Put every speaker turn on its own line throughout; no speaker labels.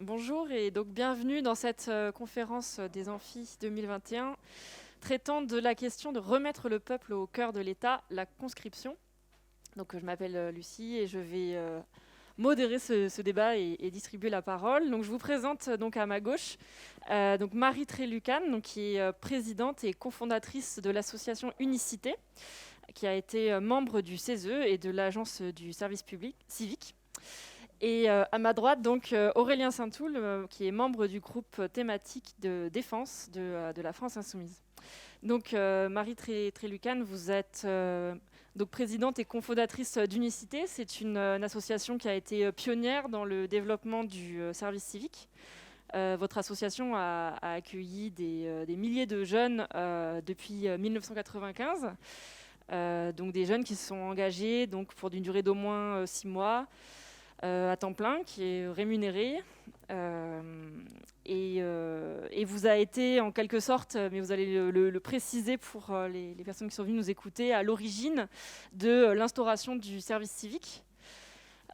Bonjour et donc bienvenue dans cette conférence des Amphis 2021 traitant de la question de remettre le peuple au cœur de l'État, la conscription. Donc je m'appelle Lucie et je vais modérer ce débat et distribuer la parole. Donc je vous présente donc à ma gauche donc Marie Trélucan, donc qui est présidente et cofondatrice de l'association Unicité, qui a été membre du CESE et de l'Agence du service public civique. Et à ma droite, donc Aurélien Saint-Toul, qui est membre du groupe thématique de défense de la France Insoumise. Donc Marie Trélucan, vous êtes donc présidente et cofondatrice d'Unicité. C'est une association qui a été pionnière dans le développement du service civique. Votre association a accueilli des milliers de jeunes depuis 1995. Donc des jeunes qui se sont engagés donc, pour une durée d'au moins 6 mois. À temps plein, qui est rémunéré et vous a été en quelque sorte, mais vous allez le préciser pour les personnes qui sont venues nous écouter, à l'origine de l'instauration du service civique.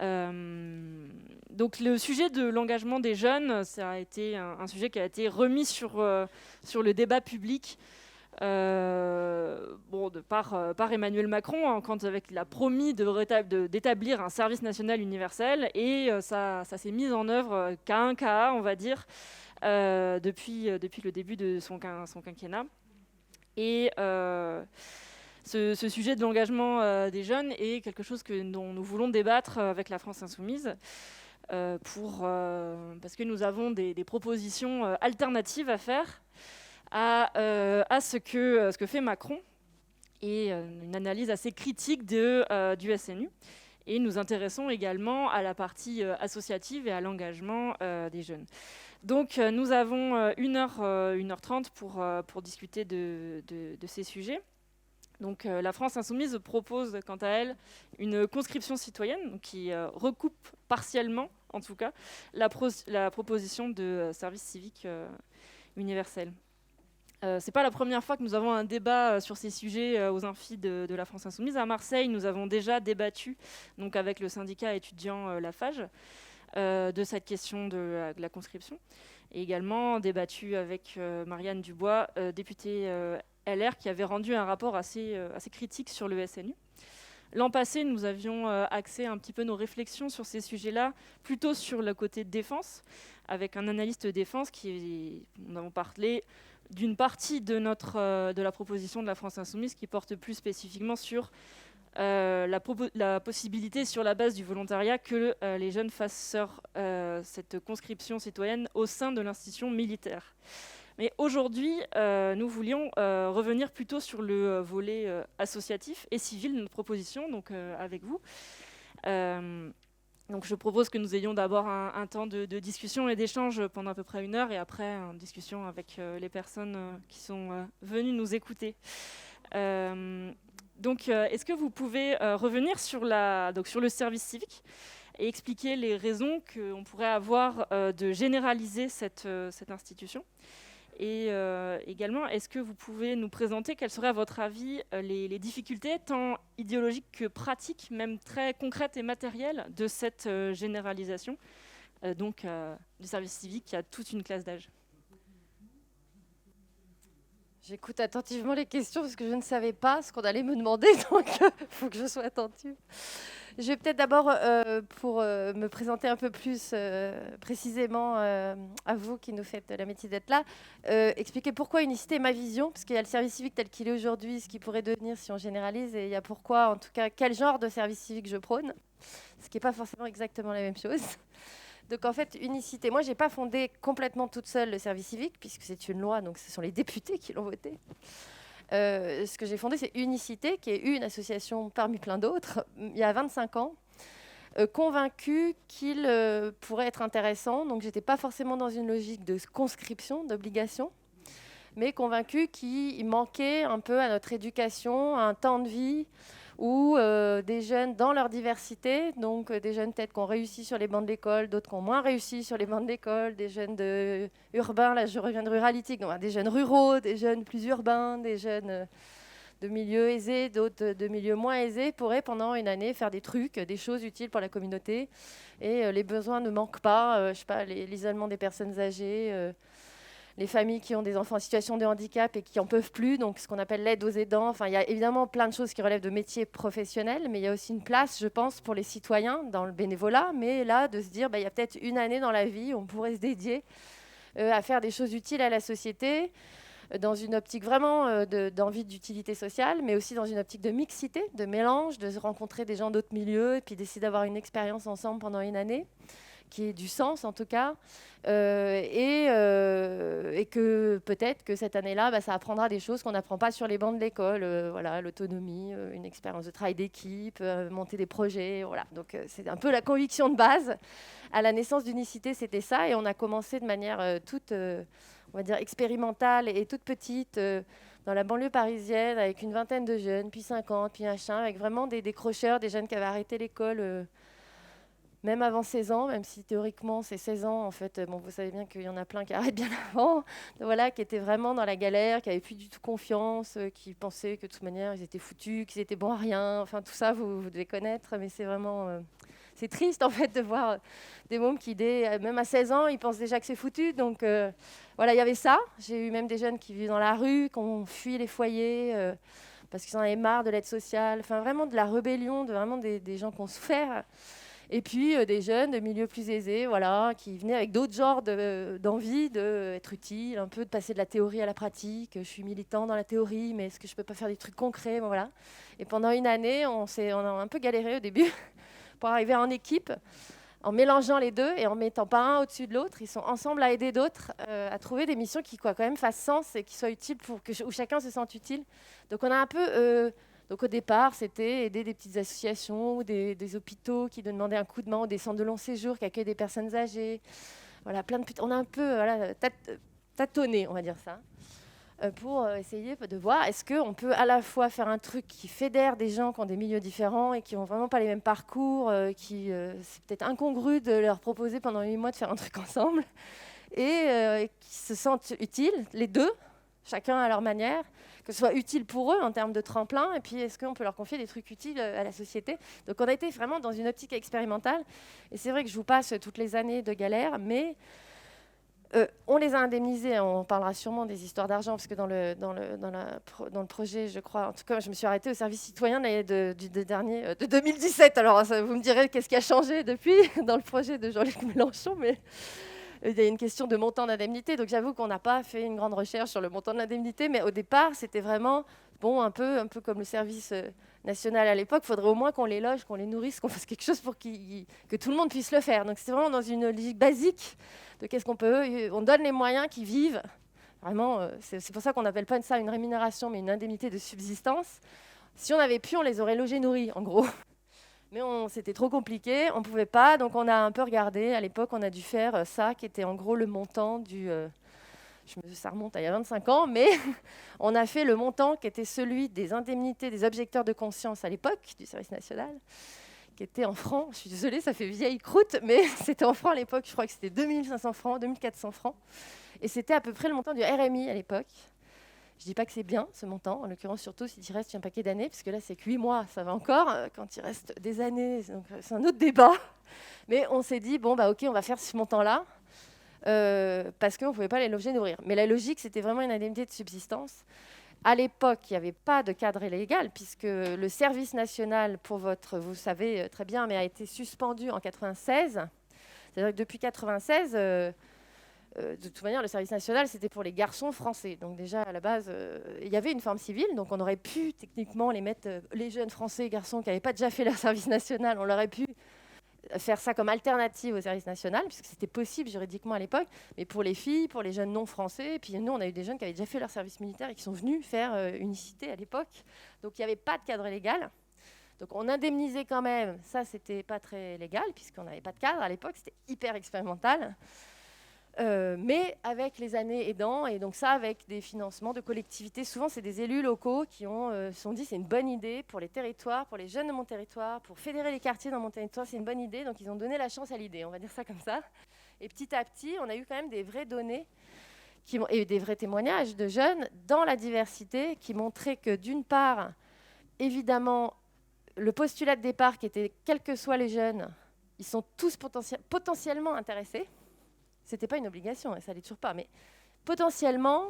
Donc le sujet de l'engagement des jeunes, ça a été un sujet qui a été remis sur le débat public par Emmanuel Macron, quand il a promis d'établir un service national universel, et ça s'est mis en œuvre cas un cas, on va dire, depuis le début de son quinquennat. Et ce sujet de l'engagement des jeunes est quelque chose dont nous voulons débattre avec la France Insoumise, parce que nous avons des propositions alternatives à faire à ce que fait Macron, et une analyse assez critique du SNU. Et nous intéressons également à la partie associative et à l'engagement des jeunes. Donc nous avons 1h30 pour discuter de ces sujets. Donc la France Insoumise propose quant à elle une conscription citoyenne, donc, qui recoupe partiellement, en tout cas, la proposition de service civique universel. C'est pas la première fois que nous avons un débat sur ces sujets aux amphis de la France Insoumise. À Marseille, nous avons déjà débattu donc, avec le syndicat étudiant Lafage de cette question de la conscription, et également débattu avec Marianne Dubois, députée LR, qui avait rendu un rapport assez critique sur le SNU. L'an passé, nous avions axé un petit peu nos réflexions sur ces sujets-là, plutôt sur le côté défense, avec un analyste de défense nous avons parlé d'une partie de la proposition de la France Insoumise qui porte plus spécifiquement sur la possibilité, sur la base du volontariat, que les jeunes fassent cette conscription citoyenne au sein de l'institution militaire. Mais aujourd'hui, nous voulions revenir plutôt sur le volet associatif et civil de notre proposition, donc avec vous. Donc je propose que nous ayons d'abord un temps de discussion et d'échange pendant à peu près 1 heure, et après une discussion avec les personnes qui sont venues nous écouter. Donc est-ce que vous pouvez revenir sur le service civique et expliquer les raisons qu'on pourrait avoir de généraliser cette institution ? Et également, est-ce que vous pouvez nous présenter quelles seraient, à votre avis, les difficultés, tant idéologiques que pratiques, même très concrètes et matérielles, de cette généralisation du service civique qui a toute une classe d'âge ?
J'écoute attentivement les questions parce que je ne savais pas ce qu'on allait me demander, donc il faut que je sois attentive. Je vais peut-être d'abord, pour me présenter un peu plus précisément à vous qui nous faites la métier d'être là, expliquer pourquoi Unicité est ma vision, parce qu'il y a le service civique tel qu'il est aujourd'hui, ce qu'il pourrait devenir si on généralise, et il y a pourquoi, en tout cas, quel genre de service civique je prône, ce qui n'est pas forcément exactement la même chose. Donc en fait, Unicité, moi, je n'ai pas fondé complètement toute seule le service civique, puisque c'est une loi, donc ce sont les députés qui l'ont voté. Ce que j'ai fondé, c'est Unicité, qui est une association parmi plein d'autres, il y a 25 ans, convaincue qu'il pourrait être intéressant. Donc, je n'étais pas forcément dans une logique de conscription, d'obligation, mais convaincue qu'il manquait un peu à notre éducation un temps de vie où des jeunes dans leur diversité, donc des jeunes peut-être qui ont réussi sur les bancs de l'école, d'autres qui ont moins réussi sur les bancs de l'école, des jeunes urbains, là je reviens de ruralité, donc des jeunes ruraux, des jeunes plus urbains, des jeunes de milieux aisés, d'autres de milieux moins aisés, pourraient pendant une année faire des trucs, des choses utiles pour la communauté. Et les besoins ne manquent pas, je sais pas, l'isolement des personnes âgées, les familles qui ont des enfants en situation de handicap et qui n'en peuvent plus, donc ce qu'on appelle l'aide aux aidants. Enfin, il y a évidemment plein de choses qui relèvent de métiers professionnels, mais il y a aussi une place, je pense, pour les citoyens dans le bénévolat. Mais là, de se dire, il y a peut-être une année dans la vie où on pourrait se dédier à faire des choses utiles à la société, dans une optique vraiment d'envie d'utilité sociale, mais aussi dans une optique de mixité, de mélange, de se rencontrer des gens d'autres milieux et puis d'essayer d'avoir une expérience ensemble pendant une année qui ait du sens en tout cas, et que peut-être que cette année-là, ça apprendra des choses qu'on n'apprend pas sur les bancs de l'école, voilà, l'autonomie, une expérience de travail d'équipe, monter des projets, voilà. Donc c'est un peu la conviction de base. À la naissance d'Unicité, c'était ça, et on a commencé de manière toute, on va dire, expérimentale et toute petite, dans la banlieue parisienne, avec une vingtaine de jeunes, puis 50, puis machin, avec vraiment des décrocheurs, des jeunes qui avaient arrêté l'école même avant 16 ans, même si théoriquement c'est 16 ans, en fait, bon, vous savez bien qu'il y en a plein qui arrêtent bien avant, voilà, qui étaient vraiment dans la galère, qui n'avaient plus du tout confiance, qui pensaient que de toute manière ils étaient foutus, qu'ils étaient bons à rien, enfin tout ça vous devez connaître, mais c'est vraiment... c'est triste en fait de voir des mômes qui, même à 16 ans, ils pensent déjà que c'est foutu. Donc voilà, il y avait ça. J'ai eu même des jeunes qui vivent dans la rue, qui ont fui les foyers parce qu'ils en avaient marre de l'aide sociale, enfin vraiment de la rébellion, vraiment des gens qui ont souffert. Et puis des jeunes de milieux plus aisés, voilà, qui venaient avec d'autres genres d'envie d'être utiles, un peu de passer de la théorie à la pratique. Je suis militant dans la théorie, mais est-ce que je peux pas faire des trucs concrets, bon, voilà. Et pendant une année, on a un peu galéré au début pour arriver en équipe, en mélangeant les deux et en mettant pas un au-dessus de l'autre. Ils sont ensemble à aider d'autres à trouver des missions qui quand même fassent sens et qui soient utiles où chacun se sente utile. Donc on a un peu... donc au départ, c'était aider des petites associations ou des hôpitaux qui demandaient un coup de main, ou des centres de long séjour qui accueillent des personnes âgées. Voilà, on a un peu tâtonné, on va dire ça, pour essayer de voir est-ce qu'on peut à la fois faire un truc qui fédère des gens qui ont des milieux différents et qui n'ont vraiment pas les mêmes parcours, c'est peut-être incongru de leur proposer pendant 8 mois de faire un truc ensemble, et qui se sentent utiles, les deux, chacun à leur manière, que ce soit utile pour eux en termes de tremplin, et puis est-ce qu'on peut leur confier des trucs utiles à la société. Donc on a été vraiment dans une optique expérimentale, et c'est vrai que je vous passe toutes les années de galère, mais on les a indemnisés, on parlera sûrement des histoires d'argent, parce que dans le projet, je crois, en tout cas je me suis arrêtée au service citoyen de 2017, alors vous me direz qu'est-ce qui a changé depuis dans le projet de Jean-Luc Mélenchon, mais... il y a une question de montant d'indemnité, donc j'avoue qu'on n'a pas fait une grande recherche sur le montant de l'indemnité, mais au départ, c'était vraiment un peu comme le service national à l'époque. Il faudrait au moins qu'on les loge, qu'on les nourrisse, qu'on fasse quelque chose pour que tout le monde puisse le faire. Donc c'était vraiment dans une logique basique de qu'est-ce qu'on peut... On donne les moyens qu'ils vivent. Vraiment, c'est pour ça qu'on n'appelle pas ça une rémunération, mais une indemnité de subsistance. Si on avait pu, on les aurait logés, nourris, en gros. Mais c'était trop compliqué, on ne pouvait pas, donc on a un peu regardé. À l'époque, on a dû faire ça, qui était en gros le montant du... ça remonte à il y a 25 ans, mais on a fait le montant qui était celui des indemnités des objecteurs de conscience à l'époque, du service national, qui était en francs. Je suis désolée, ça fait vieille croûte, mais c'était en francs à l'époque. Je crois que c'était 2500 francs, 2400 francs. Et c'était à peu près le montant du RMI à l'époque. Je ne dis pas que c'est bien, ce montant, en l'occurrence, surtout s'il reste un paquet d'années, parce que là, c'est que 8 mois, ça va encore. Quand il reste des années, donc, c'est un autre débat. Mais on s'est dit, OK, on va faire ce montant-là, parce qu'on ne pouvait pas les loger, nourrir. Mais la logique, c'était vraiment une indemnité de subsistance. À l'époque, il n'y avait pas de cadre légal, puisque le service national, vous savez très bien, mais a été suspendu en 1996. C'est-à-dire que depuis 1996... de toute manière, le service national, c'était pour les garçons français. Donc déjà, à la base, il y avait une forme civile. Donc on aurait pu techniquement les mettre, les jeunes français garçons qui n'avaient pas déjà fait leur service national, on aurait pu faire ça comme alternative au service national, puisque c'était possible juridiquement à l'époque. Mais pour les filles, pour les jeunes non français, et puis nous, on a eu des jeunes qui avaient déjà fait leur service militaire et qui sont venus faire unicité à l'époque. Donc il n'y avait pas de cadre légal. Donc on indemnisait quand même. Ça, c'était pas très légal, puisqu'on n'avait pas de cadre à l'époque. C'était hyper expérimental. Mais avec les années aidant, et donc ça avec des financements de collectivités, souvent c'est des élus locaux qui se sont dit c'est une bonne idée pour les territoires, pour les jeunes de mon territoire, pour fédérer les quartiers dans mon territoire, c'est une bonne idée, donc ils ont donné la chance à l'idée, on va dire ça comme ça. Et petit à petit, on a eu quand même des vraies données et des vrais témoignages de jeunes dans la diversité qui montraient que d'une part, évidemment, le postulat de départ qui était quels que soient les jeunes, ils sont tous potentiellement intéressés. C'était pas une obligation, et ça l'est toujours pas, mais potentiellement,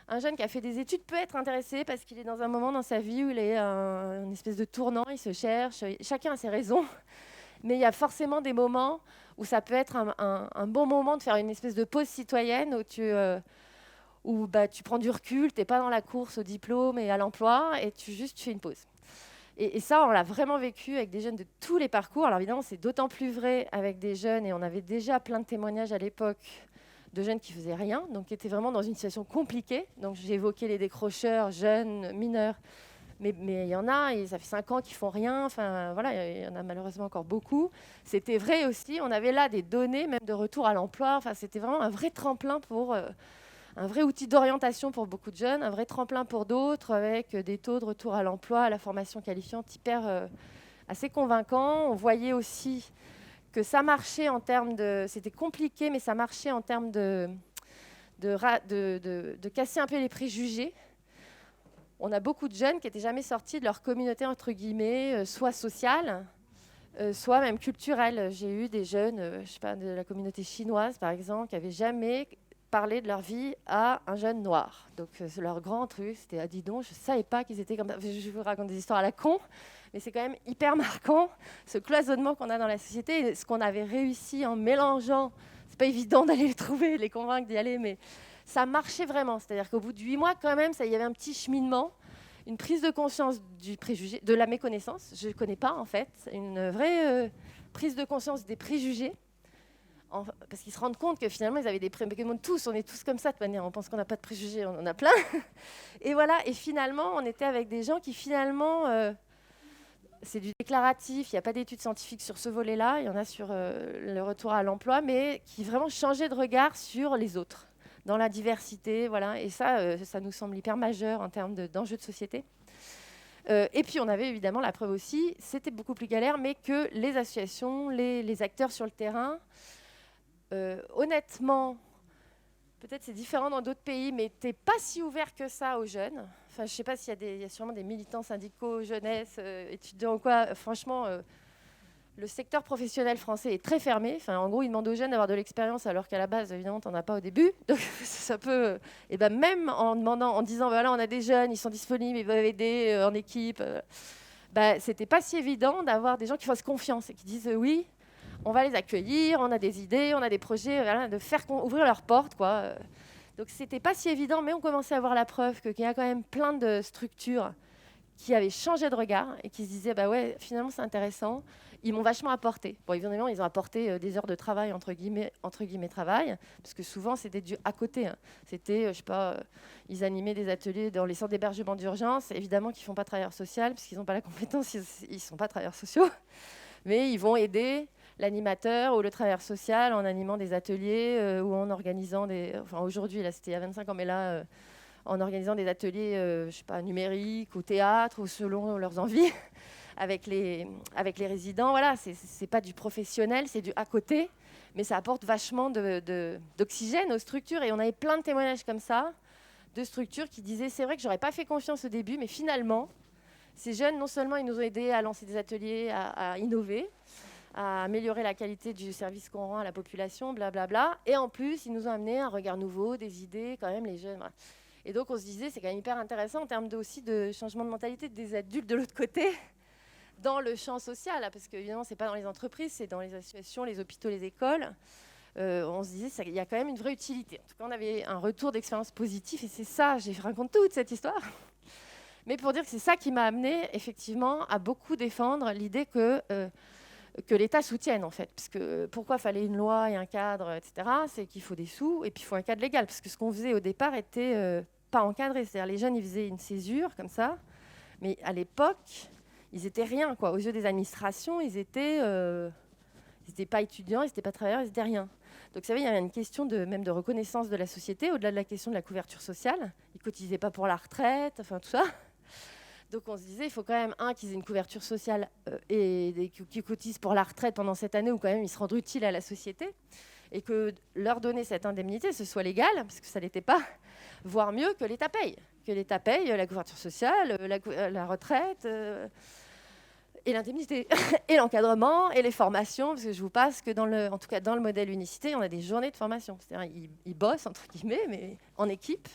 un jeune qui a fait des études peut être intéressé parce qu'il est dans un moment dans sa vie où il est une espèce de tournant, il se cherche, chacun a ses raisons, mais il y a forcément des moments où ça peut être un bon moment de faire une espèce de pause citoyenne où tu prends du recul, tu n'es pas dans la course au diplôme et à l'emploi, et tu fais une pause. Et ça, on l'a vraiment vécu avec des jeunes de tous les parcours. Alors évidemment, c'est d'autant plus vrai avec des jeunes, et on avait déjà plein de témoignages à l'époque de jeunes qui faisaient rien, donc qui étaient vraiment dans une situation compliquée. Donc j'ai évoqué les décrocheurs, jeunes, mineurs, mais il y en a, et ça fait 5 ans qu'ils font rien. Enfin voilà, il y en a malheureusement encore beaucoup. C'était vrai aussi, on avait là des données même de retour à l'emploi. Enfin, c'était vraiment un vrai tremplin pour... un vrai outil d'orientation pour beaucoup de jeunes, un vrai tremplin pour d'autres, avec des taux de retour à l'emploi, à la formation qualifiante assez convaincants. On voyait aussi que ça marchait en termes de... C'était compliqué, mais ça marchait en termes de casser un peu les préjugés. On a beaucoup de jeunes qui n'étaient jamais sortis de leur communauté, entre guillemets, soit sociale, soit même culturelle. J'ai eu des jeunes, je sais pas, de la communauté chinoise, par exemple, qui n'avaient jamais parlé de leur vie à un jeune noir. Donc, c'est leur grand truc, c'était « Ah, dis donc, je ne savais pas qu'ils étaient comme ça ». Je vous raconte des histoires à la con, mais c'est quand même hyper marquant, ce cloisonnement qu'on a dans la société, et ce qu'on avait réussi en mélangeant. C'est pas évident d'aller les trouver, les convaincre d'y aller, mais ça marchait vraiment. C'est-à-dire qu'au bout de 8 mois, quand même, il y avait un petit cheminement, une prise de conscience du préjugé, de la méconnaissance. Je ne connais pas, en fait. Une vraie prise de conscience des préjugés. Parce qu'ils se rendent compte que finalement, ils avaient des préjugés. Tous, on est tous comme ça, de manière. On pense qu'on n'a pas de préjugés, on en a plein. Et voilà. Et finalement, on était avec des gens qui, finalement... c'est du déclaratif, il n'y a pas d'études scientifiques sur ce volet-là. Il y en a sur le retour à l'emploi, mais qui vraiment changeaient de regard sur les autres, dans la diversité, voilà. Et ça, ça nous semble hyper majeur en termes d'enjeux de société. Et puis, on avait évidemment la preuve aussi, c'était beaucoup plus galère, mais que les associations, les acteurs sur le terrain, honnêtement, peut-être c'est différent dans d'autres pays, mais n'étaient pas si ouverts que ça aux jeunes. Enfin, je ne sais pas s'il y a sûrement des militants syndicaux, jeunesse, étudiants ou quoi. Franchement, le secteur professionnel français est très fermé. Enfin, en gros, ils demandent aux jeunes d'avoir de l'expérience, alors qu'à la base, évidemment, tu n'en as pas au début. Donc, ça peut... Et ben, même en disant, voilà, on a des jeunes, ils sont disponibles, ils veulent aider en équipe. C'était pas si évident d'avoir des gens qui fassent confiance et qui disent oui, on va les accueillir, on a des idées, on a des projets, voilà, de faire ouvrir leurs portes, quoi. Donc, c'était pas si évident, mais on commençait à voir la preuve qu'il y a quand même plein de structures qui avaient changé de regard et qui se disaient, bah ouais, finalement, c'est intéressant. Ils m'ont vachement apporté. Bon, évidemment, ils ont apporté des heures de travail, entre guillemets travail, parce que souvent, c'était du à côté. Hein. C'était, je sais pas, ils animaient des ateliers dans les centres d'hébergement d'urgence. Évidemment qu'ils ne font pas travailleur social, parce qu'ils n'ont pas la compétence, ils ne sont pas travailleurs sociaux. Mais ils vont aider l'animateur ou le travailleur social en animant des ateliers ou en organisant des... Enfin, aujourd'hui, là, c'était il y a 25 ans, mais là, en organisant des ateliers, je sais pas, numériques ou théâtre, ou selon leurs envies, avec les résidents. Voilà, c'est pas du professionnel, c'est du à côté, mais ça apporte vachement d'oxygène aux structures. Et on avait plein de témoignages comme ça, de structures qui disaient, c'est vrai que j'aurais pas fait confiance au début, mais finalement, ces jeunes, non seulement ils nous ont aidés à lancer des ateliers, à innover, à améliorer la qualité du service qu'on rend à la population, blablabla. Et en plus, ils nous ont amené un regard nouveau, des idées, quand même, les jeunes. Voilà. Et donc, on se disait, c'est quand même hyper intéressant en termes aussi de changement de mentalité des adultes de l'autre côté, dans le champ social, là, parce qu'évidemment, ce n'est pas dans les entreprises, c'est dans les associations, les hôpitaux, les écoles. On se disait, il y a quand même une vraie utilité. En tout cas, on avait un retour d'expérience positif, et c'est ça, je raconte toute cette histoire. Mais pour dire que c'est ça qui m'a amené effectivement à beaucoup défendre l'idée que l'État soutienne, en fait. Parce que pourquoi fallait une loi et un cadre, etc. C'est qu'il faut des sous et puis il faut un cadre légal. Parce que ce qu'on faisait au départ était pas encadré. C'est-à-dire les jeunes, ils faisaient une césure comme ça. Mais à l'époque, ils étaient rien, quoi. Aux yeux des administrations, ils étaient pas étudiants, ils n'étaient pas travailleurs, ils n'étaient rien. Donc, vous savez, il y avait une question même de reconnaissance de la société, au-delà de la question de la couverture sociale. Ils ne cotisaient pas pour la retraite, enfin tout ça. Donc on se disait, il faut quand même, qu'ils aient une couverture sociale et qu'ils cotisent pour la retraite pendant cette année où quand même ils se rendent utiles à la société. et que leur donner cette indemnité, ce soit légal, parce que ça ne l'était pas, voire mieux que l'État paye. Que l'État paye la couverture sociale, la retraite, et l'indemnité, et l'encadrement, et les formations, parce que je vous passe que en tout cas dans le modèle unicité, on a des journées de formation. C'est-à-dire ils bossent, entre guillemets, mais en équipe.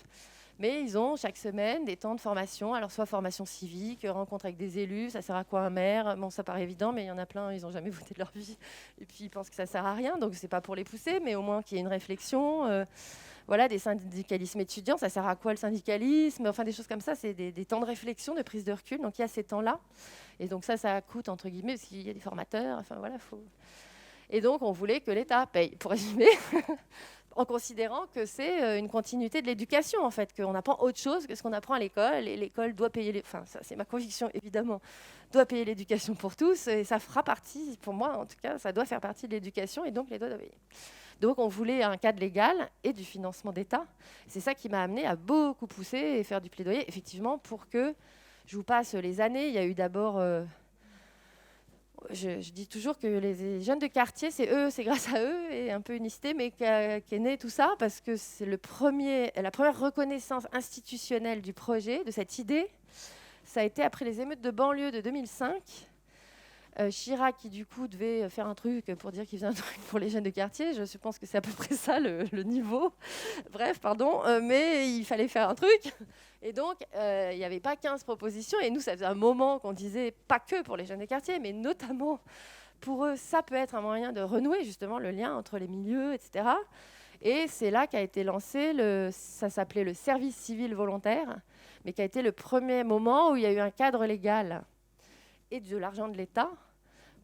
Mais ils ont chaque semaine des temps de formation, alors soit formation civique, rencontre avec des élus, ça sert à quoi un maire? Bon, ça paraît évident, mais il y en a plein, ils n'ont jamais voté de leur vie, et puis ils pensent que ça sert à rien, donc c'est pas pour les pousser, mais au moins qu'il y ait une réflexion. Voilà, des syndicalismes étudiants, ça sert à quoi le syndicalisme? Enfin, des choses comme ça, c'est des temps de réflexion, de prise de recul, donc il y a ces temps-là, et donc ça coûte, entre guillemets, parce qu'il y a des formateurs, enfin voilà, Et donc, on voulait que l'État paye, pour résumer, en considérant que c'est une continuité de l'éducation, en fait, qu'on apprend autre chose que ce qu'on apprend à l'école, et l'école doit payer Enfin, ça, c'est ma conviction, évidemment, doit payer l'éducation pour tous, et ça fera partie, pour moi, en tout cas, ça doit faire partie de l'éducation, et donc l'État doit payer. Donc, on voulait un cadre légal et du financement d'État. C'est ça qui m'a amené à beaucoup pousser et faire du plaidoyer, effectivement, pour que, je vous passe les années, il y a eu d'abord... Je dis toujours que les jeunes de quartier, c'est grâce à eux et un peu unicité, mais qu'est né tout ça, parce que c'est la première reconnaissance institutionnelle du projet, de cette idée. Ça a été après les émeutes de banlieue de 2005. Chirac, qui du coup devait faire un truc pour dire qu'il faisait un truc pour les jeunes de quartier, je pense que c'est à peu près ça le niveau. Bref, pardon, mais il fallait faire un truc. Et donc, il n'y avait pas 15 propositions. Et nous, ça faisait un moment qu'on disait, pas que pour les jeunes de quartier, mais notamment pour eux, ça peut être un moyen de renouer justement le lien entre les milieux, etc. Et c'est là qu'a été lancé, ça s'appelait le service civil volontaire, mais qui a été le premier moment où il y a eu un cadre légal et de l'argent de l'État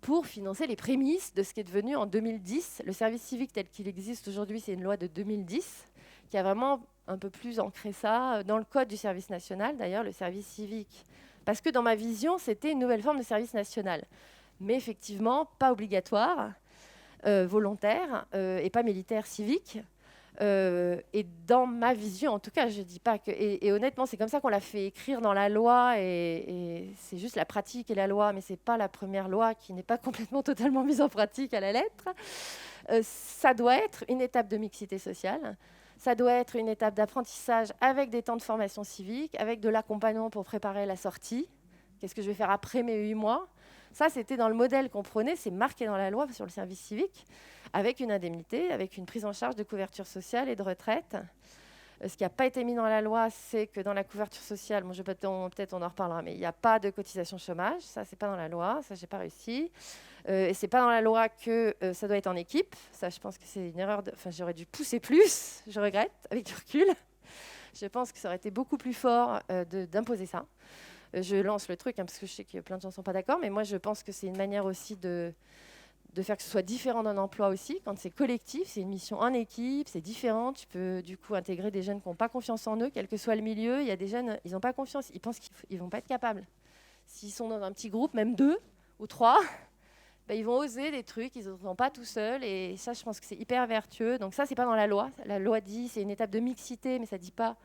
pour financer les prémices de ce qui est devenu en 2010. Le service civique tel qu'il existe aujourd'hui, c'est une loi de 2010 qui a vraiment un peu plus ancré ça dans le code du service national, d'ailleurs, le service civique. Parce que dans ma vision, c'était une nouvelle forme de service national. Mais effectivement, pas obligatoire, volontaire et pas militaire civique. Et dans ma vision, en tout cas, je dis pas que... Et honnêtement, c'est comme ça qu'on l'a fait écrire dans la loi, et c'est juste la pratique et la loi, mais c'est pas la première loi qui n'est pas complètement totalement mise en pratique à la lettre. Ça doit être une étape de mixité sociale, ça doit être une étape d'apprentissage avec des temps de formation civique, avec de l'accompagnement pour préparer la sortie. Qu'est-ce que je vais faire après mes 8 mois? Ça, c'était dans le modèle qu'on prenait, c'est marqué dans la loi sur le service civique, avec une indemnité, avec une prise en charge de couverture sociale et de retraite. Ce qui n'a pas été mis dans la loi, c'est que dans la couverture sociale, bon, peut-être on en reparlera, mais il n'y a pas de cotisation chômage. Ça, c'est pas dans la loi. Ça, j'ai pas réussi. Et c'est pas dans la loi que ça doit être en équipe. Ça, je pense que c'est une erreur. Enfin, j'aurais dû pousser plus. Je regrette, avec du recul. Je pense que ça aurait été beaucoup plus fort d'imposer ça. Je lance le truc, parce que je sais que plein de gens ne sont pas d'accord, mais moi, je pense que c'est une manière aussi de faire que ce soit différent d'un emploi aussi. Quand c'est collectif, c'est une mission en équipe, c'est différent. Tu peux du coup intégrer des jeunes qui n'ont pas confiance en eux, quel que soit le milieu. Il y a des jeunes, ils n'ont pas confiance, ils pensent qu'ils ne vont pas être capables. S'ils sont dans un petit groupe, même 2 ou 3, ben, ils vont oser des trucs, ils n'oseront pas tout seuls. Et ça, je pense que c'est hyper vertueux. Donc ça, c'est pas dans la loi. La loi dit c'est une étape de mixité, mais ça ne dit pas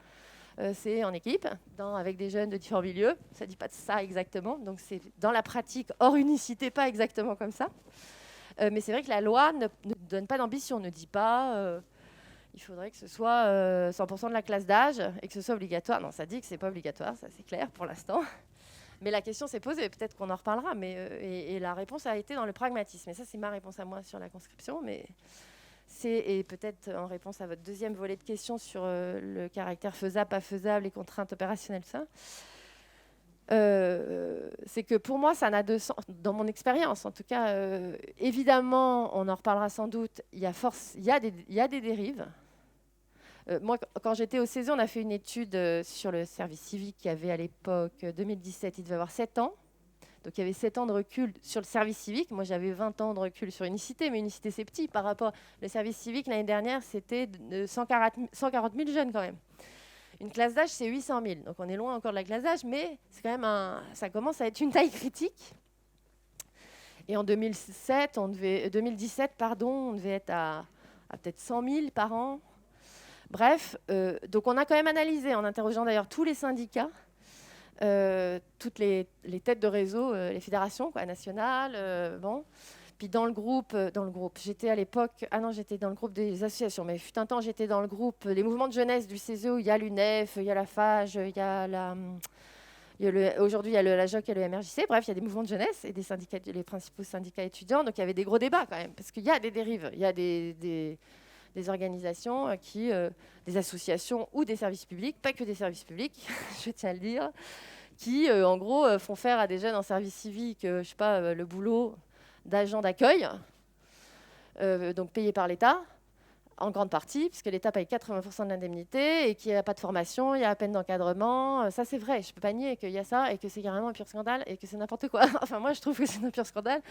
c'est en équipe, avec des jeunes de différents milieux. Ça ne dit pas de ça exactement. Donc c'est dans la pratique, hors unicité, pas exactement comme ça. Mais c'est vrai que la loi ne donne pas d'ambition, ne dit pas il faudrait que ce soit 100% de la classe d'âge et que ce soit obligatoire. Non, ça dit que ce n'est pas obligatoire, ça c'est clair pour l'instant. Mais la question s'est posée, peut-être qu'on en reparlera, mais, et la réponse a été dans le pragmatisme. Et ça, c'est ma réponse à moi sur la conscription. Et peut-être en réponse à votre deuxième volet de questions sur le caractère faisable, pas faisable, les contraintes opérationnelles, ça. C'est que pour moi, ça n'a de sens, dans mon expérience en tout cas. Évidemment, on en reparlera sans doute, il y a des dérives. Moi, quand j'étais au CESE, on a fait une étude sur le service civique qui avait à l'époque 2017, il devait avoir 7 ans. Donc il y avait 7 ans de recul sur le service civique. Moi, j'avais 20 ans de recul sur Unicité, mais Unicité, c'est petit par rapport... Le service civique, l'année dernière, c'était 140 000 jeunes quand même. Une classe d'âge, c'est 800 000. Donc, on est loin encore de la classe d'âge, mais c'est quand même ça commence à être une taille critique. Et en 2017, on devait être à peut-être 100 000 par an. Bref, donc on a quand même analysé, en interrogeant d'ailleurs tous les syndicats, toutes les têtes de réseau, les fédérations nationales, Puis dans le groupe, j'étais à l'époque, j'étais dans le groupe des associations, mais fut un temps, j'étais dans le groupe des mouvements de jeunesse du CESE, où il y a l'UNEF, il y a la FAGE, aujourd'hui il y a la JOC et le MRJC, bref, il y a des mouvements de jeunesse et des syndicats, les principaux syndicats étudiants, donc il y avait des gros débats quand même, parce qu'il y a des dérives, il y a des organisations, des associations ou des services publics, pas que des services publics, je tiens à le dire, qui en gros font faire à des jeunes en service civique, je sais pas, le boulot d'agents d'accueil, donc payés par l'État, en grande partie, puisque l'État paye 80% de l'indemnité et qu'il n'y a pas de formation, il y a à peine d'encadrement. Ça, c'est vrai, je ne peux pas nier qu'il y a ça et que c'est carrément un pur scandale et que c'est n'importe quoi. Enfin, moi, je trouve que c'est un pur scandale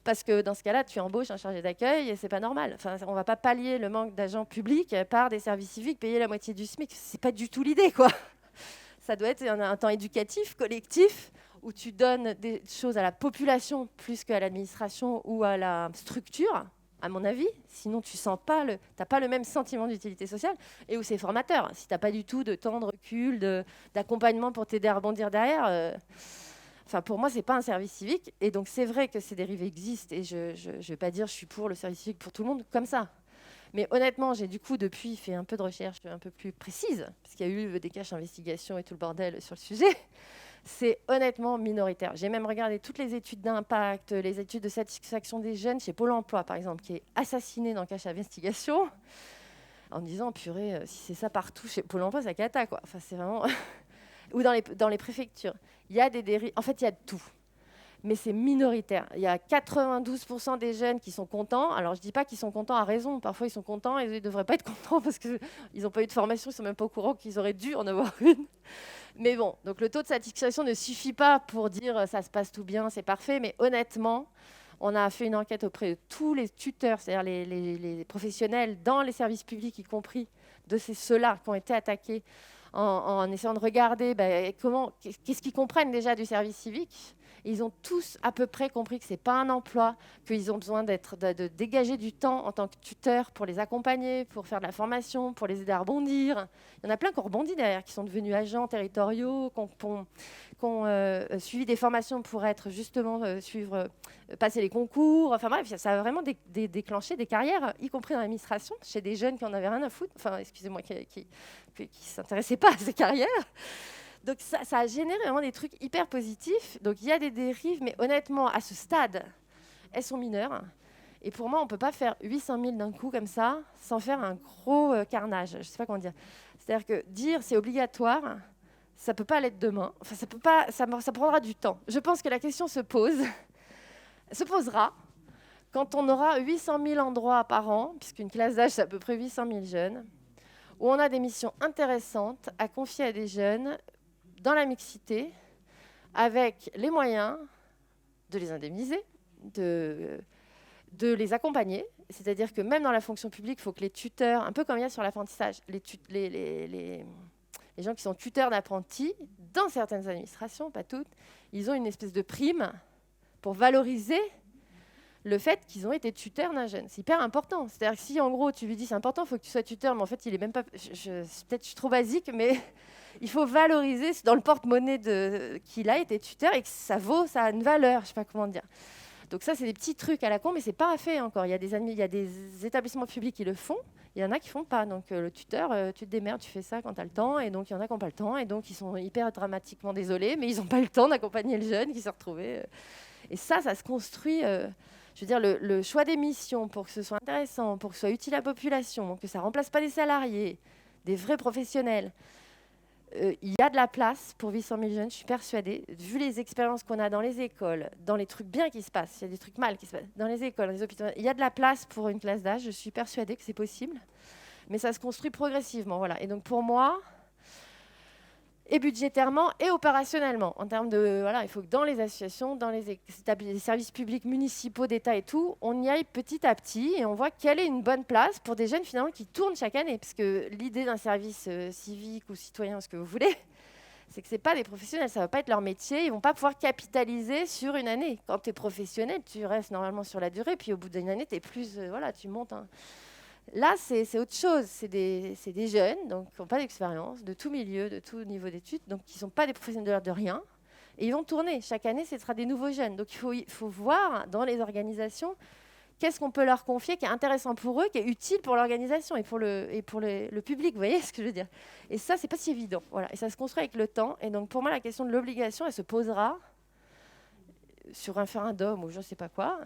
parce que dans ce cas-là, tu embauches un chargé d'accueil et c'est pas normal. Enfin, on ne va pas pallier le manque d'agents publics par des services civiques payés la moitié du SMIC. C'est pas du tout l'idée, quoi. Ça doit être un temps éducatif, collectif, où tu donnes des choses à la population plus qu'à l'administration ou à la structure, à mon avis. Sinon, tu n'as pas le même sentiment d'utilité sociale et où c'est formateur. Si tu n'as pas du tout de temps de recul, d'accompagnement pour t'aider à rebondir derrière, pour moi, ce n'est pas un service civique. Et donc, c'est vrai que ces dérives existent et je ne vais pas dire je suis pour le service civique pour tout le monde comme ça. Mais honnêtement, j'ai du coup depuis fait un peu de recherche un peu plus précise, parce qu'il y a eu des caches d'investigation et tout le bordel sur le sujet. C'est honnêtement minoritaire. J'ai même regardé toutes les études d'impact, les études de satisfaction des jeunes chez Pôle emploi, par exemple, qui est assassiné dans cache d'investigation, en me disant, purée, si c'est ça partout chez Pôle emploi, c'est cata, quoi. Enfin, c'est vraiment... Ou dans les préfectures. Il y a des dérives. En fait, il y a de tout. Mais c'est minoritaire. Il y a 92% des jeunes qui sont contents. Alors, je ne dis pas qu'ils sont contents à raison. Parfois, ils sont contents et ils ne devraient pas être contents parce qu'ils n'ont pas eu de formation, ils ne sont même pas au courant qu'ils auraient dû en avoir une. Mais bon, donc le taux de satisfaction ne suffit pas pour dire ça se passe tout bien, c'est parfait. Mais honnêtement, on a fait une enquête auprès de tous les tuteurs, c'est-à-dire les professionnels dans les services publics, y compris de ceux-là qui ont été attaqués, en essayant de regarder qu'est-ce qu'ils comprennent déjà du service civique. Ils ont tous à peu près compris que ce n'est pas un emploi, qu'ils ont besoin de dégager du temps en tant que tuteur pour les accompagner, pour faire de la formation, pour les aider à rebondir. Il y en a plein qui ont rebondi derrière, qui sont devenus agents territoriaux, qui ont suivi des formations pour être justement passer les concours. Enfin bref, ça a vraiment déclenché des carrières, y compris dans l'administration, chez des jeunes qui en avaient rien à foutre. Enfin, excusez-moi, qui ne s'intéressaient pas à ces carrières. Donc ça a généré vraiment des trucs hyper positifs. Donc il y a des dérives, mais honnêtement, à ce stade, elles sont mineures. Et pour moi, on ne peut pas faire 800 000 d'un coup comme ça, sans faire un gros carnage. Je ne sais pas comment dire. C'est-à-dire que dire c'est obligatoire, ça ne peut pas l'être demain. Enfin, ça prendra du temps. Je pense que la question se posera quand on aura 800 000 endroits par an, puisqu'une classe d'âge, c'est à peu près 800 000 jeunes, où on a des missions intéressantes à confier à des jeunes dans la mixité, avec les moyens de les indemniser, de les accompagner. C'est-à-dire que même dans la fonction publique, il faut que les tuteurs, un peu comme il y a sur l'apprentissage, les gens qui sont tuteurs d'apprentis, dans certaines administrations, pas toutes, ils ont une espèce de prime pour valoriser le fait qu'ils ont été tuteurs d'un jeune. C'est hyper important. C'est-à-dire que si, en gros, tu lui dis c'est important, il faut que tu sois tuteur, mais en fait, il est même pas... Peut-être je suis trop basique, mais il faut valoriser dans le porte-monnaie qu'il a été tuteur et que ça a une valeur, je ne sais pas comment dire. Donc ça, c'est des petits trucs à la con, mais ce n'est pas fait encore. Il y a des établissements publics qui le font, il y en a qui ne font pas. Donc le tuteur, tu te démerdes, tu fais ça quand tu as le temps, et donc il y en a qui n'ont pas le temps, et donc ils sont hyper dramatiquement désolés, mais ils n'ont pas le temps d'accompagner le jeune qui s'est retrouvé. Et ça se construit... je veux dire, le choix des missions pour que ce soit intéressant, pour que ce soit utile à la population, que ça ne remplace pas des salariés, des vrais professionnels. Il y a de la place pour 800 000 jeunes, je suis persuadée. Vu les expériences qu'on a dans les écoles, dans les trucs bien qui se passent, il y a des trucs mal qui se passent dans les écoles, dans les hôpitaux, il y a de la place pour une classe d'âge, je suis persuadée que c'est possible. Mais ça se construit progressivement. Voilà. Et donc pour moi... et budgétairement et opérationnellement. En termes de, il faut que dans les associations, dans les services publics municipaux, d'État et tout, on y aille petit à petit et on voit quelle est une bonne place pour des jeunes finalement qui tournent chaque année. Parce que l'idée d'un service civique ou citoyen, ce que vous voulez, c'est que ce n'est pas des professionnels, ça ne va pas être leur métier, ils ne vont pas pouvoir capitaliser sur une année. Quand tu es professionnel, tu restes normalement sur la durée, puis au bout d'une année, tu es plus, tu montes. Là, c'est autre chose. C'est des jeunes donc, qui n'ont pas d'expérience, de tout milieu, de tout niveau d'études, donc qui ne sont pas des professionnels de rien, Et ils vont tourner. Chaque année, ce sera des nouveaux jeunes. Donc il faut voir dans les organisations qu'est-ce qu'on peut leur confier qui est intéressant pour eux, qui est utile pour l'organisation et pour le public. Vous voyez ce que je veux dire? Et ça, c'est pas si évident. Voilà. Et ça se construit avec le temps. Et donc pour moi, la question de l'obligation, elle se posera sur un référendum ou je ne sais pas quoi.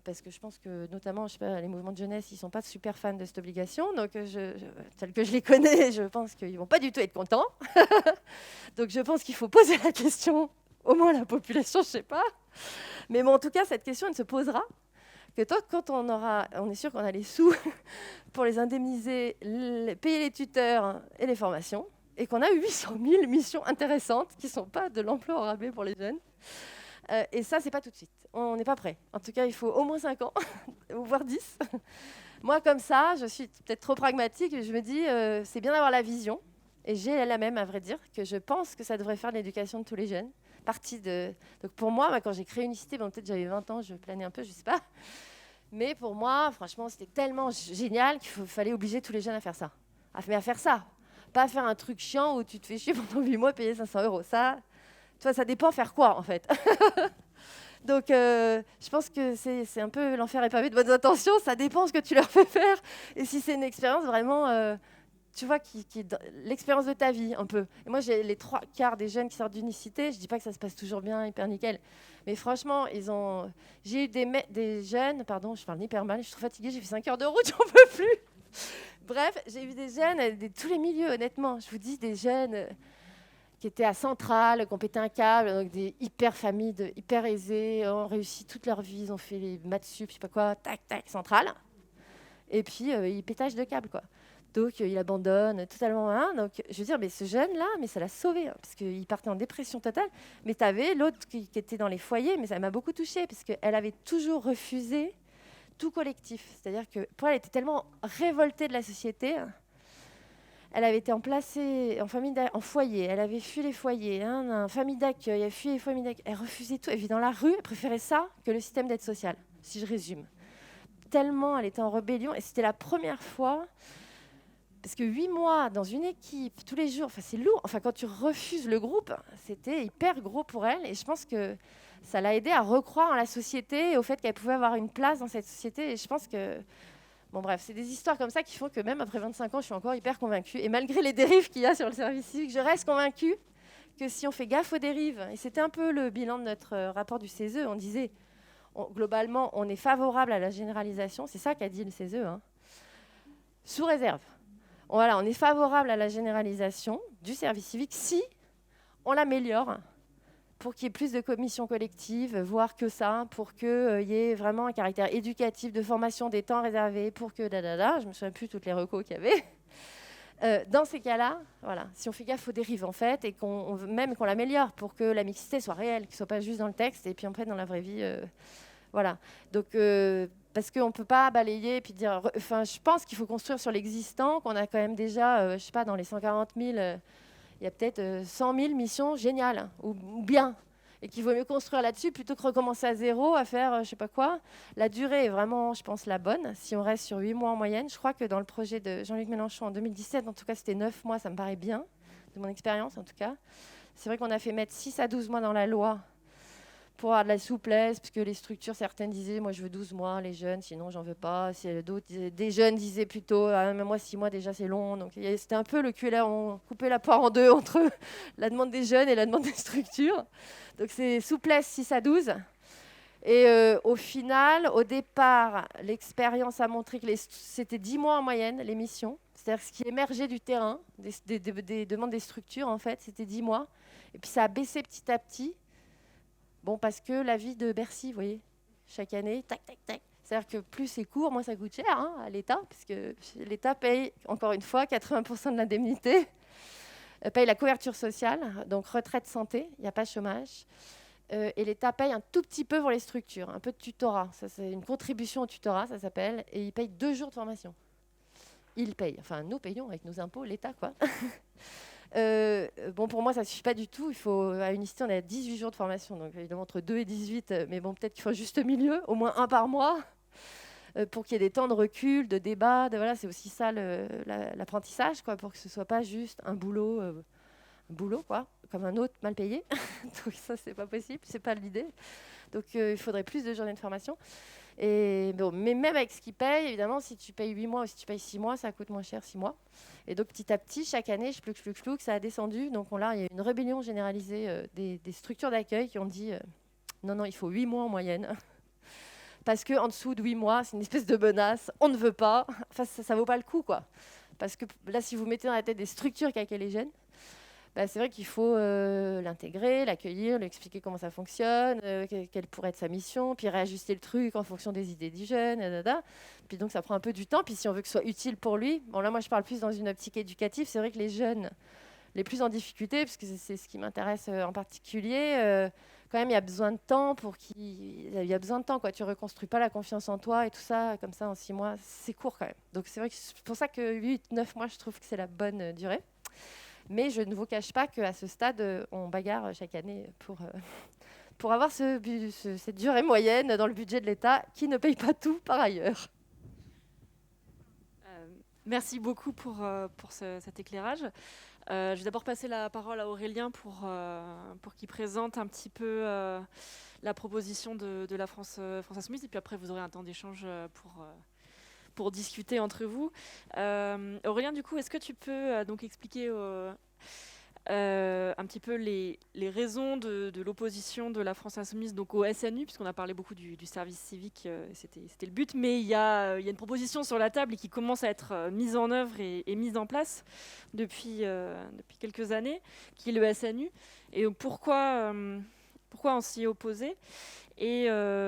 Parce que je pense que, notamment, je sais pas, les mouvements de jeunesse, ils ne sont pas super fans de cette obligation. Donc, tels que je les connais, je pense qu'ils ne vont pas du tout être contents. Donc, je pense qu'il faut poser la question, au moins à la population, je ne sais pas. Mais bon, en tout cas, cette question, elle se posera. Que toi, quand on est sûr qu'on a les sous pour les indemniser, payer les tuteurs et les formations, et qu'on a 800 000 missions intéressantes qui ne sont pas de l'emploi au rabais pour les jeunes. Et ça, c'est pas tout de suite. On n'est pas prêt. En tout cas, il faut au moins 5 ans, voire 10. Moi, comme ça, je suis peut-être trop pragmatique. Je me dis, c'est bien d'avoir la vision. Et j'ai la même, à vrai dire, que je pense que ça devrait faire l'éducation de tous les jeunes. Donc pour moi, quand j'ai créé Unicité, peut-être j'avais 20 ans, je planais un peu, je ne sais pas. Mais pour moi, franchement, c'était tellement génial qu'il fallait obliger tous les jeunes à faire ça. Mais à faire ça. Pas à faire un truc chiant où tu te fais chier pendant 8 mois, payer 500 €. Ça, tu vois, ça dépend faire quoi, en fait. Donc, je pense que c'est un peu l'enfer est pavé de bonnes intentions. Ça dépend ce que tu leur fais faire. Et si c'est une expérience vraiment, tu vois, qui est l'expérience de ta vie, un peu. Et moi, j'ai les 3/4 des jeunes qui sortent d'Unicité. Je ne dis pas que ça se passe toujours bien, hyper nickel. Mais franchement, j'ai eu des jeunes, pardon, je parle hyper mal, je suis trop fatiguée, j'ai fait 5 heures de route, j'en peux plus. Bref, j'ai eu des jeunes de tous les milieux, honnêtement. Je vous dis, des jeunes qui étaient à Centrale, qui ont pété un câble, donc des hyper familles, hyper aisées, ont réussi toute leur vie, ils ont fait les maths sup, je sais pas quoi, tac, tac, Centrale. Et puis, ils pétage de câble, quoi. Donc, il abandonne totalement. Hein, donc, je veux dire, mais ce jeune-là, mais ça l'a sauvé, hein, parce qu'il partait en dépression totale. Mais tu avais l'autre qui était dans les foyers, mais ça m'a beaucoup touchée, parce qu'elle avait toujours refusé tout collectif. C'est-à-dire que pour elle, elle était tellement révoltée de la société. Elle avait été placée en foyer, elle avait fui les foyers, en famille d'accueil, elle fui les familles d'accueil. Elle refusait tout, elle vit dans la rue, elle préférait ça que le système d'aide sociale, si je résume. Tellement elle était en rébellion, et c'était la première fois, parce que 8 mois dans une équipe, tous les jours, c'est lourd. Enfin, quand tu refuses le groupe, c'était hyper gros pour elle, et je pense que ça l'a aidée à recroire en la société, et au fait qu'elle pouvait avoir une place dans cette société, et je pense que... Bon bref, c'est des histoires comme ça qui font que même après 25 ans, je suis encore hyper convaincue. Et malgré les dérives qu'il y a sur le service civique, je reste convaincue que si on fait gaffe aux dérives, et c'était un peu le bilan de notre rapport du CESE, on disait, globalement, on est favorable à la généralisation, c'est ça qu'a dit le CESE, hein, sous réserve. Voilà, on est favorable à la généralisation du service civique si on l'améliore, pour qu'il y ait plus de commissions collectives, voire que ça, pour qu'il y ait vraiment un caractère éducatif, de formation, des temps réservés, pour que je ne me souviens plus toutes les recos qu'il y avait. Dans ces cas-là, voilà, si on fait gaffe aux dérives, en fait, et qu'on l'améliore pour que la mixité soit réelle, qu'il ne soit pas juste dans le texte, et puis après, dans la vraie vie, voilà. Donc, parce qu'on ne peut pas balayer et puis dire... Enfin, je pense qu'il faut construire sur l'existant, qu'on a quand même déjà, je ne sais pas, dans les 140 000... il y a peut-être 100 000 missions géniales ou bien, et qu'il vaut mieux construire là-dessus plutôt que recommencer à zéro, à faire je ne sais pas quoi. La durée est vraiment, je pense, la bonne, si on reste sur 8 mois en moyenne. Je crois que dans le projet de Jean-Luc Mélenchon en 2017, en tout cas, c'était 9 mois, ça me paraît bien, de mon expérience en tout cas. C'est vrai qu'on a fait mettre 6 à 12 mois dans la loi pour avoir de la souplesse, puisque les structures, certaines disaient, moi je veux 12 mois, les jeunes, sinon j'en veux pas. D'autres, des jeunes disaient plutôt, mais moi 6 mois déjà c'est long. Donc c'était un peu le cul, là, on coupait la poire en deux entre la demande des jeunes et la demande des structures. Donc c'est souplesse 6 à 12. Et au final, au départ, l'expérience a montré que c'était 10 mois en moyenne, les missions. C'est-à-dire ce qui émergeait du terrain, des demandes des structures, en fait, c'était 10 mois. Et puis ça a baissé petit à petit. Bon, parce que la vie de Bercy, vous voyez, chaque année, tac, tac, tac. C'est-à-dire que plus c'est court, moins ça coûte cher à l'État, puisque l'État paye, encore une fois, 80% de l'indemnité, paye la couverture sociale, donc retraite santé, il n'y a pas de chômage. Et l'État paye un tout petit peu pour les structures, un peu de tutorat. Ça, c'est une contribution au tutorat, ça s'appelle, et il paye 2 jours de formation. Il paye, enfin nous payons avec nos impôts, l'État, quoi. Bon, pour moi, ça ne suffit pas du tout. À Unicité, on a 18 jours de formation, donc évidemment entre 2 et 18, mais bon, peut-être qu'il faut un juste milieu, au moins un par mois, pour qu'il y ait des temps de recul, de débat. Voilà, c'est aussi ça l'apprentissage, quoi, pour que ce ne soit pas juste un boulot boulot, quoi, comme un autre mal payé. Donc ça, c'est pas possible, c'est pas l'idée. Donc il faudrait plus de journées de formation. Et, bon, mais même avec ce qu'ils payent, évidemment, si tu payes 8 mois ou si tu payes 6 mois, ça coûte moins cher 6 mois. Et donc petit à petit, chaque année, ça a descendu. Donc là, il y a une rébellion généralisée des structures d'accueil qui ont dit non, non, il faut 8 mois en moyenne. Parce qu'en dessous de 8 mois, c'est une espèce de menace, on ne veut pas. Enfin, ça ne vaut pas le coup, quoi. Parce que là, si vous mettez dans la tête des structures qui accueillent les jeunes, bah, c'est vrai qu'il faut l'intégrer, l'accueillir, lui expliquer comment ça fonctionne, quelle pourrait être sa mission, puis réajuster le truc en fonction des idées du jeune, Puis donc ça prend un peu du temps. Puis si on veut que ce soit utile pour lui, bon là moi je parle plus dans une optique éducative, c'est vrai que les jeunes les plus en difficulté, parce que c'est ce qui m'intéresse en particulier, quand même il y a besoin de temps il y a besoin de temps, quoi. Tu reconstruis pas la confiance en toi et tout ça comme ça en 6 mois, c'est court quand même. Donc c'est vrai que c'est pour ça que 8-9 mois je trouve que c'est la bonne durée. Mais je ne vous cache pas qu'à ce stade, on bagarre chaque année pour avoir cette durée moyenne dans le budget de l'État qui ne paye pas tout par ailleurs.
Merci beaucoup pour cet éclairage. Je vais d'abord passer la parole à Aurélien pour qu'il présente un petit peu la proposition de la France Insoumise, et puis après vous aurez un temps d'échange pour discuter entre vous. Aurélien, du coup, est-ce que tu peux donc expliquer un petit peu les raisons de l'opposition de la France Insoumise donc au SNU, puisqu'on a parlé beaucoup du service civique, c'était le but, mais il y a une proposition sur la table et qui commence à être mise en œuvre et mise en place depuis quelques années, qui est le SNU. Et donc pourquoi on s'y est opposé ? Et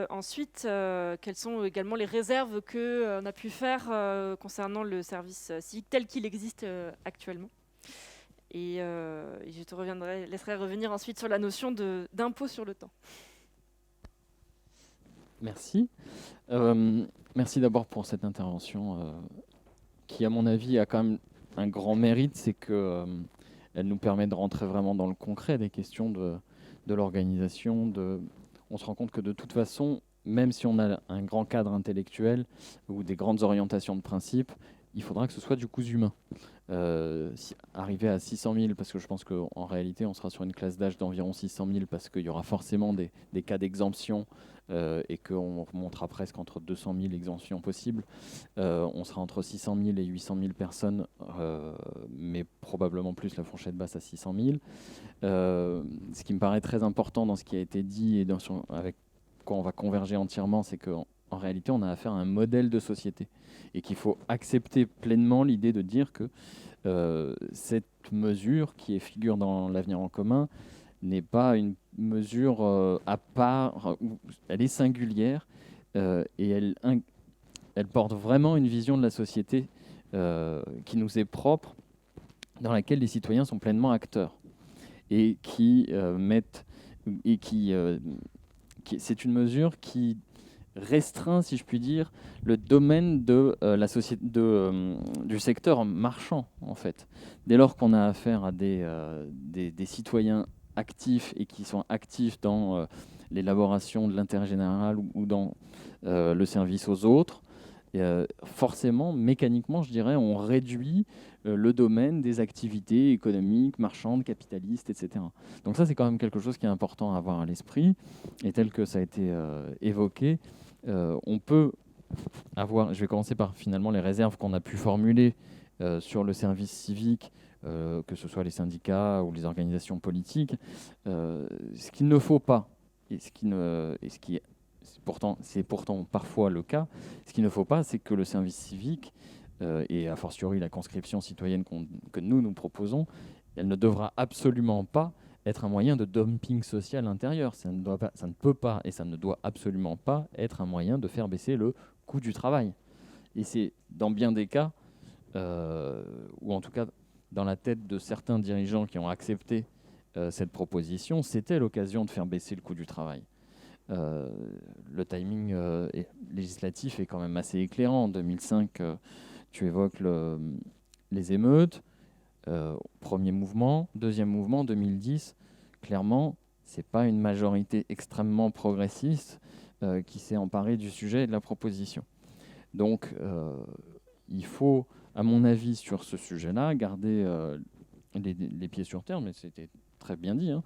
ensuite, quelles sont également les réserves qu'on a pu faire concernant le service civique tel qu'il existe actuellement ? Et je te laisserai revenir ensuite sur la notion d'impôt sur le temps.
Merci. Merci d'abord pour cette intervention qui, à mon avis, a quand même un grand mérite, c'est qu'elle nous permet de rentrer vraiment dans le concret des questions de l'organisation. On se rend compte que de toute façon, même si on a un grand cadre intellectuel ou des grandes orientations de principe, il faudra que ce soit du cousu humain. Arriver à 600 000, parce que je pense qu'en réalité, on sera sur une classe d'âge d'environ 600 000, parce qu'il y aura forcément des cas d'exemption et qu'on montera presque entre 200 000 exemptions possibles. On sera entre 600 000 et 800 000 personnes, mais probablement plus la fourchette basse à 600 000. Ce qui me paraît très important dans ce qui a été dit et avec quoi on va converger entièrement, c'est qu'en réalité, on a affaire à un modèle de société et qu'il faut accepter pleinement l'idée de dire que cette mesure qui figure dans l'avenir en commun n'est pas une mesure à part, elle est singulière et elle porte vraiment une vision de la société qui nous est propre, dans laquelle les citoyens sont pleinement acteurs et c'est une mesure qui restreint, si je puis dire, le domaine de la société, du secteur marchand, en fait. Dès lors qu'on a affaire à des citoyens actifs et qui sont actifs dans l'élaboration de l'intérêt général ou dans le service aux autres, forcément, mécaniquement, je dirais, on réduit le domaine des activités économiques, marchandes, capitalistes, etc. Donc ça, c'est quand même quelque chose qui est important à avoir à l'esprit. Et tel que ça a été évoqué, on peut avoir, je vais commencer par finalement les réserves qu'on a pu formuler sur le service civique, que ce soit les syndicats ou les organisations politiques. Ce qu'il ne faut pas, et ce qui est c'est pourtant parfois le cas, ce qu'il ne faut pas, c'est que le service civique, et a fortiori la conscription citoyenne que nous proposons, elle ne devra absolument pas être un moyen de dumping social intérieur. Ça ne peut pas et ça ne doit absolument pas être un moyen de faire baisser le coût du travail. Et c'est dans bien des cas, ou en tout cas dans la tête de certains dirigeants qui ont accepté cette proposition, c'était l'occasion de faire baisser le coût du travail. Le timing législatif est quand même assez éclairant. En 2005, tu évoques les émeutes, premier mouvement. Deuxième mouvement, 2010, clairement, ce n'est pas une majorité extrêmement progressiste qui s'est emparée du sujet et de la proposition. Donc, il faut, à mon avis, sur ce sujet-là, garder les pieds sur terre, mais c'était très bien dit, hein.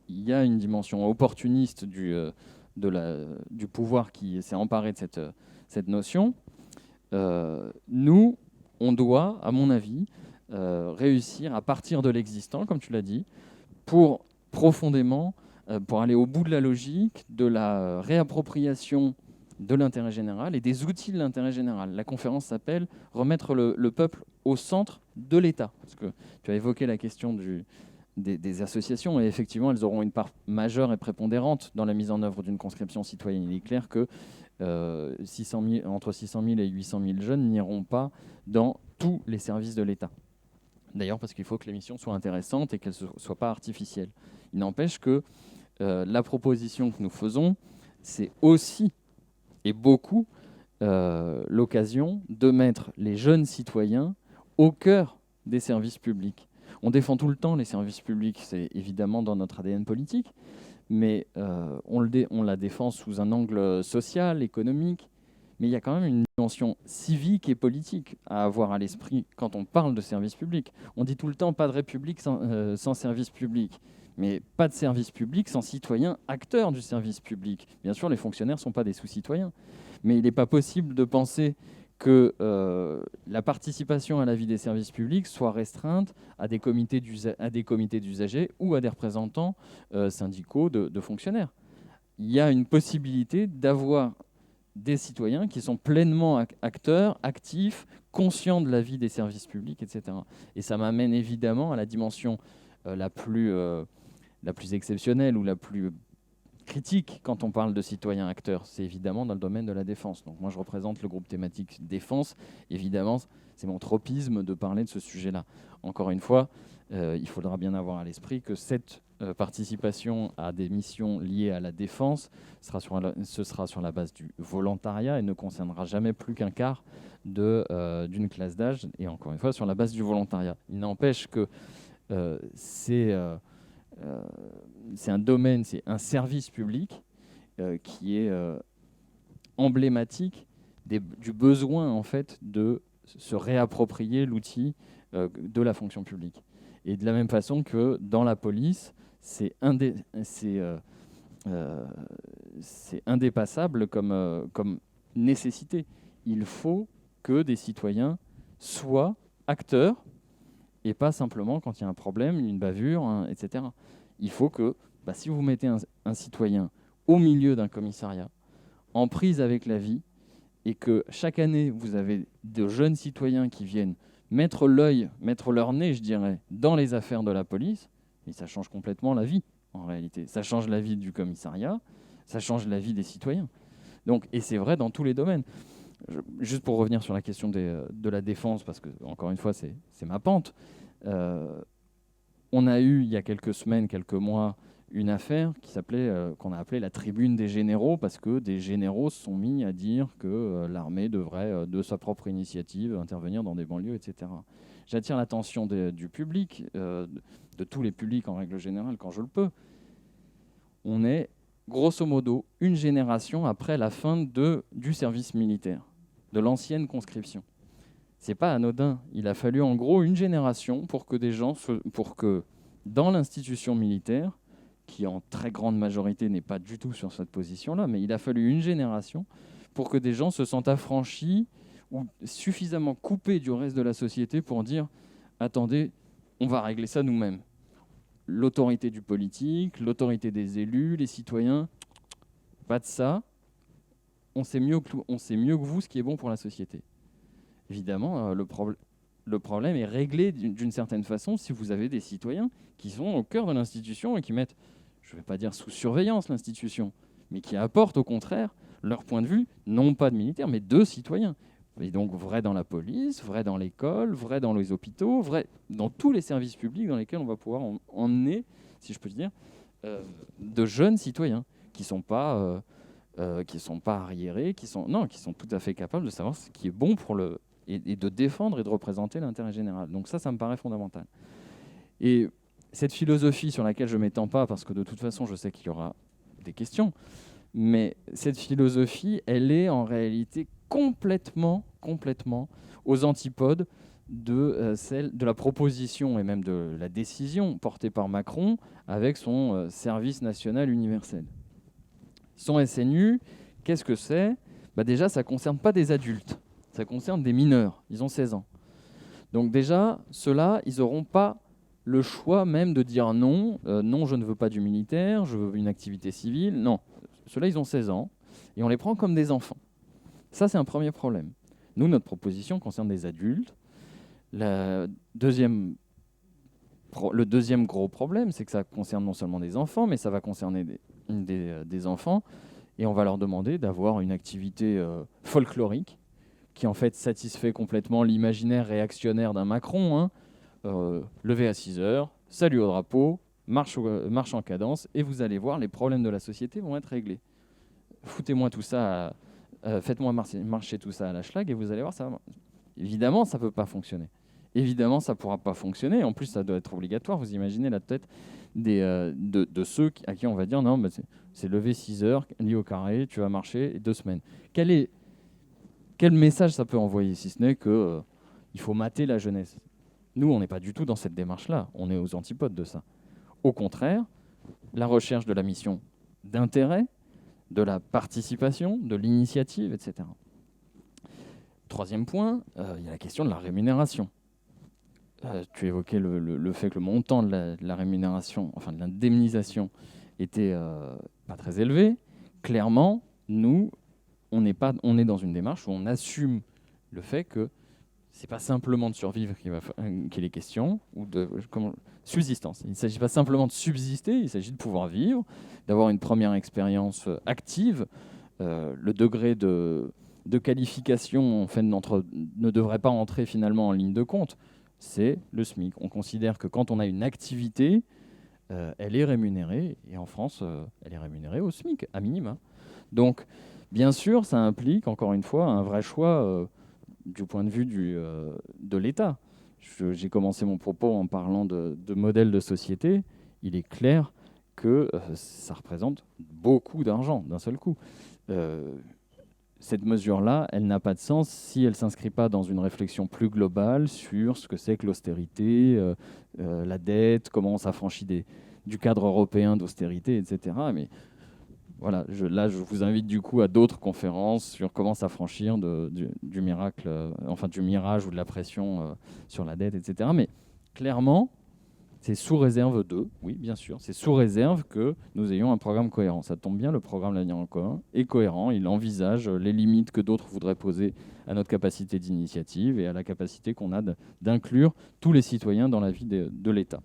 Il y a une dimension opportuniste du pouvoir qui s'est emparé de cette notion. Nous, on doit, à mon avis, réussir à partir de l'existant, comme tu l'as dit, pour aller au bout de la logique, de la réappropriation de l'intérêt général et des outils de l'intérêt général. La conférence s'appelle « Remettre le peuple au centre de l'État ». Parce que tu as évoqué la question des associations, et effectivement, elles auront une part majeure et prépondérante dans la mise en œuvre d'une conscription citoyenne. Il est clair que entre 600 000 et 800 000 jeunes n'iront pas dans tous les services de l'État. D'ailleurs, parce qu'il faut que l'émission soit intéressante et qu'elle ne soit pas artificielle. Il n'empêche que la proposition que nous faisons, c'est aussi et beaucoup l'occasion de mettre les jeunes citoyens au cœur des services publics. On défend tout le temps les services publics, c'est évidemment dans notre ADN politique, mais on la défend sous un angle social, économique, mais il y a quand même une dimension civique et politique à avoir à l'esprit quand on parle de service public. On dit tout le temps pas de république sans service public, mais pas de service public sans citoyens acteurs du service public. Bien sûr, les fonctionnaires ne sont pas des sous-citoyens, mais il n'est pas possible de penser que la participation à la vie des services publics soit restreinte à des comités d'usagers ou à des représentants syndicaux de fonctionnaires. Il y a une possibilité d'avoir des citoyens qui sont pleinement acteurs, actifs, conscients de la vie des services publics, etc. Et ça m'amène évidemment à la dimension la plus exceptionnelle ou la plus critique quand on parle de citoyens acteurs. C'est évidemment dans le domaine de la défense. Donc moi, je représente le groupe thématique défense. Évidemment, c'est mon tropisme de parler de ce sujet-là. Encore une fois, il faudra bien avoir à l'esprit que cette participation à des missions liées à la défense ce sera sur la base du volontariat et ne concernera jamais plus qu'un quart d'une classe d'âge, et encore une fois sur la base du volontariat. Il n'empêche que c'est un domaine, c'est un service public qui est emblématique du besoin en fait de se réapproprier l'outil de la fonction publique. Et de la même façon que dans la police, c'est indépassable comme nécessité. Il faut que des citoyens soient acteurs et pas simplement quand il y a un problème, une bavure, etc. Il faut que, si vous mettez un citoyen au milieu d'un commissariat, en prise avec la vie, et que chaque année, vous avez de jeunes citoyens qui viennent mettre leur nez, je dirais, dans les affaires de la police, et ça change complètement la vie, en réalité. Ça change la vie du commissariat, ça change la vie des citoyens. Donc, et c'est vrai dans tous les domaines. Juste pour revenir sur la question de la défense, parce que, encore une fois, c'est ma pente. On a eu, il y a quelques semaines, quelques mois, une affaire qu'on a appelée la tribune des généraux, parce que des généraux se sont mis à dire que l'armée devrait, de sa propre initiative, intervenir dans des banlieues, etc. J'attire l'attention du public, de tous les publics en règle générale, quand je le peux. On est, grosso modo, une génération après la fin du service militaire, de l'ancienne conscription. C'est pas anodin. Il a fallu en gros une génération pour que dans l'institution militaire, qui en très grande majorité n'est pas du tout sur cette position-là, mais il a fallu une génération pour que des gens se sentent affranchis ou suffisamment coupés du reste de la société pour dire « Attendez, on va régler ça nous-mêmes ». L'autorité du politique, l'autorité des élus, les citoyens, pas de ça. On sait mieux que vous ce qui est bon pour la société. Évidemment, le problème est réglé d'une certaine façon si vous avez des citoyens qui sont au cœur de l'institution et qui mettent, je ne vais pas dire sous surveillance l'institution, mais qui apportent au contraire leur point de vue, non pas de militaires, mais de citoyens. Et donc vrai dans la police, vrai dans l'école, vrai dans les hôpitaux, vrai dans tous les services publics dans lesquels on va pouvoir emmener, si je peux dire, de jeunes citoyens qui ne sont pas arriérés, qui sont tout à fait capables de savoir ce qui est bon pour et de défendre et de représenter l'intérêt général. Donc ça me paraît fondamental. Et cette philosophie sur laquelle je ne m'étends pas, parce que de toute façon, je sais qu'il y aura des questions, mais cette philosophie, elle est en réalité complètement aux antipodes de la proposition et même de la décision portée par Macron avec son service national universel. Son SNU, qu'est-ce que c'est ? Déjà, ça ne concerne pas des adultes, ça concerne des mineurs, ils ont 16 ans. Donc déjà, ceux-là, ils n'auront pas le choix même de dire non, non, je ne veux pas du militaire, je veux une activité civile. Non, ceux-là, ils ont 16 ans et on les prend comme des enfants. Ça, c'est un premier problème. Nous, notre proposition concerne des adultes. Le deuxième gros problème, c'est que ça concerne non seulement des enfants, mais ça va concerner des enfants, et on va leur demander d'avoir une activité folklorique, qui en fait satisfait complètement l'imaginaire réactionnaire d'un Macron, hein. Lever à 6 heures, salut au drapeau, marche en cadence, et vous allez voir, les problèmes de la société vont être réglés. Foutez-moi tout ça, faites-moi marcher tout ça à la schlag, et vous allez voir, ça va. Évidemment, ça ne peut pas fonctionner. Évidemment, ça ne pourra pas fonctionner. En plus, ça doit être obligatoire. Vous imaginez la tête de ceux à qui on va dire non, c'est lever 6 heures, lit au carré, tu vas marcher 2 semaines. Quel message ça peut envoyer, si ce n'est qu'il faut mater la jeunesse ? Nous, on n'est pas du tout dans cette démarche-là. On est aux antipodes de ça. Au contraire, la recherche de la mission d'intérêt, de la participation, de l'initiative, etc. Troisième point, il y a la question de la rémunération. Tu évoquais le fait que le montant de la rémunération, enfin de l'indemnisation, était pas très élevé. Clairement, nous, on est dans une démarche où on assume le fait que c'est pas simplement de survivre qu'il est question, ou de subsistance. Il ne s'agit pas simplement de subsister, il s'agit de pouvoir vivre, d'avoir une première expérience active. Le degré de qualification en fait, ne devrait pas entrer finalement en ligne de compte. C'est le SMIC. On considère que quand on a une activité, elle est rémunérée, et en France, elle est rémunérée au SMIC, à minima. Donc, bien sûr, ça implique, encore une fois, un vrai choix du point de vue de l'État. J'ai commencé mon propos en parlant de modèle de société. Il est clair que ça représente beaucoup d'argent d'un seul coup. Cette mesure-là, elle n'a pas de sens si elle ne s'inscrit pas dans une réflexion plus globale sur ce que c'est que l'austérité, la dette, comment on s'affranchit du cadre européen d'austérité, etc. Mais voilà, je vous invite du coup à d'autres conférences sur comment s'affranchir du miracle, du mirage ou de la pression sur la dette, etc. Mais clairement, c'est sous réserve oui, bien sûr, c'est sous réserve que nous ayons un programme cohérent. Ça tombe bien, le programme L'Avenir en commun est cohérent, il envisage les limites que d'autres voudraient poser à notre capacité d'initiative et à la capacité qu'on a d'inclure tous les citoyens dans la vie de l'État.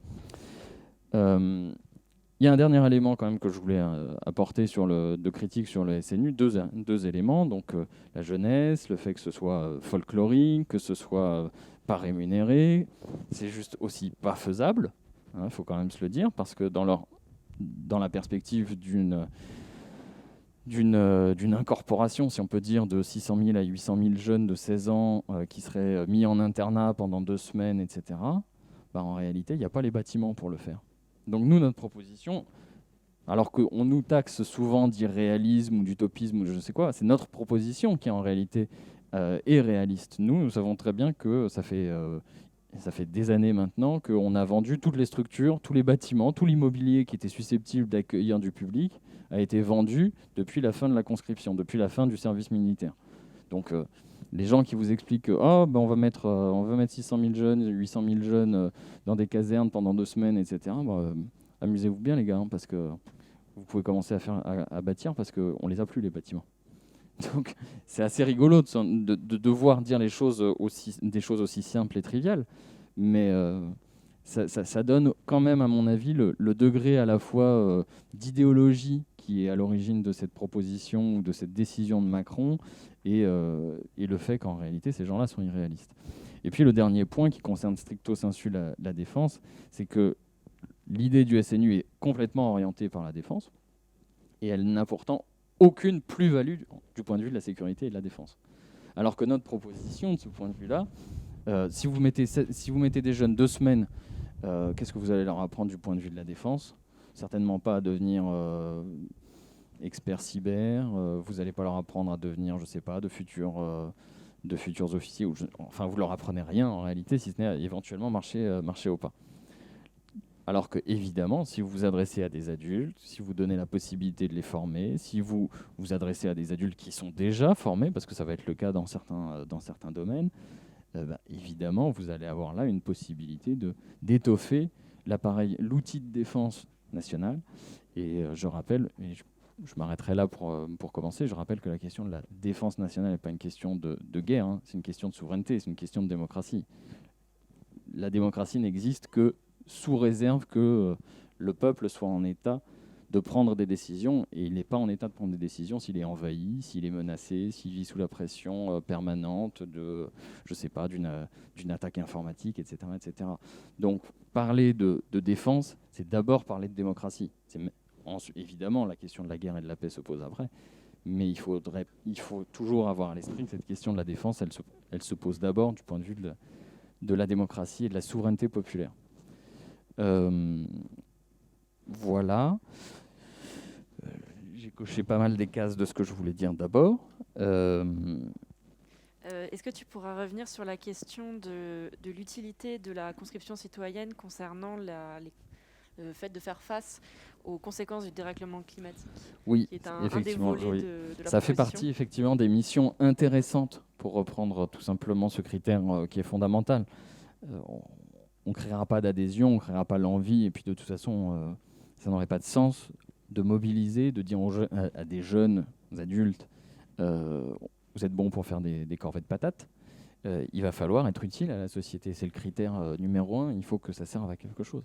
Il y a un dernier élément quand même que je voulais apporter de critique sur le SNU, deux éléments, donc la jeunesse, le fait que ce soit folklorique, que ce soit pas rémunéré, c'est juste aussi pas faisable. Il faut quand même se le dire, parce que dans la perspective d'une incorporation, si on peut dire, de 600 000 à 800 000 jeunes de 16 ans qui seraient mis en internat pendant 2 semaines, etc., en réalité, il n'y a pas les bâtiments pour le faire. Donc nous, notre proposition, alors qu'on nous taxe souvent d'irréalisme ou d'utopisme ou je ne sais quoi, c'est notre proposition qui en réalité est réaliste. Nous savons très bien que ça fait des années maintenant qu'on a vendu toutes les structures, tous les bâtiments, tout l'immobilier qui était susceptible d'accueillir du public a été vendu depuis la fin de la conscription, depuis la fin du service militaire. Donc les gens qui vous expliquent que on va mettre 600 000 jeunes, 800 000 jeunes dans des casernes pendant 2 semaines, etc., amusez-vous bien les gars, hein, parce que vous pouvez commencer à bâtir parce qu'on ne les a plus les bâtiments. Donc c'est assez rigolo de devoir dire des choses aussi simples et triviales, mais ça donne quand même, à mon avis, le degré à la fois d'idéologie qui est à l'origine de cette proposition ou de cette décision de Macron et le fait qu'en réalité, ces gens-là sont irréalistes. Et puis le dernier point qui concerne stricto sensu la défense, c'est que l'idée du SNU est complètement orientée par la défense et elle n'a pourtant aucune plus-value du point de vue de la sécurité et de la défense. Alors que notre proposition, de ce point de vue-là, si vous mettez des jeunes 2 semaines, qu'est-ce que vous allez leur apprendre du point de vue de la défense ? Certainement pas à devenir expert cyber, vous n'allez pas leur apprendre à devenir, je ne sais pas, de futurs de futurs officiers, enfin vous leur apprenez rien en réalité, si ce n'est éventuellement marcher au pas. Alors que, évidemment, si vous vous adressez à des adultes, si vous donnez la possibilité de les former, si vous vous adressez à des adultes qui sont déjà formés, parce que ça va être le cas dans certains domaines, évidemment, vous allez avoir là une possibilité d'étoffer l'outil de défense nationale. Et je rappelle, et je m'arrêterai là pour commencer, je rappelle que la question de la défense nationale n'est pas une question de guerre, hein, c'est une question de souveraineté, c'est une question de démocratie. La démocratie n'existe que sous réserve que le peuple soit en état de prendre des décisions, et il n'est pas en état de prendre des décisions s'il est envahi, s'il est menacé, s'il vit sous la pression permanente d'une attaque informatique, etc., etc. Donc, parler de défense, c'est d'abord parler de démocratie. Évidemment, la question de la guerre et de la paix se pose après, mais il faut toujours avoir à l'esprit que cette question de la défense, elle se pose d'abord du point de vue de la démocratie et de la souveraineté populaire. Voilà. J'ai coché pas mal des cases de ce que je voulais dire d'abord.
Est-ce que tu pourras revenir sur la question de l'utilité de la conscription citoyenne concernant le fait de faire face aux conséquences du dérèglement climatique?
Oui,
qui est un des
effectivement.
volets
Oui.
de la
Ça fait
proposition.
partie effectivement des missions intéressantes, pour reprendre tout simplement ce critère qui est fondamental. On ne créera pas d'adhésion, on ne créera pas l'envie, et puis de toute façon, ça n'aurait pas de sens de mobiliser, de dire à des jeunes adultes, vous êtes bons pour faire des corvées de patates. Il va falloir être utile à la société. C'est le critère numéro 1, il faut que ça serve à quelque chose.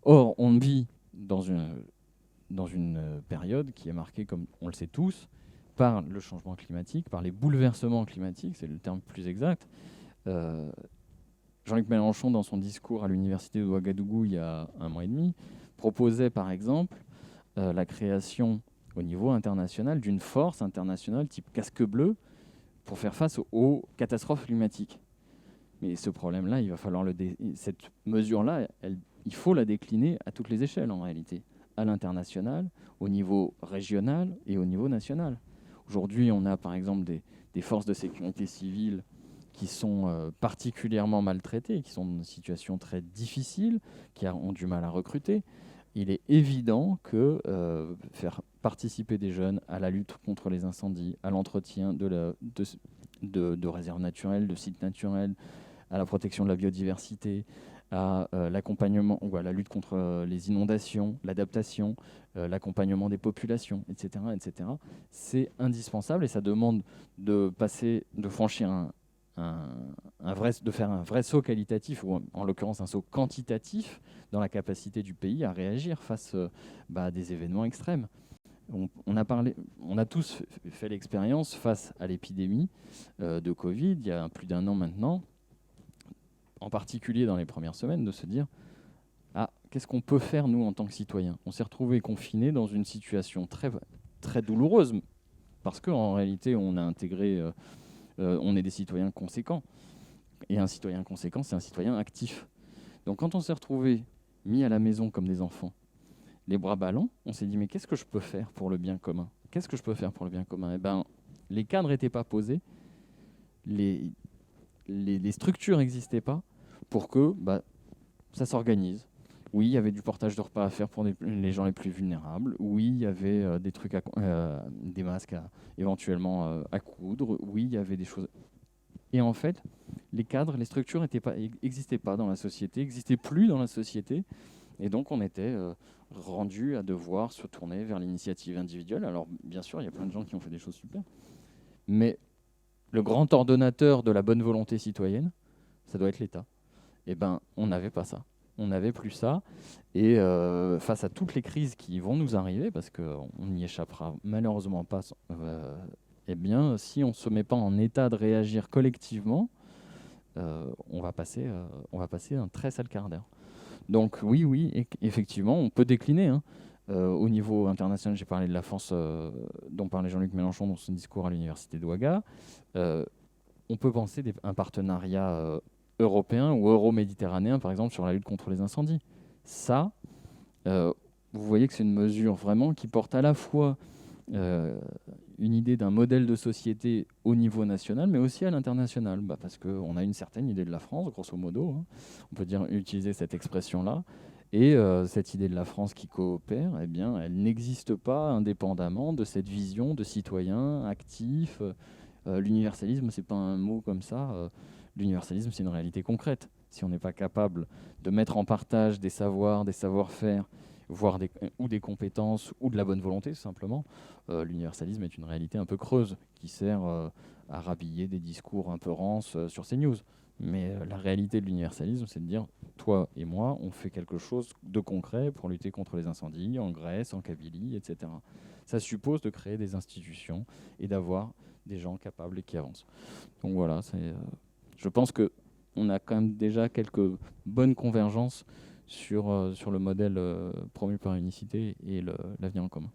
Or, on vit dans une période qui est marquée, comme on le sait tous, par le changement climatique, par les bouleversements climatiques, c'est le terme plus exact. Jean-Luc Mélenchon, dans son discours à l'université de Ouagadougou il y a 1 mois et demi, proposait par exemple la création au niveau international d'une force internationale type casque bleu pour faire face aux catastrophes climatiques. Mais ce problème-là, il va falloir cette mesure-là, il faut la décliner à toutes les échelles en réalité, à l'international, au niveau régional et au niveau national. Aujourd'hui, on a par exemple des forces de sécurité civile qui sont particulièrement maltraités, qui sont dans une situation très difficile, qui ont du mal à recruter. Il est évident que faire participer des jeunes à la lutte contre les incendies, à l'entretien de réserves naturelles, de sites naturels, à la protection de la biodiversité, à l'accompagnement ou à la lutte contre les inondations, l'adaptation, l'accompagnement des populations, etc., etc., c'est indispensable et ça demande de franchir de faire un vrai saut qualitatif, ou en l'occurrence un saut quantitatif, dans la capacité du pays à réagir face à des événements extrêmes. On a tous fait l'expérience face à l'épidémie de Covid, il y a plus d'1 an maintenant, en particulier dans les premières semaines, de se dire qu'est-ce qu'on peut faire nous en tant que citoyens? On s'est retrouvés confinés dans une situation très, très douloureuse, parce qu'en réalité on a intégré... on est des citoyens conséquents. Et un citoyen conséquent, c'est un citoyen actif. Donc quand on s'est retrouvés mis à la maison comme des enfants, les bras ballants, on s'est dit mais qu'est-ce que je peux faire pour le bien commun? Qu'est-ce que je peux faire pour le bien commun? Les cadres n'étaient pas posés, les structures n'existaient pas pour que ça s'organise. Oui, il y avait du portage de repas à faire pour les gens les plus vulnérables. Oui, il y avait des trucs, des masques éventuellement à coudre. Oui, il y avait des choses. Et en fait, les cadres, les structures n'existaient pas dans la société, n'existaient plus dans la société. Et donc, on était rendu à devoir se tourner vers l'initiative individuelle. Alors, bien sûr, il y a plein de gens qui ont fait des choses super. Mais le grand ordonnateur de la bonne volonté citoyenne, ça doit être l'État. On n'avait pas ça. On n'avait plus ça. Et face à toutes les crises qui vont nous arriver, parce qu'on n'y échappera malheureusement pas, si on ne se met pas en état de réagir collectivement, on va passer un très sale quart d'heure. Donc oui, effectivement, on peut décliner. Au niveau international, j'ai parlé de la force dont parlait Jean-Luc Mélenchon dans son discours à l'université d'Ouaga. On peut penser un partenariat européen ou euro-méditerranéen, par exemple, sur la lutte contre les incendies. Ça, vous voyez que c'est une mesure vraiment qui porte à la fois une idée d'un modèle de société au niveau national, mais aussi à l'international, parce qu'on a une certaine idée de la France, grosso modo, hein. On peut utiliser cette expression-là. Et cette idée de la France qui coopère, eh bien, elle n'existe pas indépendamment de cette vision de citoyen actif. L'universalisme, c'est pas un mot comme ça. L'universalisme, c'est une réalité concrète. Si on n'est pas capable de mettre en partage des savoirs, des savoir-faire, voire ou des compétences, ou de la bonne volonté, tout simplement, l'universalisme est une réalité un peu creuse, qui sert à rhabiller des discours un peu rances sur CNews. Mais la réalité de l'universalisme, c'est de dire, toi et moi, on fait quelque chose de concret pour lutter contre les incendies en Grèce, en Kabylie, etc. Ça suppose de créer des institutions et d'avoir des gens capables et qui avancent. Donc voilà, je pense qu'on a quand même déjà quelques bonnes convergences sur le modèle promu par Unicité et l'avenir en commun.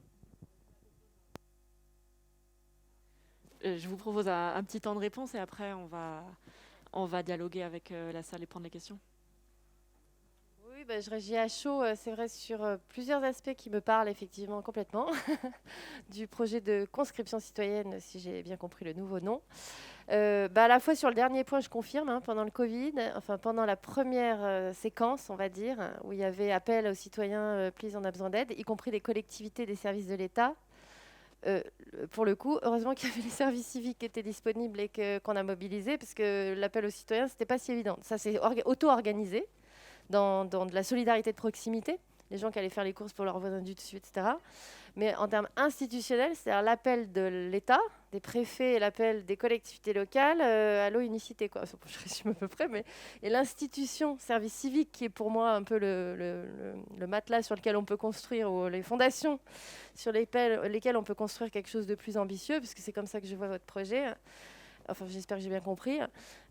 Je vous propose un petit temps de réponse et après on va dialoguer avec la salle et prendre les questions.
Oui, je réagis à chaud, c'est vrai, sur plusieurs aspects qui me parlent effectivement complètement du projet de conscription citoyenne, si j'ai bien compris le nouveau nom. À la fois sur le dernier point, je confirme, pendant le Covid, enfin pendant la première séquence, on va dire, où il y avait appel aux citoyens, please, on a besoin d'aide, y compris des collectivités, des services de l'État. Pour le coup, heureusement qu'il y avait les services civiques qui étaient disponibles et qu'on a mobilisés, parce que l'appel aux citoyens, c'était pas si évident. Ça s'est auto-organisé dans de la solidarité de proximité, les gens qui allaient faire les courses pour leurs voisins du dessus, etc. Mais en termes institutionnels, c'est-à-dire l'appel de l'État, des préfets et l'appel des collectivités locales, allô Unicité, quoi. Je résume à peu près, mais et l'institution service civique qui est pour moi un peu le matelas sur lequel on peut construire, ou les fondations sur lesquelles on peut construire quelque chose de plus ambitieux, puisque c'est comme ça que je vois votre projet. Enfin, j'espère que j'ai bien compris,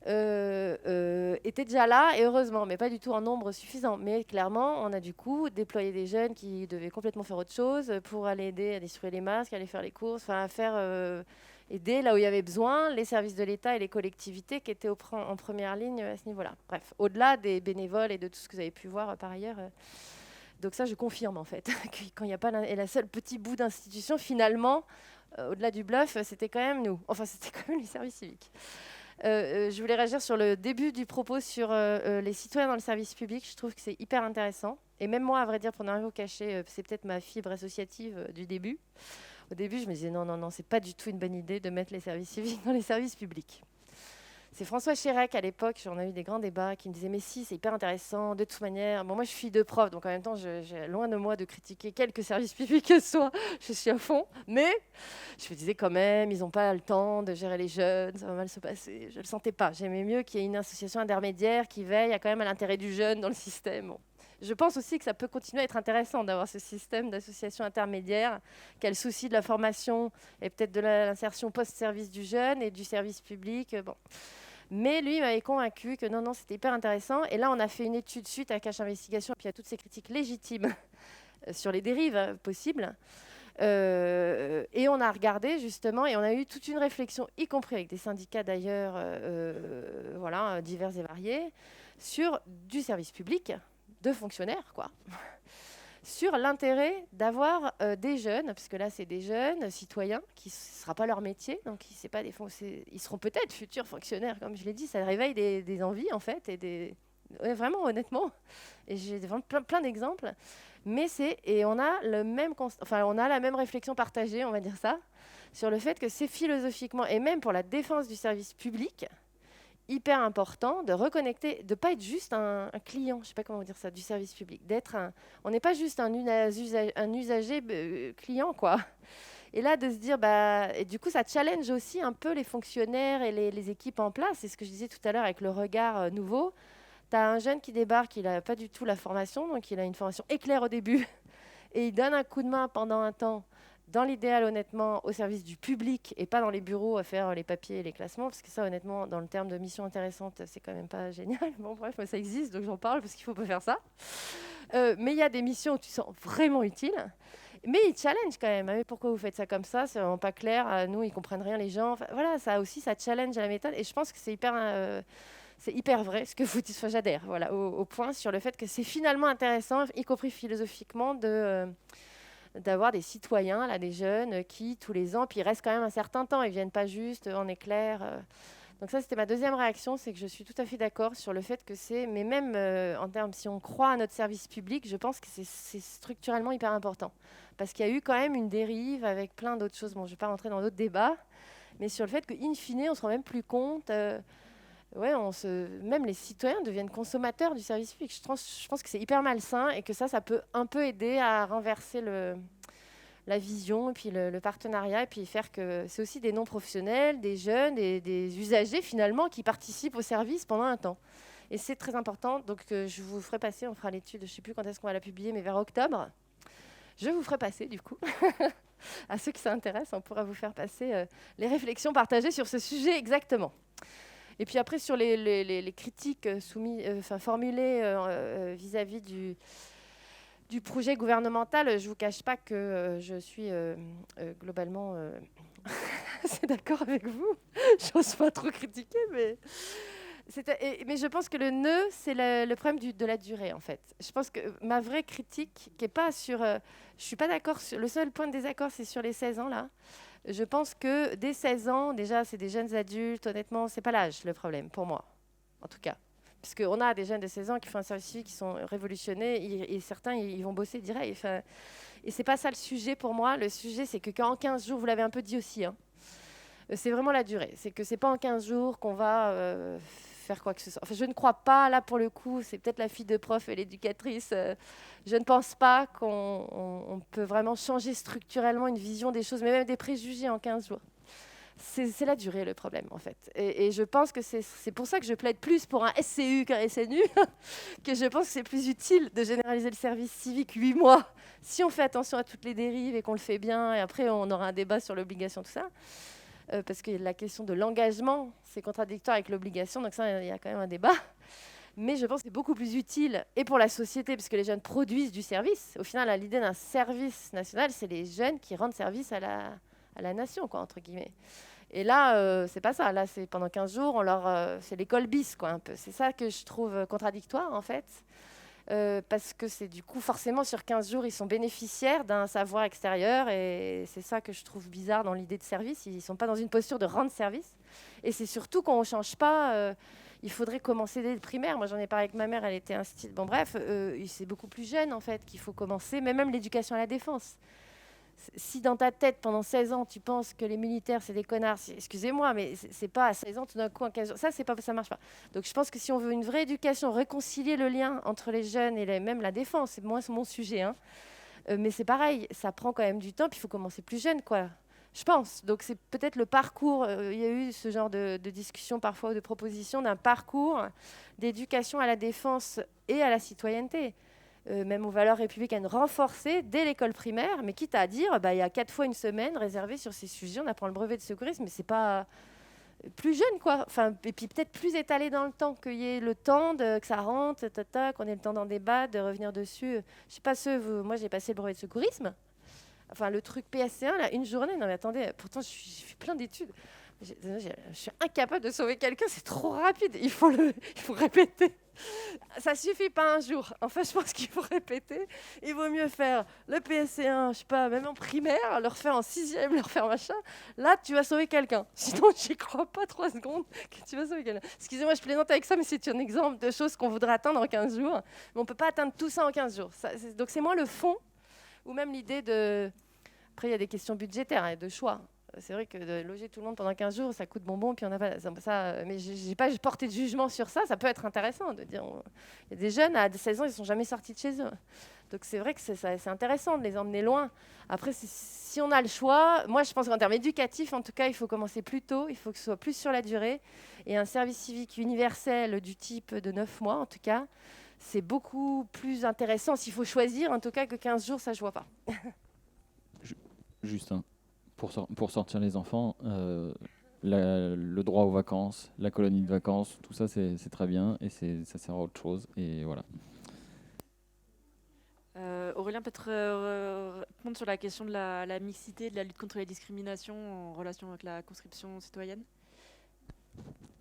était déjà là, et heureusement, mais pas du tout en nombre suffisant. Mais clairement, on a du coup déployé des jeunes qui devaient complètement faire autre chose pour aller aider à distribuer les masques, à aller faire les courses, enfin à faire aider là où il y avait besoin les services de l'État et les collectivités qui étaient en première ligne à ce niveau-là. Bref, au-delà des bénévoles et de tout ce que vous avez pu voir par ailleurs. Donc ça, je confirme en fait, que quand il n'y a pas la seule petit bout d'institution, finalement, au-delà du bluff, c'était quand même nous. Enfin, c'était quand même les services civiques. Je voulais réagir sur le début du propos sur les citoyens dans le service public. Je trouve que c'est hyper intéressant. Et même moi, à vrai dire, pour ne rien vous cacher, c'est peut-être ma fibre associative du début. Au début, je me disais non, c'est pas du tout une bonne idée de mettre les services civiques dans les services publics. C'est François Chérec, à l'époque, on a eu des grands débats, qui me disait « Mais si, c'est hyper intéressant, de toute manière. » Bon, moi, je suis fille de prof, donc en même temps, j'ai loin de moi de critiquer quelque service public que ce soit. Je suis à fond. Mais je me disais quand même, ils n'ont pas le temps de gérer les jeunes, ça va mal se passer. Je ne le sentais pas. J'aimais mieux qu'il y ait une association intermédiaire qui veille quand même à l'intérêt du jeune dans le système. Bon. Je pense aussi que ça peut continuer à être intéressant d'avoir ce système d'association intermédiaire qui a le souci de la formation et peut-être de l'insertion post-service du jeune et du service public. Bon. Mais lui m'avait convaincu que non, c'était hyper intéressant. Et là, on a fait une étude suite à Cache Investigation, puis à toutes ces critiques légitimes sur les dérives possibles. Et on a regardé justement, et on a eu toute une réflexion, y compris avec des syndicats d'ailleurs, divers et variés, sur du service public, de fonctionnaires, quoi. Sur l'intérêt d'avoir des jeunes, parce que là, c'est des jeunes citoyens, ce ne sera pas leur métier, donc ils seront peut-être futurs fonctionnaires, comme je l'ai dit, ça réveille des envies, en fait, ouais, vraiment, honnêtement, et j'ai plein d'exemples, et on a on a la même réflexion partagée, on va dire ça, sur le fait que c'est philosophiquement, et même pour la défense du service public, hyper important de reconnecter, de ne pas être juste un client, je ne sais pas comment vous dire ça, du service public. On n'est pas juste un usager client, quoi. Et là, de se dire, et du coup, ça challenge aussi un peu les fonctionnaires et les équipes en place. C'est ce que je disais tout à l'heure avec le regard nouveau. Tu as un jeune qui débarque, il n'a pas du tout la formation, donc il a une formation éclair au début, et il donne un coup de main pendant un temps, dans l'idéal, honnêtement, au service du public et pas dans les bureaux à faire les papiers et les classements, parce que ça, honnêtement, dans le terme de mission intéressante, c'est quand même pas génial. Bon, bref, mais ça existe, donc j'en parle parce qu'il faut pas faire ça. Mais il y a des missions où tu sens vraiment utile. Mais ils challenge quand même. Mais pourquoi vous faites ça comme ça? C'est vraiment pas clair. Nous, ils comprennent rien, les gens. Enfin, voilà, ça aussi, ça challenge la méthode. Et je pense que c'est hyper vrai ce que vous dites. Enfin, j'adhère, voilà, au point sur le fait que c'est finalement intéressant, y compris philosophiquement, d'avoir des citoyens, là, des jeunes qui, tous les ans, puis ils restent quand même un certain temps, ils ne viennent pas juste en éclair. Donc ça, c'était ma deuxième réaction, c'est que je suis tout à fait d'accord sur le fait que c'est, mais même en termes, si on croit à notre service public, je pense que c'est structurellement hyper important. Parce qu'il y a eu quand même une dérive avec plein d'autres choses. Bon, je ne vais pas rentrer dans d'autres débats, mais sur le fait qu'in fine, on ne se rend même plus compte. Même les citoyens deviennent consommateurs du service public. Je pense que c'est hyper malsain et que ça peut un peu aider à renverser la vision et puis le partenariat et puis faire que c'est aussi des non-professionnels, des jeunes, des usagers finalement qui participent au service pendant un temps. Et c'est très important. Donc je vous ferai passer, on fera l'étude, je ne sais plus quand est-ce qu'on va la publier, mais vers octobre. Je vous ferai passer du coup. À ceux qui s'intéressent, on pourra vous faire passer les réflexions partagées sur ce sujet exactement. Et puis après, sur les critiques formulées vis-à-vis du projet gouvernemental, je ne vous cache pas que je suis globalement assez d'accord avec vous. Je n'ose pas trop critiquer, mais je pense que le nœud, c'est le problème de la durée, en fait. Je pense que ma vraie critique, qui n'est pas sur... je ne suis pas d'accord, le seul point de désaccord, c'est sur les 16 ans, là. Je pense que dès 16 ans, déjà, c'est des jeunes adultes. Honnêtement, ce n'est pas l'âge le problème, pour moi, en tout cas. Parce qu'on a des jeunes de 16 ans qui font un service civique, qui sont révolutionnés, et certains, ils vont bosser direct. Enfin, et ce n'est pas ça le sujet pour moi. Le sujet, c'est que quand en 15 jours, vous l'avez un peu dit aussi, hein, c'est vraiment la durée. C'est que ce n'est pas en 15 jours qu'on va faire quoi que ce soit. Enfin, je ne crois pas, là, pour le coup, c'est peut-être la fille de prof et l'éducatrice. Je ne pense pas qu'on peut vraiment changer structurellement une vision des choses, mais même des préjugés en 15 jours. C'est la durée, le problème, en fait. Et je pense que c'est pour ça que je plaide plus pour un SCU qu'un SNU, que je pense que c'est plus utile de généraliser le service civique 8 mois, si on fait attention à toutes les dérives et qu'on le fait bien, et après on aura un débat sur l'obligation, tout ça. Parce que la question de l'engagement, c'est contradictoire avec l'obligation, donc ça, il y a quand même un débat. Mais je pense que c'est beaucoup plus utile, et pour la société, parce que les jeunes produisent du service. Au final, l'idée d'un service national, c'est les jeunes qui rendent service à la nation, quoi, entre guillemets. Et là, c'est pas ça. Là, c'est pendant 15 jours, c'est l'école bis, quoi, un peu. C'est ça que je trouve contradictoire, en fait. Parce que c'est du coup, forcément, sur 15 jours, ils sont bénéficiaires d'un savoir extérieur. Et c'est ça que je trouve bizarre dans l'idée de service. Ils ne sont pas dans une posture de rendre service. Et c'est surtout qu'on ne change pas. Il faudrait commencer dès le primaire. Moi, j'en ai parlé avec ma mère, elle était institutrice. Bon, bref, c'est beaucoup plus jeune, en fait, qu'il faut commencer. Mais même l'éducation à la défense. Si dans ta tête, pendant 16 ans, tu penses que les militaires, c'est des connards, excusez-moi, mais c'est pas à 16 ans, tout d'un coup, en 15 jours. Ça marche pas. Donc je pense que si on veut une vraie éducation, réconcilier le lien entre les jeunes et même la défense, c'est mon sujet, hein. Mais c'est pareil, ça prend quand même du temps, puis il faut commencer plus jeune, quoi. Je pense. Donc c'est peut-être le parcours, il y a eu ce genre de discussion parfois, ou de proposition d'un parcours d'éducation à la défense et à la citoyenneté. Même aux valeurs républicaines renforcées dès l'école primaire, mais quitte à dire, il y a 4 fois une semaine réservée sur ces sujets, on apprend le brevet de secourisme, mais c'est pas plus jeune, quoi. Enfin, et puis peut-être plus étalé dans le temps, qu'il y ait le temps que ça rentre, qu'on ait le temps d'en débattre, de revenir dessus. Je sais pas moi j'ai passé le brevet de secourisme. Enfin, le truc PSC1, là, une journée, non mais attendez, pourtant j'ai fait plein d'études. Je suis incapable de sauver quelqu'un, c'est trop rapide, il faut répéter. Ça suffit pas un jour. Enfin, je pense qu'il faut répéter. Il vaut mieux faire le PSC1, je sais pas, même en primaire, le refaire en 6e, le refaire machin. Là, tu vas sauver quelqu'un. Sinon, j'y crois pas 3 secondes que tu vas sauver quelqu'un. Excusez-moi, je plaisante avec ça, mais c'est un exemple de choses qu'on voudrait atteindre en 15 jours. Mais on peut pas atteindre tout ça en 15 jours. Donc, c'est moins le fond, ou même l'idée de... Après, il y a des questions budgétaires et de choix. C'est vrai que de loger tout le monde pendant 15 jours, ça coûte bonbon, puis on n'a pas ça. Mais je n'ai pas porté de jugement sur ça. Ça peut être intéressant de dire. Il y a des jeunes à 16 ans, ils ne sont jamais sortis de chez eux. Donc c'est vrai que c'est intéressant de les emmener loin. Après, si on a le choix, moi je pense qu'en termes éducatifs, en tout cas, il faut commencer plus tôt. Il faut que ce soit plus sur la durée. Et un service civique universel du type de 9 mois, en tout cas, c'est beaucoup plus intéressant s'il faut choisir, en tout cas, que 15 jours, ça je vois pas.
Juste pour sortir les enfants, le droit aux vacances, la colonie de vacances, tout ça c'est très bien et ça sert à autre chose et voilà.
Aurélien, peut-être répondre sur la question de la mixité, de la lutte contre les discriminations en relation avec la conscription citoyenne.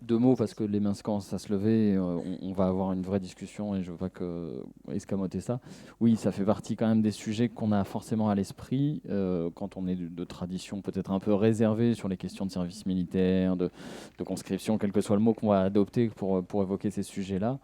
Deux mots, parce que les mains commencent à se lever, on va avoir une vraie discussion et je ne veux pas escamoter ça. Oui, ça fait partie quand même des sujets qu'on a forcément à l'esprit quand on est de tradition peut-être un peu réservée sur les questions de service militaire, de conscription, quel que soit le mot qu'on va adopter pour évoquer ces sujets-là.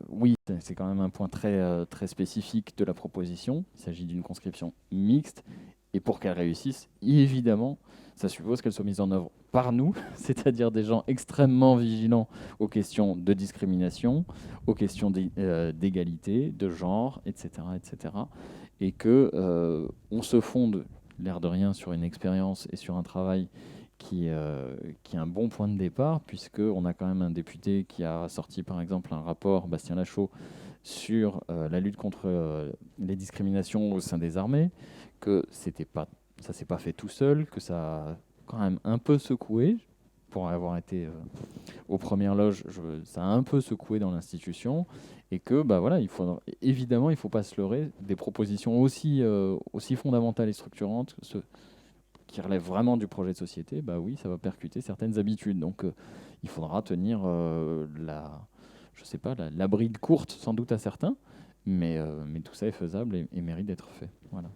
Oui, c'est quand même un point très spécifique de la proposition. Il s'agit d'une conscription mixte. Et pour qu'elle réussisse, évidemment, ça suppose qu'elle soit mise en œuvre par nous, c'est-à-dire des gens extrêmement vigilants aux questions de discrimination, aux questions d'égalité, de genre, etc., etc. Et qu'on se fonde, l'air de rien, sur une expérience et sur un travail qui est un bon point de départ, puisqu'on a quand même un député qui a sorti, par exemple, un rapport, Bastien Lachaud, sur la lutte contre les discriminations au sein des armées, que ça ne s'est pas fait tout seul, que ça a quand même un peu secoué, pour avoir été aux premières loges, ça a un peu secoué dans l'institution, et que voilà, évidemment, il ne faut pas se leurrer, des propositions aussi fondamentales et structurantes, qui relèvent vraiment du projet de société, oui, ça va percuter certaines habitudes. Donc il faudra tenir la bride courte sans doute à certains, mais tout ça est faisable et mérite d'être fait. Voilà.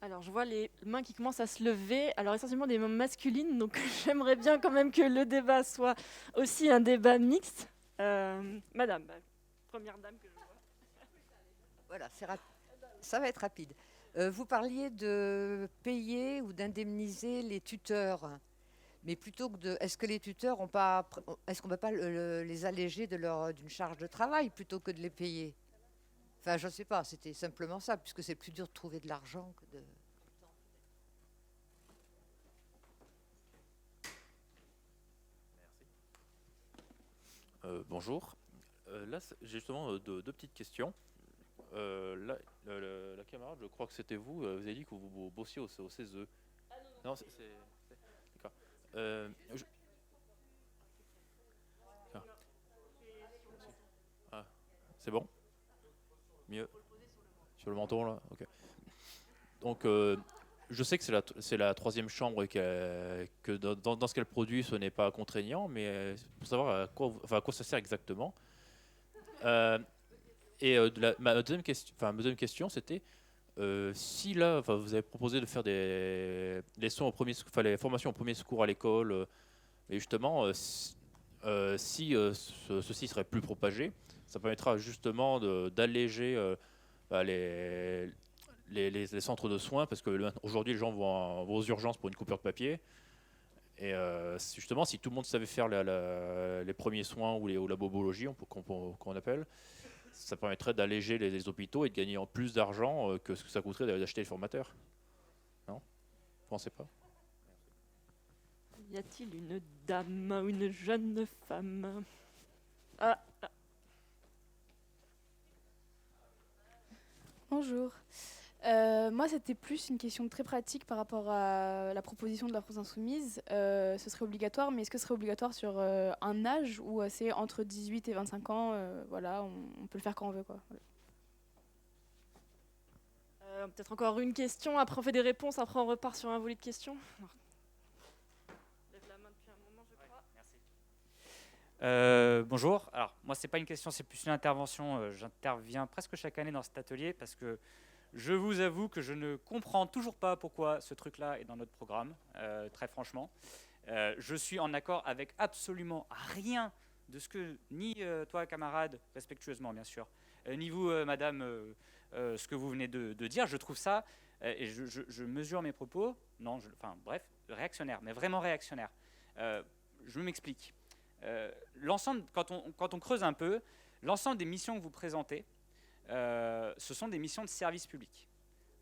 Alors, je vois les mains qui commencent à se lever. Alors, essentiellement des mains masculines. Donc, j'aimerais bien quand même que le débat soit aussi un débat mixte. Madame, première dame que je vois.
Voilà, ça va être rapide. Vous parliez de payer ou d'indemniser les tuteurs. Mais plutôt que de... Est-ce que les tuteurs ont pas... Est-ce qu'on ne peut pas les alléger d'une charge de travail plutôt que de les payer? Enfin, je ne sais pas, c'était simplement ça, puisque c'est plus dur de trouver de l'argent que de...
Bonjour. Là, j'ai justement deux petites questions. Là, la camarade, je crois que c'était vous, vous avez dit que vous bossiez au CESE. Ah non, non. D'accord. Ah, c'est bon? Mieux? Sur le menton, là? Ok. Donc, je sais que c'est la troisième chambre et que dans ce qu'elle produit, ce n'est pas contraignant, mais pour savoir à quoi ça sert exactement. Ma deuxième question, c'était si là, vous avez proposé de faire les formations au premier secours à l'école, mais justement, si ceci serait plus propagé, ça permettra justement d'alléger les centres de soins, parce que aujourd'hui les gens vont aux urgences pour une coupure de papier. Et justement, si tout le monde savait faire les premiers soins ou la bobologie, qu'on appelle, ça permettrait d'alléger les hôpitaux et de gagner en plus d'argent que ce que ça coûterait d'acheter les formateurs. Non? Vous pensez pas?
Y a-t-il une dame ou une jeune femme?
Bonjour. Moi, c'était plus une question très pratique par rapport à la proposition de la France Insoumise. Ce serait obligatoire, mais est-ce que ce serait obligatoire sur un âge ou c'est entre 18 et 25 ans voilà, on peut le faire quand on veut, quoi. Voilà.
Peut-être encore une question, après on fait des réponses, après on repart sur un volet de questions. Lève la main depuis un moment, je crois.
Merci. Bonjour. Alors, moi, c'est pas une question, c'est plus une intervention. J'interviens presque chaque année dans cet atelier parce que je vous avoue que je ne comprends toujours pas pourquoi ce truc-là est dans notre programme, très franchement. Je suis en accord avec absolument rien de ce que, ni toi, camarade, respectueusement bien sûr, ni vous, madame, ce que vous venez de dire. Je trouve ça, et je mesure mes propos, réactionnaire, mais vraiment réactionnaire. Je m'explique. L'ensemble, quand on creuse un peu, l'ensemble des missions que vous présentez, ce sont des missions de service public.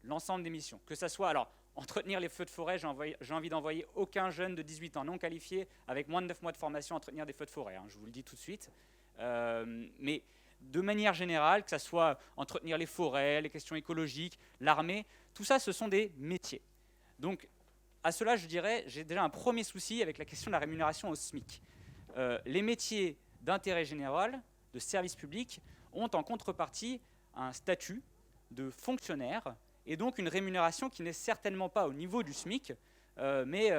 L'ensemble des missions. Que ça soit, alors, entretenir les feux de forêt, j'ai envie d'envoyer aucun jeune de 18 ans non qualifié avec moins de 9 mois de formation à entretenir des feux de forêt, hein, je vous le dis tout de suite. Mais de manière générale, que ça soit entretenir les forêts, les questions écologiques, l'armée, tout ça, ce sont des métiers. Donc, à cela, je dirais, j'ai déjà un premier souci avec la question de la rémunération au SMIC. Les métiers d'intérêt général, de service public, ont en contrepartie un statut de fonctionnaire et donc une rémunération qui n'est certainement pas au niveau du SMIC, mais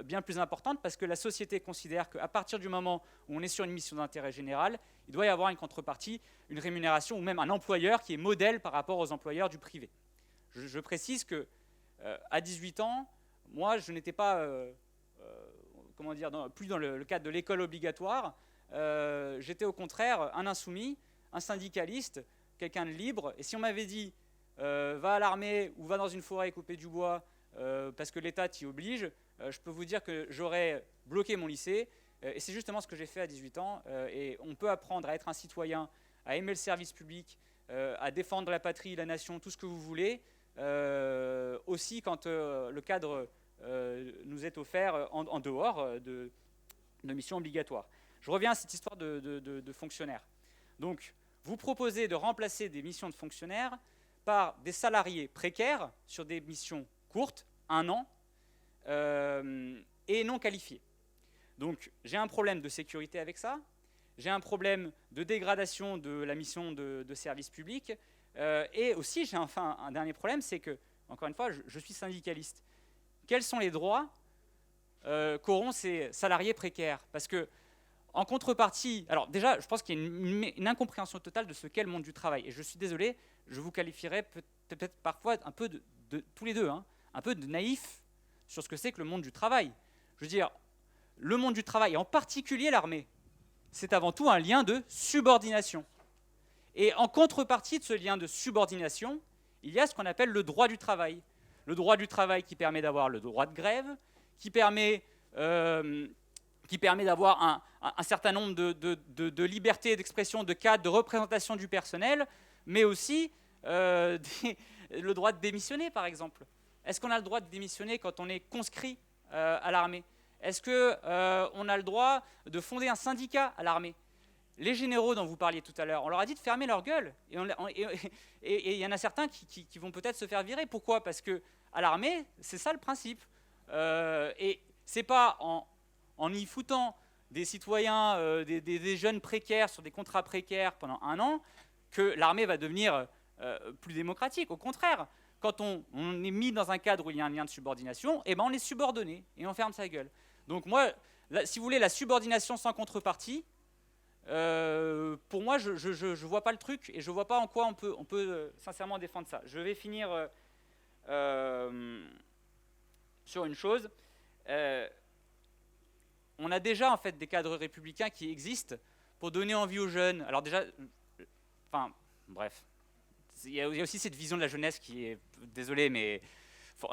bien plus importante, parce que la société considère qu'à partir du moment où on est sur une mission d'intérêt général, il doit y avoir une contrepartie, une rémunération, ou même un employeur qui est modèle par rapport aux employeurs du privé. Je précise que à 18 ans, moi, je n'étais pas, plus dans le cadre de l'école obligatoire. J'étais au contraire un insoumis, un syndicaliste, quelqu'un de libre. Et si on m'avait dit va à l'armée ou va dans une forêt couper du bois parce que l'État t'y oblige, je peux vous dire que j'aurais bloqué mon lycée. Et c'est justement ce que j'ai fait à 18 ans. Et on peut apprendre à être un citoyen, à aimer le service public, à défendre la patrie, la nation, tout ce que vous voulez, aussi quand le cadre nous est offert en dehors de missions obligatoires. Je reviens à cette histoire de fonctionnaires. Donc, vous proposez de remplacer des missions de fonctionnaires par des salariés précaires sur des missions courtes, 1 an, et non qualifiés. Donc, j'ai un problème de sécurité avec ça, j'ai un problème de dégradation de la mission de service public, et aussi, j'ai enfin un dernier problème, c'est que, encore une fois, je suis syndicaliste. Quels sont les droits qu'auront ces salariés précaires? Parce que, en contrepartie, alors déjà, je pense qu'il y a une incompréhension totale de ce qu'est le monde du travail. Et je suis désolé, je vous qualifierais peut-être parfois un peu tous les deux, un peu de naïf sur ce que c'est que le monde du travail. Je veux dire, le monde du travail, et en particulier l'armée, c'est avant tout un lien de subordination. Et en contrepartie de ce lien de subordination, il y a ce qu'on appelle le droit du travail. Le droit du travail qui permet d'avoir le droit de grève, qui permet d'avoir un certain nombre de libertés d'expression, de cadres, de représentation du personnel, mais aussi le droit de démissionner, par exemple. Est-ce qu'on a le droit de démissionner quand on est conscrit à l'armée? Est-ce qu'on a le droit de fonder un syndicat à l'armée? Les généraux dont vous parliez tout à l'heure, on leur a dit de fermer leur gueule. Et il y en a certains qui vont peut-être se faire virer. Pourquoi? Parce qu'à l'armée, c'est ça le principe. Et ce n'est pas en y foutant des citoyens, des jeunes précaires sur des contrats précaires pendant 1 an que l'armée va devenir plus démocratique. Au contraire, quand on est mis dans un cadre où il y a un lien de subordination, eh ben on est subordonné et on ferme sa gueule. Donc moi, si vous voulez, la subordination sans contrepartie, pour moi, je vois pas le truc et je vois pas en quoi on peut sincèrement défendre ça. Je vais finir sur une chose. On a déjà en fait des cadres républicains qui existent pour donner envie aux jeunes. Alors déjà, enfin, bref, il y a aussi cette vision de la jeunesse qui est, désolé, mais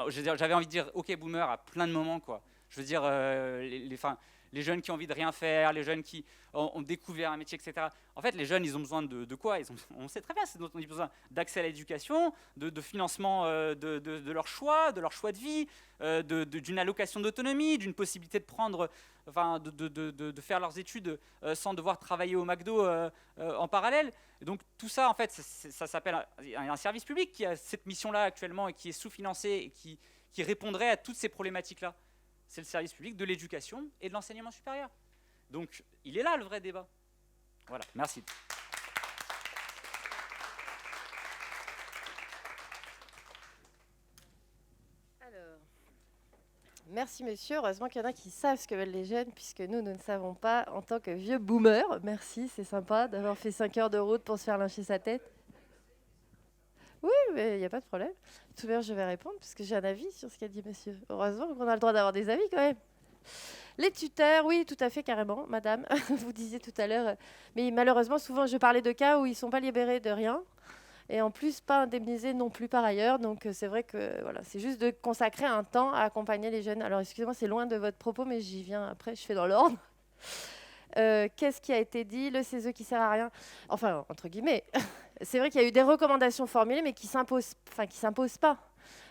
j'avais envie de dire OK boomer à plein de moments, quoi. Je veux dire, les jeunes qui ont envie de rien faire, les jeunes qui ont découvert un métier, etc. En fait, les jeunes, ils ont besoin de quoi? On sait très bien, ils ont besoin d'accès à l'éducation, de financement de leur choix de vie, d'une allocation d'autonomie, d'une possibilité de prendre, de faire leurs études sans devoir travailler au McDo en parallèle. Et donc tout ça, en fait, ça s'appelle un service public qui a cette mission-là actuellement et qui est sous-financé et qui répondrait à toutes ces problématiques-là. C'est le service public de l'éducation et de l'enseignement supérieur. Donc, il est là le vrai débat. Voilà, merci.
Alors, merci monsieur. Heureusement qu'il y en a qui savent ce que veulent les jeunes, puisque nous ne savons pas en tant que vieux boomers. Merci, c'est sympa d'avoir fait 5 heures de route pour se faire lyncher sa tête. Oui, mais il n'y a pas de problème. Tout à l'heure, je vais répondre, parce que j'ai un avis sur ce qu'a dit monsieur. Heureusement qu'on a le droit d'avoir des avis quand même. Les tuteurs, oui, tout à fait, carrément, madame. Vous disiez tout à l'heure. Mais malheureusement, souvent, je parlais de cas où ils ne sont pas libérés de rien. Et en plus, pas indemnisés non plus par ailleurs. Donc, c'est vrai que voilà, c'est juste de consacrer un temps à accompagner les jeunes. Alors, excusez-moi, c'est loin de votre propos, mais j'y viens après, je fais dans l'ordre. Qu'est-ce qui a été dit? Le CESE qui sert à rien. Enfin, entre guillemets. C'est vrai qu'il y a eu des recommandations formulées, mais qui s'imposent pas.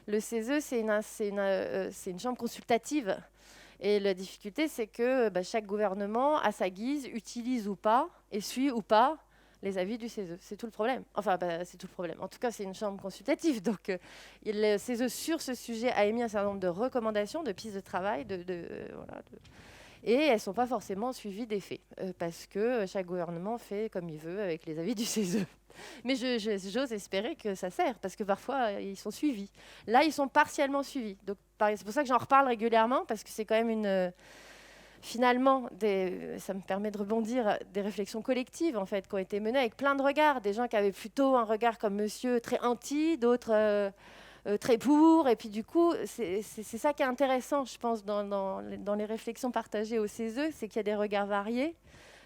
Le CESE, c'est une chambre consultative. Et la difficulté, c'est que chaque gouvernement, à sa guise, utilise ou pas, et suit ou pas, les avis du CESE. C'est tout le problème. Enfin, c'est tout le problème. En tout cas, c'est une chambre consultative. Donc, le CESE, sur ce sujet, a émis un certain nombre de recommandations, de pistes de travail, Et elles ne sont pas forcément suivies des faits, parce que chaque gouvernement fait comme il veut avec les avis du CESE. Mais j'ose espérer que ça sert, parce que parfois, ils sont suivis. Là, ils sont partiellement suivis. Donc, c'est pour ça que j'en reparle régulièrement, parce que c'est quand même finalement, ça me permet de rebondir, des réflexions collectives en fait, qui ont été menées avec plein de regards. Des gens qui avaient plutôt un regard comme monsieur très anti, d'autres très pour. Et puis du coup, c'est ça qui est intéressant, je pense, dans les réflexions partagées au CESE, c'est qu'il y a des regards variés,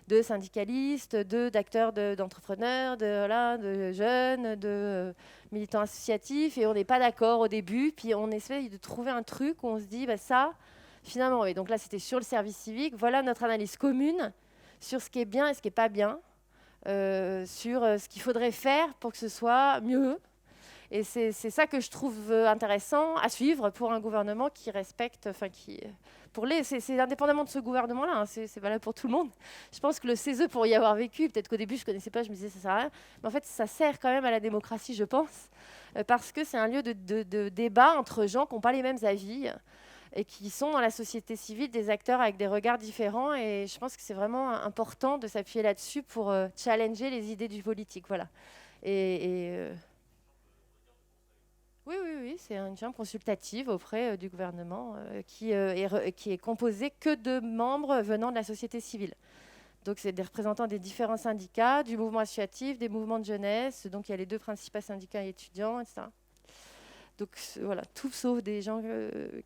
de syndicalistes, d'acteurs, d'entrepreneurs, de jeunes, de militants associatifs, et on n'est pas d'accord au début, puis on essaie de trouver un truc où on se dit, ça, finalement, et donc là, c'était sur le service civique, voilà notre analyse commune sur ce qui est bien et ce qui n'est pas bien, sur ce qu'il faudrait faire pour que ce soit mieux. Et c'est ça que je trouve intéressant à suivre pour un gouvernement qui respecte, c'est indépendamment de ce gouvernement-là, hein, c'est valable pour tout le monde. Je pense que le CESE, pour y avoir vécu, peut-être qu'au début je ne connaissais pas, je me disais ça sert à rien, mais en fait ça sert quand même à la démocratie, je pense, parce que c'est un lieu de débat entre gens qui n'ont pas les mêmes avis et qui sont dans la société civile des acteurs avec des regards différents, et je pense que c'est vraiment important de s'appuyer là-dessus pour challenger les idées du politique. Voilà. Oui, c'est une chambre consultative auprès du gouvernement qui est composée que de membres venant de la société civile. Donc, c'est des représentants des différents syndicats, du mouvement associatif, des mouvements de jeunesse. Donc, il y a les 2 principaux syndicats étudiants, etc. Donc, voilà, tout sauf des gens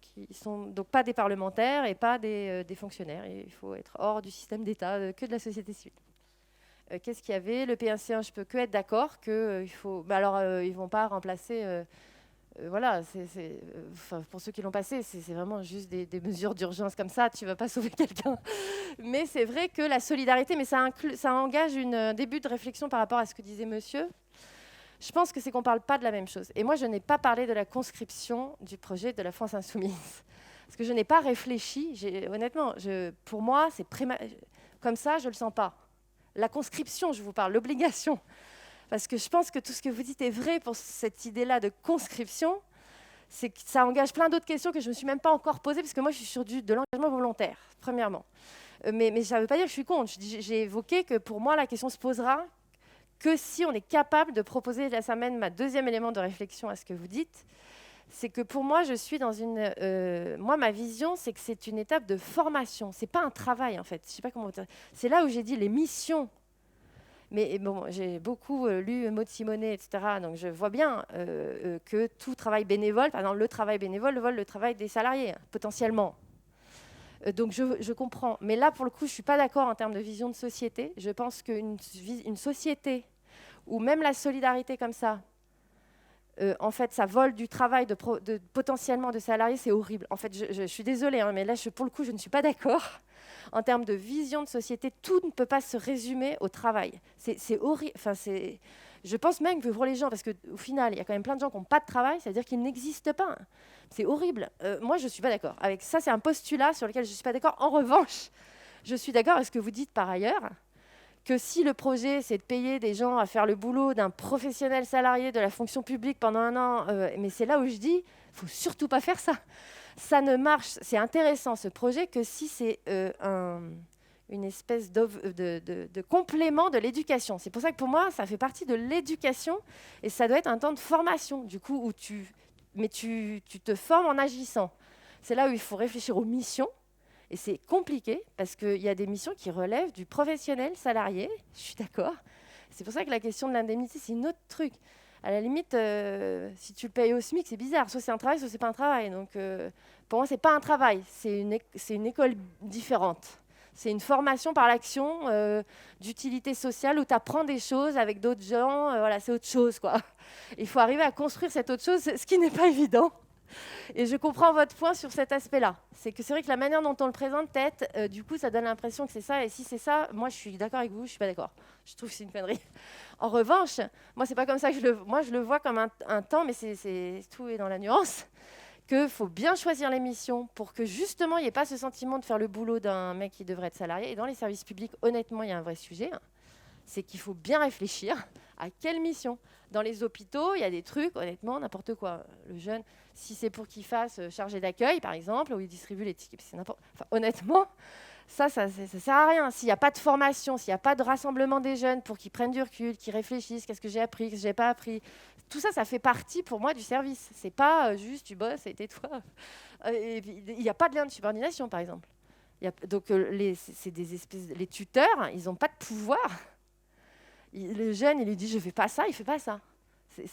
qui sont donc pas des parlementaires et pas des fonctionnaires. Et il faut être hors du système d'État, que de la société civile. Qu'est-ce qu'il y avait ? Le P1C1, je peux que être d'accord qu'il faut... ils ne vont pas remplacer... voilà, pour ceux qui l'ont passé, c'est vraiment juste des mesures d'urgence comme ça, tu ne vas pas sauver quelqu'un. Mais c'est vrai que la solidarité, mais ça engage un début de réflexion par rapport à ce que disait monsieur. Je pense que c'est qu'on ne parle pas de la même chose. Et moi, je n'ai pas parlé de la conscription du projet de la France Insoumise. Parce que je n'ai pas réfléchi. Honnêtement, pour moi, c'est comme ça, je ne le sens pas. La conscription, je vous parle, l'obligation. Parce que je pense que tout ce que vous dites est vrai pour cette idée-là de conscription. C'est que ça engage plein d'autres questions que je ne me suis même pas encore posées, parce que moi, je suis sur de l'engagement volontaire, premièrement. Mais ça ne veut pas dire que je suis contre. J'ai évoqué que pour moi, la question se posera que si on est capable de proposer, là ça mène ma deuxième élément de réflexion à ce que vous dites, c'est que pour moi, je suis dans moi, ma vision, c'est que c'est une étape de formation. Ce n'est pas un travail, en fait. Je sais pas comment dire. C'est là où j'ai dit les missions. Mais bon, j'ai beaucoup lu Maud Simonet, etc. Donc je vois bien que tout travail bénévole, par exemple le travail bénévole vole le travail des salariés, potentiellement. Donc je comprends. Mais là, pour le coup, je ne suis pas d'accord en termes de vision de société. Je pense qu'une société où même la solidarité comme ça, en fait, ça vole du travail potentiellement de salariés, c'est horrible. En fait, je suis désolée, hein, mais là, pour le coup, je ne suis pas d'accord. En termes de vision de société, tout ne peut pas se résumer au travail. C'est horrible. Enfin, je pense même que pour les gens, parce qu'au final, il y a quand même plein de gens qui n'ont pas de travail, c'est-à-dire qu'ils n'existent pas. C'est horrible. Moi, je ne suis pas d'accord. Avec ça, c'est un postulat sur lequel je ne suis pas d'accord. En revanche, je suis d'accord avec ce que vous dites par ailleurs, que si le projet, c'est de payer des gens à faire le boulot d'un professionnel salarié de la fonction publique pendant 1 an, mais c'est là où je dis, il ne faut surtout pas faire ça. Ça ne marche, c'est intéressant ce projet, que si c'est une espèce de complément de l'éducation. C'est pour ça que pour moi, ça fait partie de l'éducation et ça doit être un temps de formation, du coup, où tu te formes en agissant. C'est là où il faut réfléchir aux missions. Et c'est compliqué parce qu'il y a des missions qui relèvent du professionnel salarié. Je suis d'accord. C'est pour ça que la question de l'indemnité, c'est un autre truc. À la limite, si tu le payes au SMIC, c'est bizarre. Soit c'est un travail, soit c'est pas un travail. Donc, pour moi, c'est pas un travail. C'est une école différente. C'est une formation par l'action d'utilité sociale où tu apprends des choses avec d'autres gens. Voilà, c'est autre chose, quoi. Il faut arriver à construire cette autre chose, ce qui n'est pas évident. Et je comprends votre point sur cet aspect-là. C'est vrai que la manière dont on le présente, peut-être, du coup, ça donne l'impression que c'est ça. Et si c'est ça, moi, je suis d'accord avec vous, je ne suis pas d'accord. Je trouve que c'est une connerie. En revanche, moi, ce n'est pas comme ça que je le vois comme un temps, mais tout est dans la nuance, qu'il faut bien choisir les missions pour que, justement, il n'y ait pas ce sentiment de faire le boulot d'un mec qui devrait être salarié. Et dans les services publics, honnêtement, il y a un vrai sujet. C'est qu'il faut bien réfléchir à quelle mission. Dans les hôpitaux, il y a des trucs, honnêtement, n'importe quoi. Le jeune, si c'est pour qu'il fasse chargé d'accueil, par exemple, où il distribue les tickets, c'est n'importe. Enfin, honnêtement, Ça sert à rien. S'il n'y a pas de formation, s'il n'y a pas de rassemblement des jeunes pour qu'ils prennent du recul, qu'ils réfléchissent, qu'est-ce que j'ai appris, qu'est-ce que j'ai pas appris, tout ça, ça fait partie pour moi du service. C'est pas juste tu bosses et tais-toi. Il n'y a pas de lien de subordination, par exemple. Donc c'est des espèces, les tuteurs, ils n'ont pas de pouvoir. Le jeune, il lui dit je fais pas ça, il fait pas ça.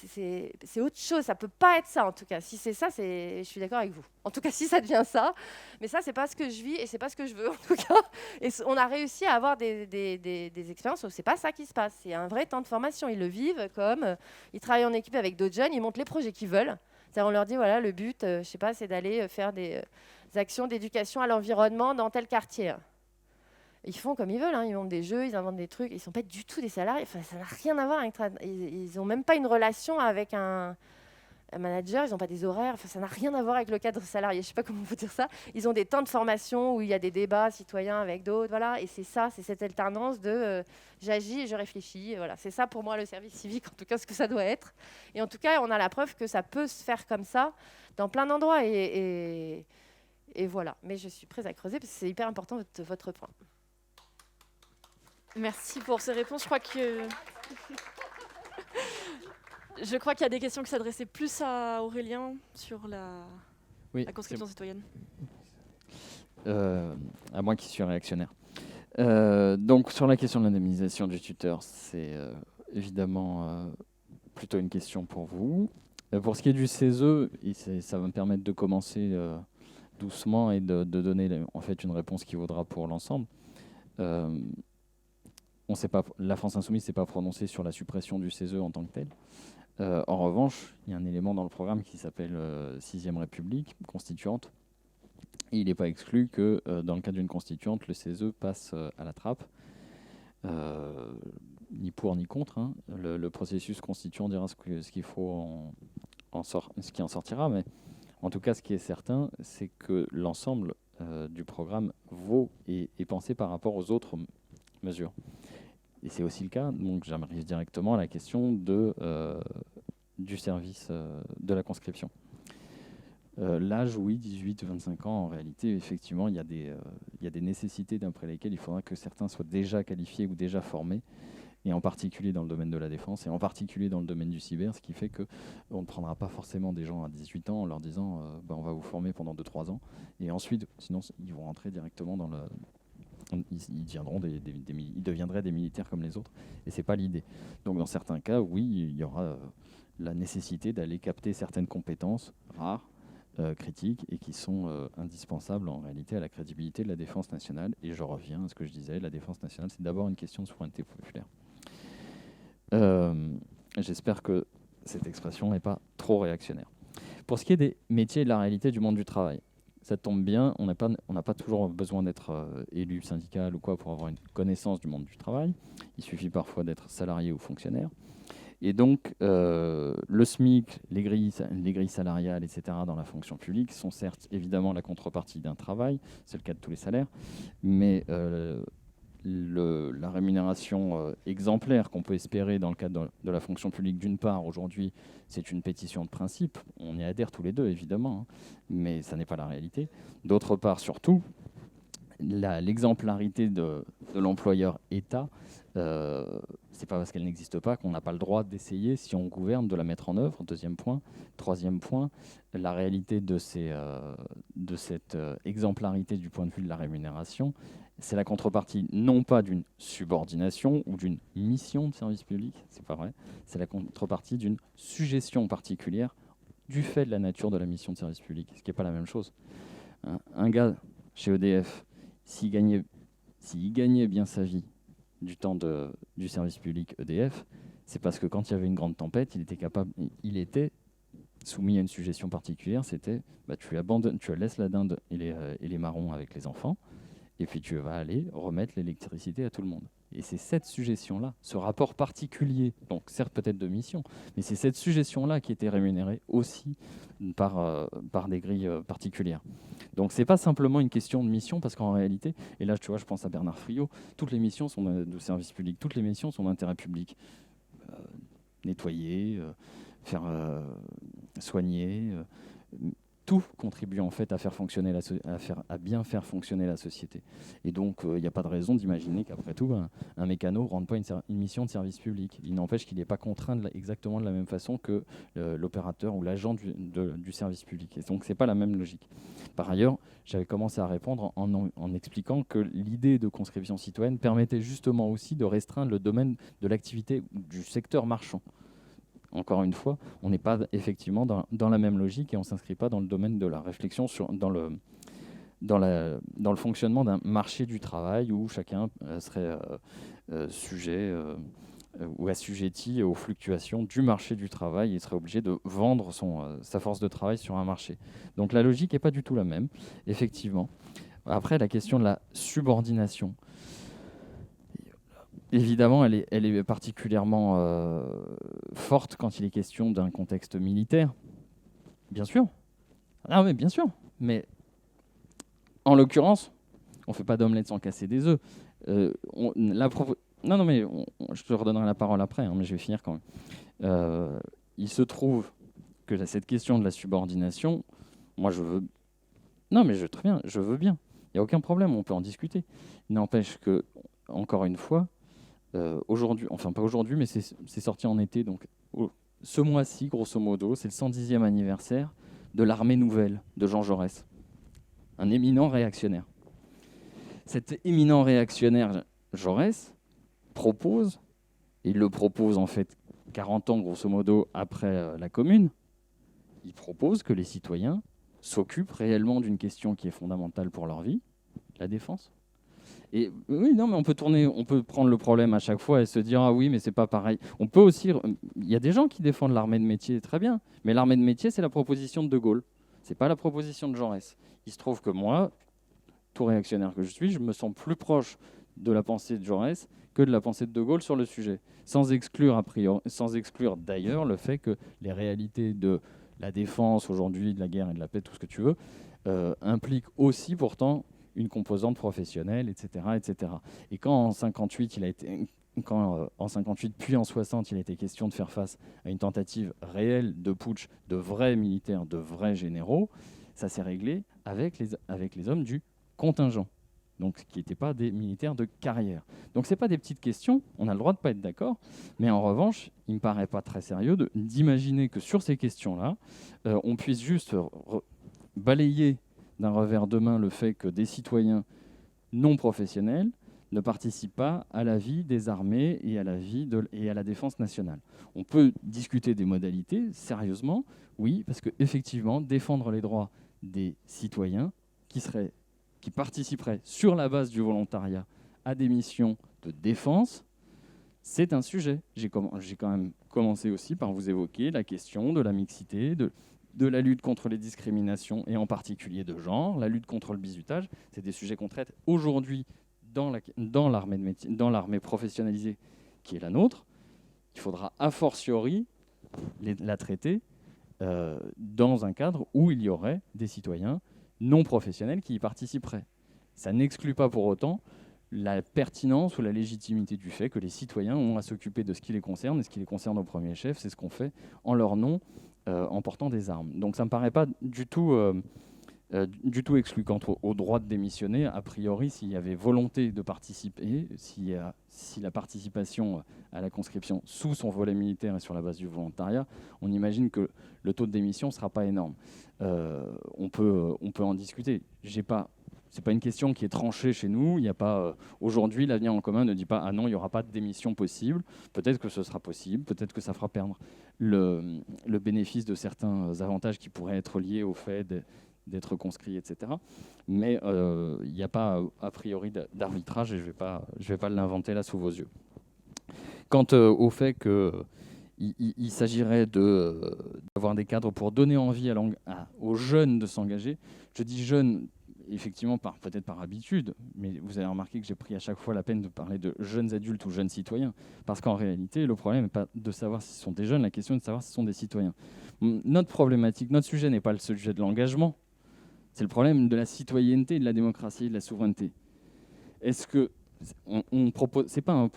C'est autre chose, ça peut pas être ça en tout cas. Si c'est ça, je suis d'accord avec vous. En tout cas, si ça devient ça, mais ça, c'est pas ce que je vis et c'est pas ce que je veux en tout cas. Et on a réussi à avoir des expériences où c'est pas ça qui se passe. C'est un vrai temps de formation. Ils le vivent comme ils travaillent en équipe avec d'autres jeunes, ils montent les projets qu'ils veulent. C'est-à-dire, on leur dit voilà, le but, je sais pas, c'est d'aller faire des actions d'éducation à l'environnement dans tel quartier. Ils font comme ils veulent, hein. Ils montent des jeux, ils inventent des trucs. Ils ne sont pas du tout des salariés. Enfin, ça n'a rien à voir avec... Ils n'ont même pas une relation avec un manager, ils n'ont pas des horaires. Enfin, ça n'a rien à voir avec le cadre salarié. Je ne sais pas comment vous dire ça. Ils ont des temps de formation où il y a des débats citoyens avec d'autres. Voilà. Et c'est ça, c'est cette alternance de j'agis et je réfléchis. Et voilà. C'est ça pour moi le service civique, en tout cas ce que ça doit être. Et en tout cas, on a la preuve que ça peut se faire comme ça dans plein d'endroits. Et voilà. Mais je suis prête à creuser parce que c'est hyper important votre point.
Merci pour ces réponses. Je crois qu'il y a des questions qui s'adressaient plus à Aurélien sur la conscription citoyenne.
À moi qui suis réactionnaire. Donc sur la question de l'indemnisation du tuteur, c'est évidemment plutôt une question pour vous. Pour ce qui est du CESE, ça va me permettre de commencer doucement et de donner en fait une réponse qui vaudra pour l'ensemble. La France Insoumise ne s'est pas prononcée sur la suppression du CESE en tant que tel. En revanche, il y a un élément dans le programme qui s'appelle 6e République constituante. Et il n'est pas exclu que dans le cadre d'une constituante, le CESE passe à la trappe. Ni pour ni contre. Hein. Le processus constituant dira ce qu'il faut ce qui en sortira. Mais en tout cas, ce qui est certain, c'est que l'ensemble du programme vaut et est pensé par rapport aux autres mesures. Et c'est aussi le cas, donc j'arrive directement à la question du service de la conscription. L'âge, oui, 18-25 ans, en réalité, effectivement, il y a des nécessités d'après lesquelles il faudra que certains soient déjà qualifiés ou déjà formés, et en particulier dans le domaine de la défense, et en particulier dans le domaine du cyber, ce qui fait qu'on ne prendra pas forcément des gens à 18 ans en leur disant on va vous former pendant 2-3 ans, et ensuite, sinon, ils vont rentrer directement dans le... Ils deviendraient des militaires comme les autres, et c'est pas l'idée. Donc dans certains cas, oui, il y aura la nécessité d'aller capter certaines compétences rares, critiques, et qui sont indispensables en réalité à la crédibilité de la défense nationale. Et je reviens à ce que je disais, la défense nationale, c'est d'abord une question de souveraineté populaire. J'espère que cette expression n'est pas trop réactionnaire. Pour ce qui est des métiers et de la réalité du monde du travail, ça tombe bien, on n'a pas toujours besoin d'être élu syndical ou quoi pour avoir une connaissance du monde du travail. Il suffit parfois d'être salarié ou fonctionnaire. Et donc, le SMIC, les grilles salariales, etc., dans la fonction publique sont certes évidemment la contrepartie d'un travail, c'est le cas de tous les salaires, mais la rémunération exemplaire qu'on peut espérer dans le cadre de la fonction publique, d'une part, aujourd'hui, c'est une pétition de principe, on y adhère tous les deux, évidemment, hein, mais ça n'est pas la réalité. D'autre part, surtout, l'exemplarité de l'employeur État, c'est pas parce qu'elle n'existe pas qu'on n'a pas le droit d'essayer, si on gouverne, de la mettre en œuvre. Deuxième point. Troisième point, la réalité de cette exemplarité du point de vue de la rémunération, c'est la contrepartie non pas d'une subordination ou d'une mission de service public, c'est pas vrai, c'est la contrepartie d'une suggestion particulière du fait de la nature de la mission de service public, ce qui n'est pas la même chose. Un gars chez EDF, s'il gagnait bien sa vie du temps du service public EDF, c'est parce que quand il y avait une grande tempête, il était soumis à une suggestion particulière, c'était tu laisses la dinde et les marrons avec les enfants, et puis tu vas aller remettre l'électricité à tout le monde. Et c'est cette suggestion-là, ce rapport particulier, donc certes peut-être de mission, mais c'est cette suggestion-là qui était rémunérée aussi par des grilles particulières. Donc c'est pas simplement une question de mission, parce qu'en réalité, et là tu vois, je pense à Bernard Friot, toutes les missions sont de service public, toutes les missions sont d'intérêt public. Nettoyer, faire soigner, tout contribue en fait à faire fonctionner à bien faire fonctionner la société. Et donc, il n'y a pas de raison d'imaginer qu'après tout, un mécano ne rende pas une mission de service public. Il n'empêche qu'il n'est pas contraint exactement de la même façon que l'opérateur ou l'agent du service public. Et donc, c'est pas la même logique. Par ailleurs, j'avais commencé à répondre en expliquant que l'idée de conscription citoyenne permettait justement aussi de restreindre le domaine de l'activité du secteur marchand. Encore une fois, on n'est pas effectivement dans la même logique et on ne s'inscrit pas dans le domaine de la réflexion dans le fonctionnement d'un marché du travail où chacun serait sujet ou assujetti aux fluctuations du marché du travail et serait obligé de vendre sa force de travail sur un marché. Donc la logique n'est pas du tout la même, effectivement. Après, la question de la subordination. Évidemment, elle est particulièrement forte quand il est question d'un contexte militaire. Bien sûr. Ah mais bien sûr. Mais en l'occurrence, on ne fait pas d'omelette sans casser des œufs. Non, mais je te redonnerai la parole après, hein, mais je vais finir quand même. Il se trouve que cette question de la subordination, moi je veux... Non, mais très bien, je veux bien. Il n'y a aucun problème, on peut en discuter. Il n'empêche que, encore une fois, aujourd'hui, enfin pas aujourd'hui, mais c'est sorti en été, donc ce mois-ci, grosso modo, c'est le 110e anniversaire de l'armée nouvelle de Jean Jaurès, un éminent réactionnaire. Cet éminent réactionnaire Jaurès propose, et il le propose en fait 40 ans grosso modo après la Commune, il propose que les citoyens s'occupent réellement d'une question qui est fondamentale pour leur vie, la défense. Et oui, non, mais on peut prendre le problème à chaque fois et se dire ah oui, mais c'est pas pareil. On peut aussi, il y a des gens qui défendent l'armée de métier, très bien, mais l'armée de métier, c'est la proposition de De Gaulle, c'est pas la proposition de Jaurès. Il se trouve que moi, tout réactionnaire que je suis, je me sens plus proche de la pensée de Jaurès que de la pensée de De Gaulle sur le sujet, sans exclure d'ailleurs le fait que les réalités de la défense aujourd'hui, de la guerre et de la paix, tout ce que tu veux, impliquent aussi pourtant une composante professionnelle, etc., etc. Et quand en 58, en 58 puis en 60, il a été question de faire face à une tentative réelle de putsch de vrais militaires, de vrais généraux, ça s'est réglé avec les hommes du contingent, donc qui n'étaient pas des militaires de carrière. Donc ce n'est pas des petites questions, on a le droit de ne pas être d'accord, mais en revanche, il ne me paraît pas très sérieux d'imaginer que sur ces questions-là, on puisse juste balayer d'un revers de main le fait que des citoyens non professionnels ne participent pas à la vie des armées et à la défense nationale. On peut discuter des modalités, sérieusement, oui, parce qu'effectivement, défendre les droits des citoyens qui participeraient sur la base du volontariat à des missions de défense, c'est un sujet. J'ai quand même commencé aussi par vous évoquer la question de la mixité, de la lutte contre les discriminations, et en particulier de genre, la lutte contre le bizutage. C'est des sujets qu'on traite aujourd'hui dans l'armée professionnalisée qui est la nôtre. Il faudra a fortiori la traiter dans un cadre où il y aurait des citoyens non professionnels qui y participeraient. Ça n'exclut pas pour autant la pertinence ou la légitimité du fait que les citoyens ont à s'occuper de ce qui les concerne, et ce qui les concerne au premier chef, c'est ce qu'on fait en leur nom, en portant des armes. Donc ça ne me paraît pas du tout exclu. Quant au droit de démissionner, a priori, s'il y avait volonté de participer, si la participation à la conscription sous son volet militaire et sur la base du volontariat, on imagine que le taux de démission ne sera pas énorme. On peut en discuter. C'est pas une question qui est tranchée chez nous. Il n'y a pas aujourd'hui, l'avenir en commun ne dit pas ah non, il n'y aura pas de démission possible. Peut-être que ce sera possible, peut-être que ça fera perdre le bénéfice de certains avantages qui pourraient être liés au fait d'être conscrit, etc. Mais il n'y a pas a priori d'arbitrage et je vais pas l'inventer là sous vos yeux. Quant au fait qu'il s'agirait d'avoir des cadres pour donner envie aux jeunes de s'engager, je dis jeunes effectivement peut-être par habitude, mais vous avez remarqué que j'ai pris à chaque fois la peine de parler de jeunes adultes ou jeunes citoyens, parce qu'en réalité, le problème n'est pas de savoir si ce sont des jeunes, la question est de savoir si ce sont des citoyens. Notre problématique, notre sujet n'est pas le sujet de l'engagement, c'est le problème de la citoyenneté, de la démocratie et de la souveraineté. Est-ce que on propose, c'est pas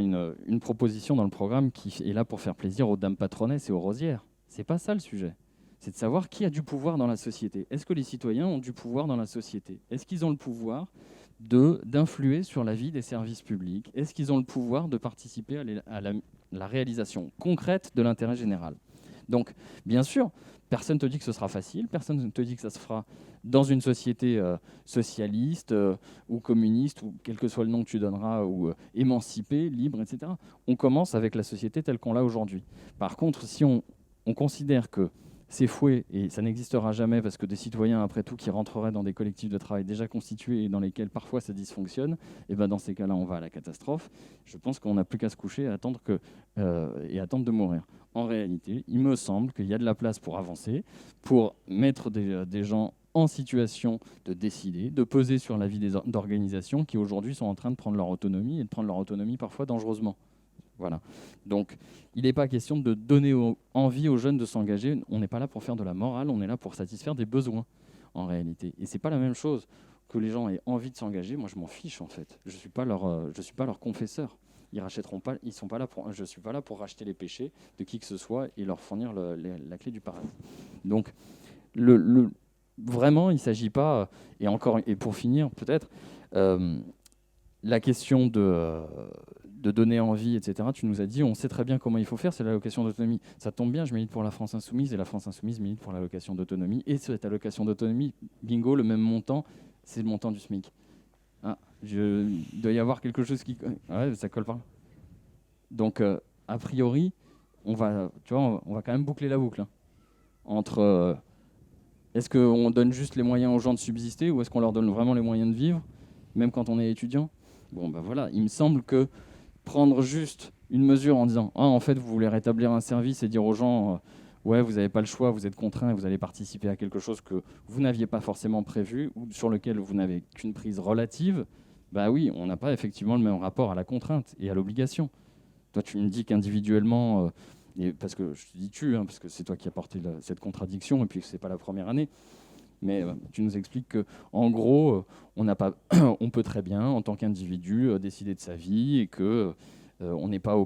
une proposition dans le programme qui est là pour faire plaisir aux dames patronesses et aux rosières. C'est pas ça le sujet. c'est de savoir qui a du pouvoir dans la société. Est-ce que les citoyens ont du pouvoir dans la société? Est-ce qu'ils ont le pouvoir d'influer sur la vie des services publics? Est-ce qu'ils ont le pouvoir de participer à la réalisation concrète de l'intérêt général? Donc, bien sûr, personne ne te dit que ce sera facile, personne ne te dit que ça se fera dans une société socialiste ou communiste, ou quel que soit le nom que tu donneras, ou émancipée, libre, etc. On commence avec la société telle qu'on l'a aujourd'hui. Par contre, si on considère que c'est fouet et ça n'existera jamais parce que des citoyens, après tout, qui rentreraient dans des collectifs de travail déjà constitués et dans lesquels parfois ça dysfonctionne, et ben dans ces cas-là, on va à la catastrophe. Je pense qu'on n'a plus qu'à se coucher et attendre de mourir. En réalité, il me semble qu'il y a de la place pour avancer, pour mettre des gens en situation de décider, de peser sur la vie d'organisations qui aujourd'hui sont en train de prendre leur autonomie et de prendre leur autonomie parfois dangereusement. Voilà. Donc, il n'est pas question de donner envie aux jeunes de s'engager. On n'est pas là pour faire de la morale, on est là pour satisfaire des besoins, en réalité. Et ce n'est pas la même chose que les gens aient envie de s'engager. Moi, je m'en fiche, en fait. Je ne suis pas leur confesseur. Ils rachèteront pas. Je ne suis pas là pour racheter les péchés de qui que ce soit et leur fournir la clé du paradis. Donc, vraiment, il ne s'agit pas... Et pour finir, peut-être, la question de donner envie, etc. Tu nous as dit, on sait très bien comment il faut faire, c'est l'allocation d'autonomie. Ça tombe bien, je milite pour la France Insoumise, et la France Insoumise milite pour l'allocation d'autonomie. Et cette allocation d'autonomie, bingo, le même montant, c'est le montant du SMIC. Ah, il doit y avoir quelque chose qui... Ouais, ça colle pas. Donc, a priori, on va quand même boucler la boucle. Hein, entre... est-ce qu'on donne juste les moyens aux gens de subsister, ou est-ce qu'on leur donne vraiment les moyens de vivre, même quand on est étudiant? Bon, ben voilà, il me semble que prendre juste une mesure en disant « Ah, en fait, vous voulez rétablir un service et dire aux gens ouais, vous n'avez pas le choix, vous êtes contraints et vous allez participer à quelque chose que vous n'aviez pas forcément prévu ou sur lequel vous n'avez qu'une prise relative », bah oui, on n'a pas effectivement le même rapport à la contrainte et à l'obligation. Toi, tu me dis qu'individuellement, parce que je te dis tu, hein, parce que c'est toi qui as porté cette contradiction et puis que ce n'est pas la première année, mais tu nous expliques qu'en gros, on peut très bien, en tant qu'individu, décider de sa vie et qu'on n'est pas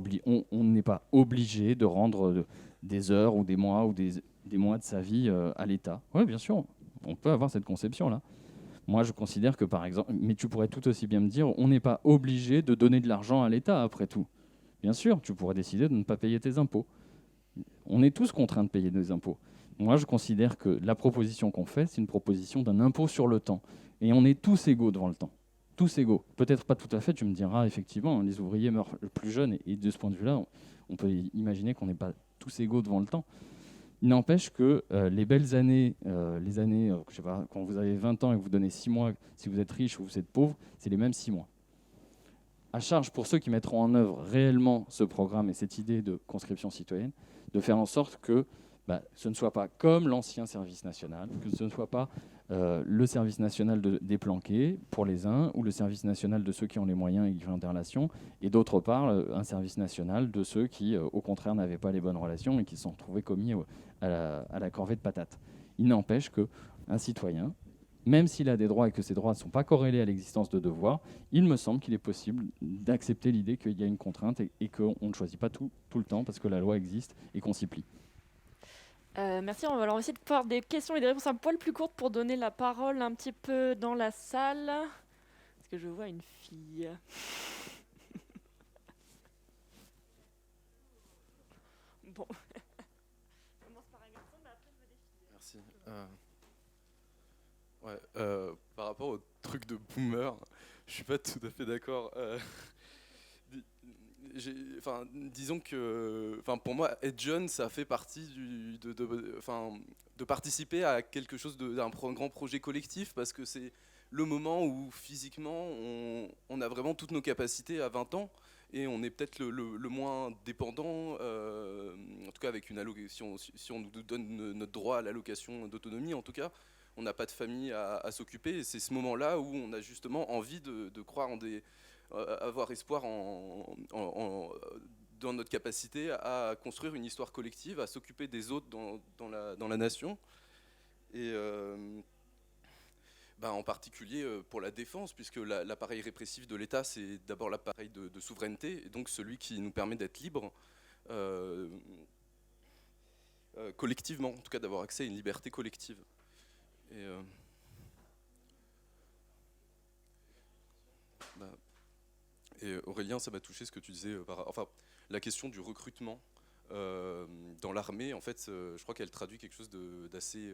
obligé de rendre des heures ou des mois de sa vie à l'État. Oui, bien sûr, on peut avoir cette conception-là. Moi, je considère que, par exemple, mais tu pourrais tout aussi bien me dire, on n'est pas obligé de donner de l'argent à l'État, après tout. Bien sûr, tu pourrais décider de ne pas payer tes impôts. On est tous contraints de payer des impôts. Moi, je considère que la proposition qu'on fait, c'est une proposition d'un impôt sur le temps. Et on est tous égaux devant le temps. Tous égaux. Peut-être pas tout à fait, tu me diras, effectivement, les ouvriers meurent plus jeunes. Et de ce point de vue-là, on peut imaginer qu'on n'est pas tous égaux devant le temps. Il n'empêche que les belles années, les années, je sais pas, quand vous avez 20 ans et que vous donnez 6 mois, si vous êtes riche ou vous êtes pauvre, c'est les mêmes 6 mois. À charge pour ceux qui mettront en œuvre réellement ce programme et cette idée de conscription citoyenne, de faire en sorte que ce ne soit pas comme l'ancien service national, que ce ne soit pas le service national des planqués pour les uns, ou le service national de ceux qui ont les moyens et qui font des relations, et d'autre part, un service national de ceux qui, au contraire, n'avaient pas les bonnes relations et qui se sont retrouvés commis à la corvée de patates. Il n'empêche qu'un citoyen, même s'il a des droits et que ces droits ne sont pas corrélés à l'existence de devoirs, il me semble qu'il est possible d'accepter l'idée qu'il y a une contrainte et qu'on ne choisit pas tout le temps parce que la loi existe et qu'on s'y plie.
Merci, on va alors essayer de faire des questions et des réponses un poil plus courtes pour donner la parole un petit peu dans la salle. Est-ce que je vois une fille? Bon. On commence par un garçon, mais après je veux des filles.
Merci. Par rapport au truc de boomer, je suis pas tout à fait d'accord. Disons que, pour moi, être jeune, ça fait partie de participer à quelque chose d'un grand projet collectif, parce que c'est le moment où physiquement on a vraiment toutes nos capacités à 20 ans et on est peut-être le moins dépendant, en tout cas avec une allocation, si on nous donne notre droit à l'allocation d'autonomie, en tout cas, on n'a pas de famille à s'occuper, et c'est ce moment-là où on a justement envie de croire avoir espoir dans notre capacité à construire une histoire collective, à s'occuper des autres dans la nation. Et en particulier pour la défense, puisque l'appareil répressif de l'État, c'est d'abord l'appareil de souveraineté, et donc celui qui nous permet d'être libres. collectivement, en tout cas d'avoir accès à une liberté collective. Et, et Aurélien, ça m'a touché ce que tu disais, enfin la question du recrutement dans l'armée, en fait, je crois qu'elle traduit quelque chose d'assez...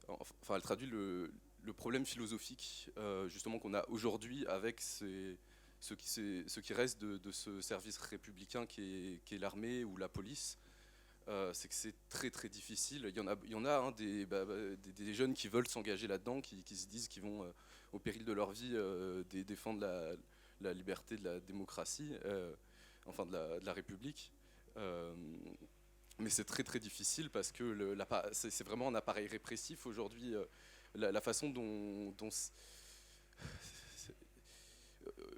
enfin, elle traduit le problème philosophique justement qu'on a aujourd'hui avec ce qui reste de ce service républicain qui est l'armée ou la police. C'est que c'est très très difficile. Il y en a hein, des jeunes qui veulent s'engager là-dedans, qui se disent qu'ils vont au péril de leur vie défendre la liberté de la démocratie, enfin de la République. Mais c'est très très difficile parce que c'est vraiment un appareil répressif aujourd'hui. La façon dont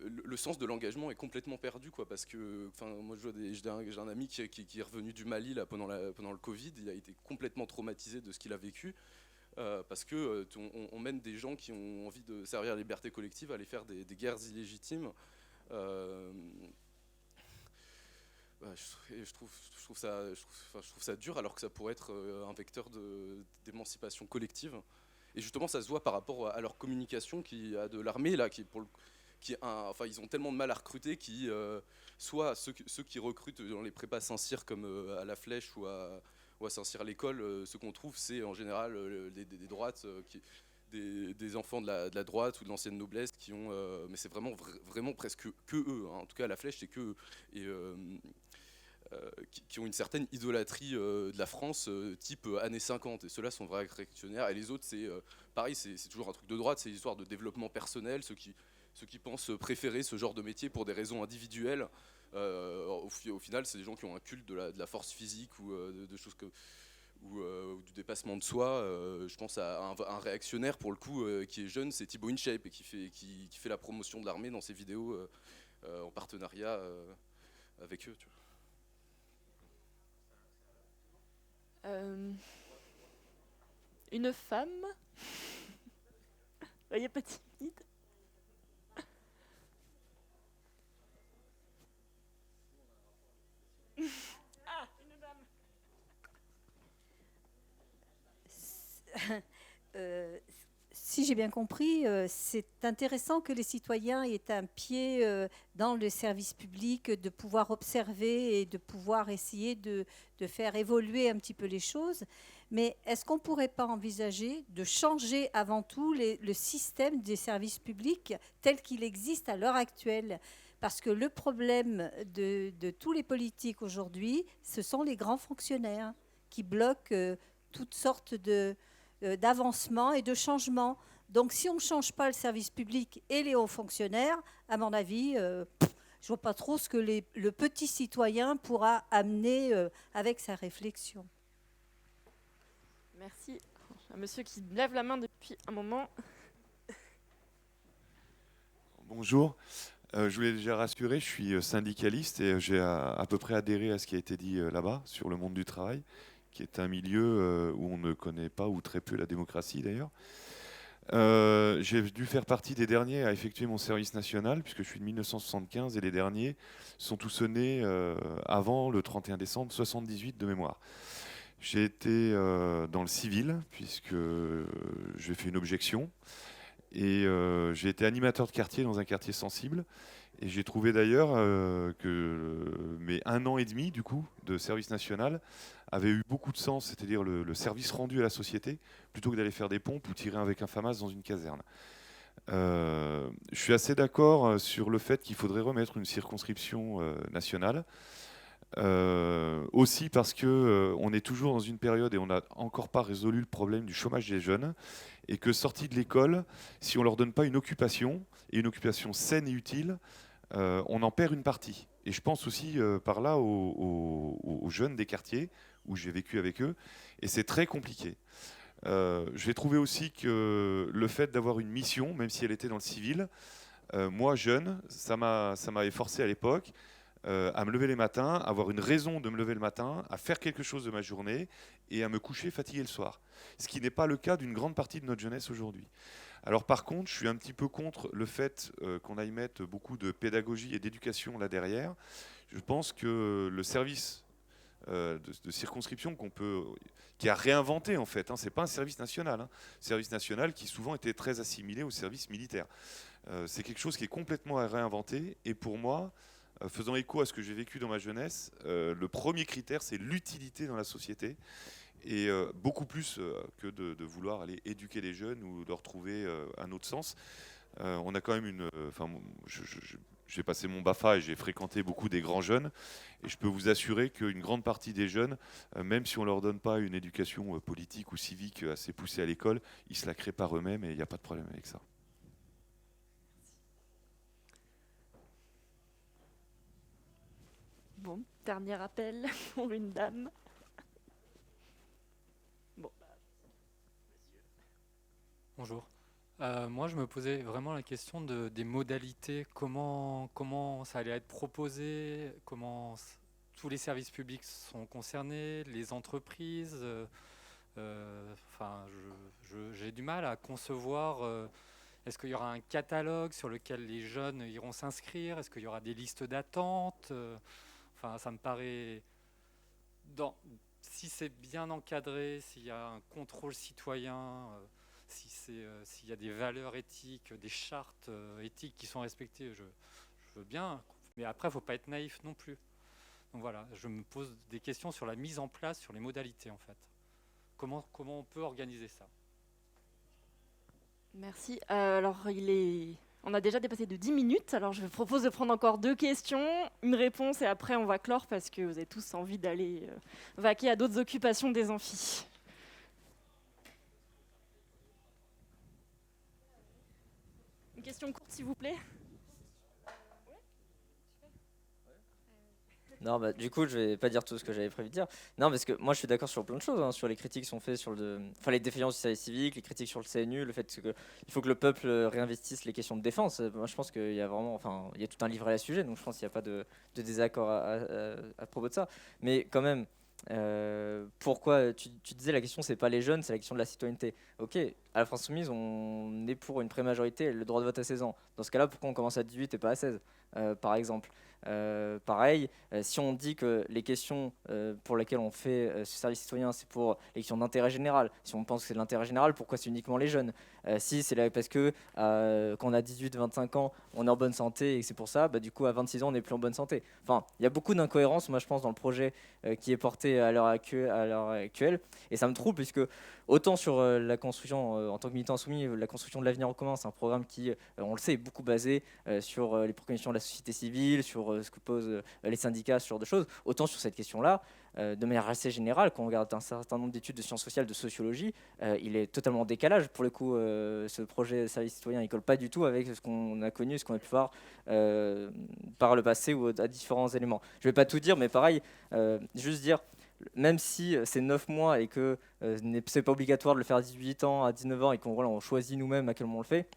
le sens de l'engagement est complètement perdu, quoi, parce que moi j'ai un ami qui est revenu du Mali là, pendant le Covid. Il a été complètement traumatisé de ce qu'il a vécu parce que on mène des gens qui ont envie de servir la liberté collective à aller faire des guerres illégitimes. Je trouve ça dur, alors que ça pourrait être un vecteur d'émancipation collective. Et justement, ça se voit par rapport à leur communication de l'armée là, enfin, ils ont tellement de mal à recruter soit ceux qui recrutent dans les prépas Saint-Cyr comme à la Flèche ou à Saint-Cyr l'école, ce qu'on trouve c'est en général des droites, des enfants de la droite ou de l'ancienne noblesse qui ont, mais c'est vraiment presque que eux, hein. En tout cas à la Flèche c'est que eux, et qui ont une certaine idolâtrie de la France type années 50, et ceux-là sont vrais réactionnaires, et les autres c'est pareil, c'est toujours un truc de droite, c'est l'histoire de développement personnel, ceux qui pensent préférer ce genre de métier pour des raisons individuelles. Au final, c'est des gens qui ont un culte de la force physique ou de choses ou du dépassement de soi. Je pense à un réactionnaire pour le coup qui est jeune, c'est Thibaut InShape, et qui fait la promotion de l'armée dans ses vidéos en partenariat avec eux. Tu vois.
Une femme. Soyez pas timide. Ah, une dame.
Si j'ai bien compris, c'est intéressant que les citoyens aient un pied dans le service public, de pouvoir observer et de pouvoir essayer de faire évoluer un petit peu les choses. Mais est-ce qu'on ne pourrait pas envisager de changer avant tout le système des services publics tel qu'il existe à l'heure actuelle ? Parce que le problème de tous les politiques aujourd'hui, ce sont les grands fonctionnaires qui bloquent toutes sortes d'avancements et de changements. Donc si on ne change pas le service public et les hauts fonctionnaires, à mon avis, je ne vois pas trop ce que le petit citoyen pourra amener avec sa réflexion.
Merci. Un monsieur qui lève la main depuis un moment.
Bonjour. Je voulais déjà rassurer, je suis syndicaliste et j'ai à peu près adhéré à ce qui a été dit là-bas sur le monde du travail, qui est un milieu où on ne connaît pas ou très peu la démocratie d'ailleurs. J'ai dû faire partie des derniers à effectuer mon service national, puisque je suis de 1975 et les derniers sont tous nés avant le 31 décembre 78 de mémoire. J'ai été dans le civil, puisque j'ai fait une objection. Et j'ai été animateur de quartier dans un quartier sensible. Et j'ai trouvé d'ailleurs que mes 1 an et demi du coup, de service national avaient eu beaucoup de sens, c'est-à-dire le service rendu à la société, plutôt que d'aller faire des pompes ou tirer avec un FAMAS dans une caserne. Je suis assez d'accord sur le fait qu'il faudrait remettre une circonscription nationale. Aussi parce qu'on est toujours dans une période et on n'a encore pas résolu le problème du chômage des jeunes, et que sortis de l'école, si on ne leur donne pas une occupation, et une occupation saine et utile, on en perd une partie. Et je pense aussi par là aux jeunes des quartiers où j'ai vécu avec eux, et c'est très compliqué. J'ai trouvé aussi que le fait d'avoir une mission, même si elle était dans le civil, moi jeune, ça m'avait forcé à l'époque à me lever les matins, avoir une raison de me lever le matin, à faire quelque chose de ma journée et à me coucher fatigué le soir. Ce qui n'est pas le cas d'une grande partie de notre jeunesse aujourd'hui. Alors par contre, je suis un petit peu contre le fait qu'on aille mettre beaucoup de pédagogie et d'éducation là derrière. Je pense que le service de circonscription qui a réinventé en fait. C'est pas un service national. Service national qui souvent était très assimilé au service militaire. C'est quelque chose qui est complètement à réinventer. Et pour moi, faisant écho à ce que j'ai vécu dans ma jeunesse, le premier critère, c'est l'utilité dans la société. Et beaucoup plus que de vouloir aller éduquer les jeunes ou leur trouver un autre sens. On a quand même j'ai passé mon BAFA et j'ai fréquenté beaucoup des grands jeunes. Et je peux vous assurer qu'une grande partie des jeunes, même si on ne leur donne pas une éducation politique ou civique assez poussée à l'école, ils se la créent par eux-mêmes et il n'y a pas de problème avec ça.
Bon, dernier appel pour une dame. Bon.
Bonjour. Moi, je me posais vraiment la question des modalités, comment ça allait être proposé, tous les services publics sont concernés, les entreprises. J'ai du mal à concevoir. Est-ce qu'il y aura un catalogue sur lequel les jeunes iront s'inscrire? Est-ce qu'il y aura des listes d'attente? Ça me paraît... si c'est bien encadré, s'il y a un contrôle citoyen, s'il y a des valeurs éthiques, des chartes éthiques qui sont respectées, je veux bien. Mais après, il ne faut pas être naïf non plus. Donc voilà, je me pose des questions sur la mise en place, sur les modalités en fait. Comment on peut organiser ça?
Merci. Alors, on a déjà dépassé de 10 minutes. Alors, je vous propose de prendre encore 2 questions, une réponse, et après, on va clore parce que vous avez tous envie d'aller vaquer à d'autres occupations des amphis. Une question courte, s'il vous plaît.
Non, du coup, je vais pas dire tout ce que j'avais prévu de dire. Non, parce que moi, je suis d'accord sur plein de choses, sur les critiques qui sont faites sur les défaillances du service civique, les critiques sur le CNU, le fait qu'il faut que le peuple réinvestisse les questions de défense. Moi, je pense qu'il y a vraiment, il y a tout un livret à ce sujet, donc je pense qu'il n'y a pas de désaccord à propos de ça. Mais quand même, pourquoi tu disais la question, c'est pas les jeunes, c'est la question de la citoyenneté. Ok, à la France Soumise, on est pour une pré-majorité, le droit de vote à 16 ans. Dans ce cas-là, pourquoi on commence à 18 et pas à 16, par exemple? Pareil, si on dit que les questions pour lesquelles on fait ce service citoyen, c'est pour les questions d'intérêt général, si on pense que c'est de l'intérêt général, pourquoi c'est uniquement les jeunes? Si c'est parce que quand on a 18-25 ans, on est en bonne santé et que c'est pour ça, du coup à 26 ans, on n'est plus en bonne santé. Enfin, il y a beaucoup d'incohérences, moi je pense, dans le projet qui est porté à l'heure actuelle. Et ça me trouble, puisque autant sur la construction, en tant que militant insoumis, la construction de l'avenir en commun, c'est un programme qui, on le sait, est beaucoup basé sur les préconisations de la société civile, sur ce que posent les syndicats, ce genre de choses. Autant sur cette question-là, de manière assez générale, quand on regarde un certain nombre d'études de sciences sociales, de sociologie, il est totalement en décalage. Pour le coup, ce projet de service citoyen, il ne colle pas du tout avec ce qu'on a connu, ce qu'on a pu voir par le passé ou à différents éléments. Je ne vais pas tout dire, mais pareil, juste dire, même si c'est 9 mois et que ce n'est pas obligatoire de le faire à 18 ans, à 19 ans, et qu'on choisit nous-mêmes à quel moment on le fait,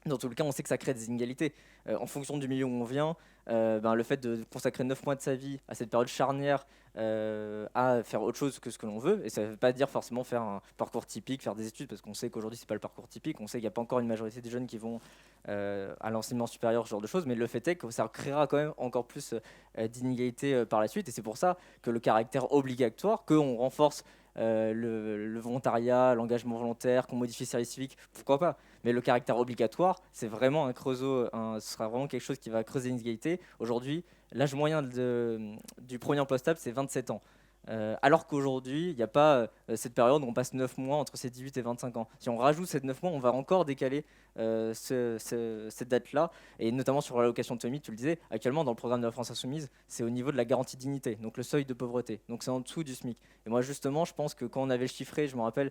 dans tous les cas, on sait que ça crée des inégalités. En fonction du milieu où on vient, le fait de consacrer 9 mois de sa vie à cette période charnière à faire autre chose que ce que l'on veut, et ça ne veut pas dire forcément faire un parcours typique, faire des études, parce qu'on sait qu'aujourd'hui, ce n'est pas le parcours typique, on sait qu'il n'y a pas encore une majorité des jeunes qui vont à l'enseignement supérieur, ce genre de choses, mais le fait est que ça créera quand même encore plus d'inégalités par la suite, et c'est pour ça que le caractère obligatoire, qu'on renforce le volontariat, l'engagement volontaire, qu'on modifie le service civique, pourquoi pas. Mais le caractère obligatoire, c'est vraiment un creuseau, ce sera vraiment quelque chose qui va creuser l'inégalité. Aujourd'hui, l'âge moyen du premier emploi stable, c'est 27 ans. Alors qu'aujourd'hui, il n'y a pas cette période où on passe 9 mois entre ces 18 et 25 ans. Si on rajoute ces 9 mois, on va encore décaler cette date-là, et notamment sur l'allocation d'autonomie, tu le disais, actuellement dans le programme de la France Insoumise, c'est au niveau de la garantie de dignité, donc le seuil de pauvreté, donc c'est en dessous du SMIC. Et moi justement, je pense que quand on avait le chiffré, je me rappelle,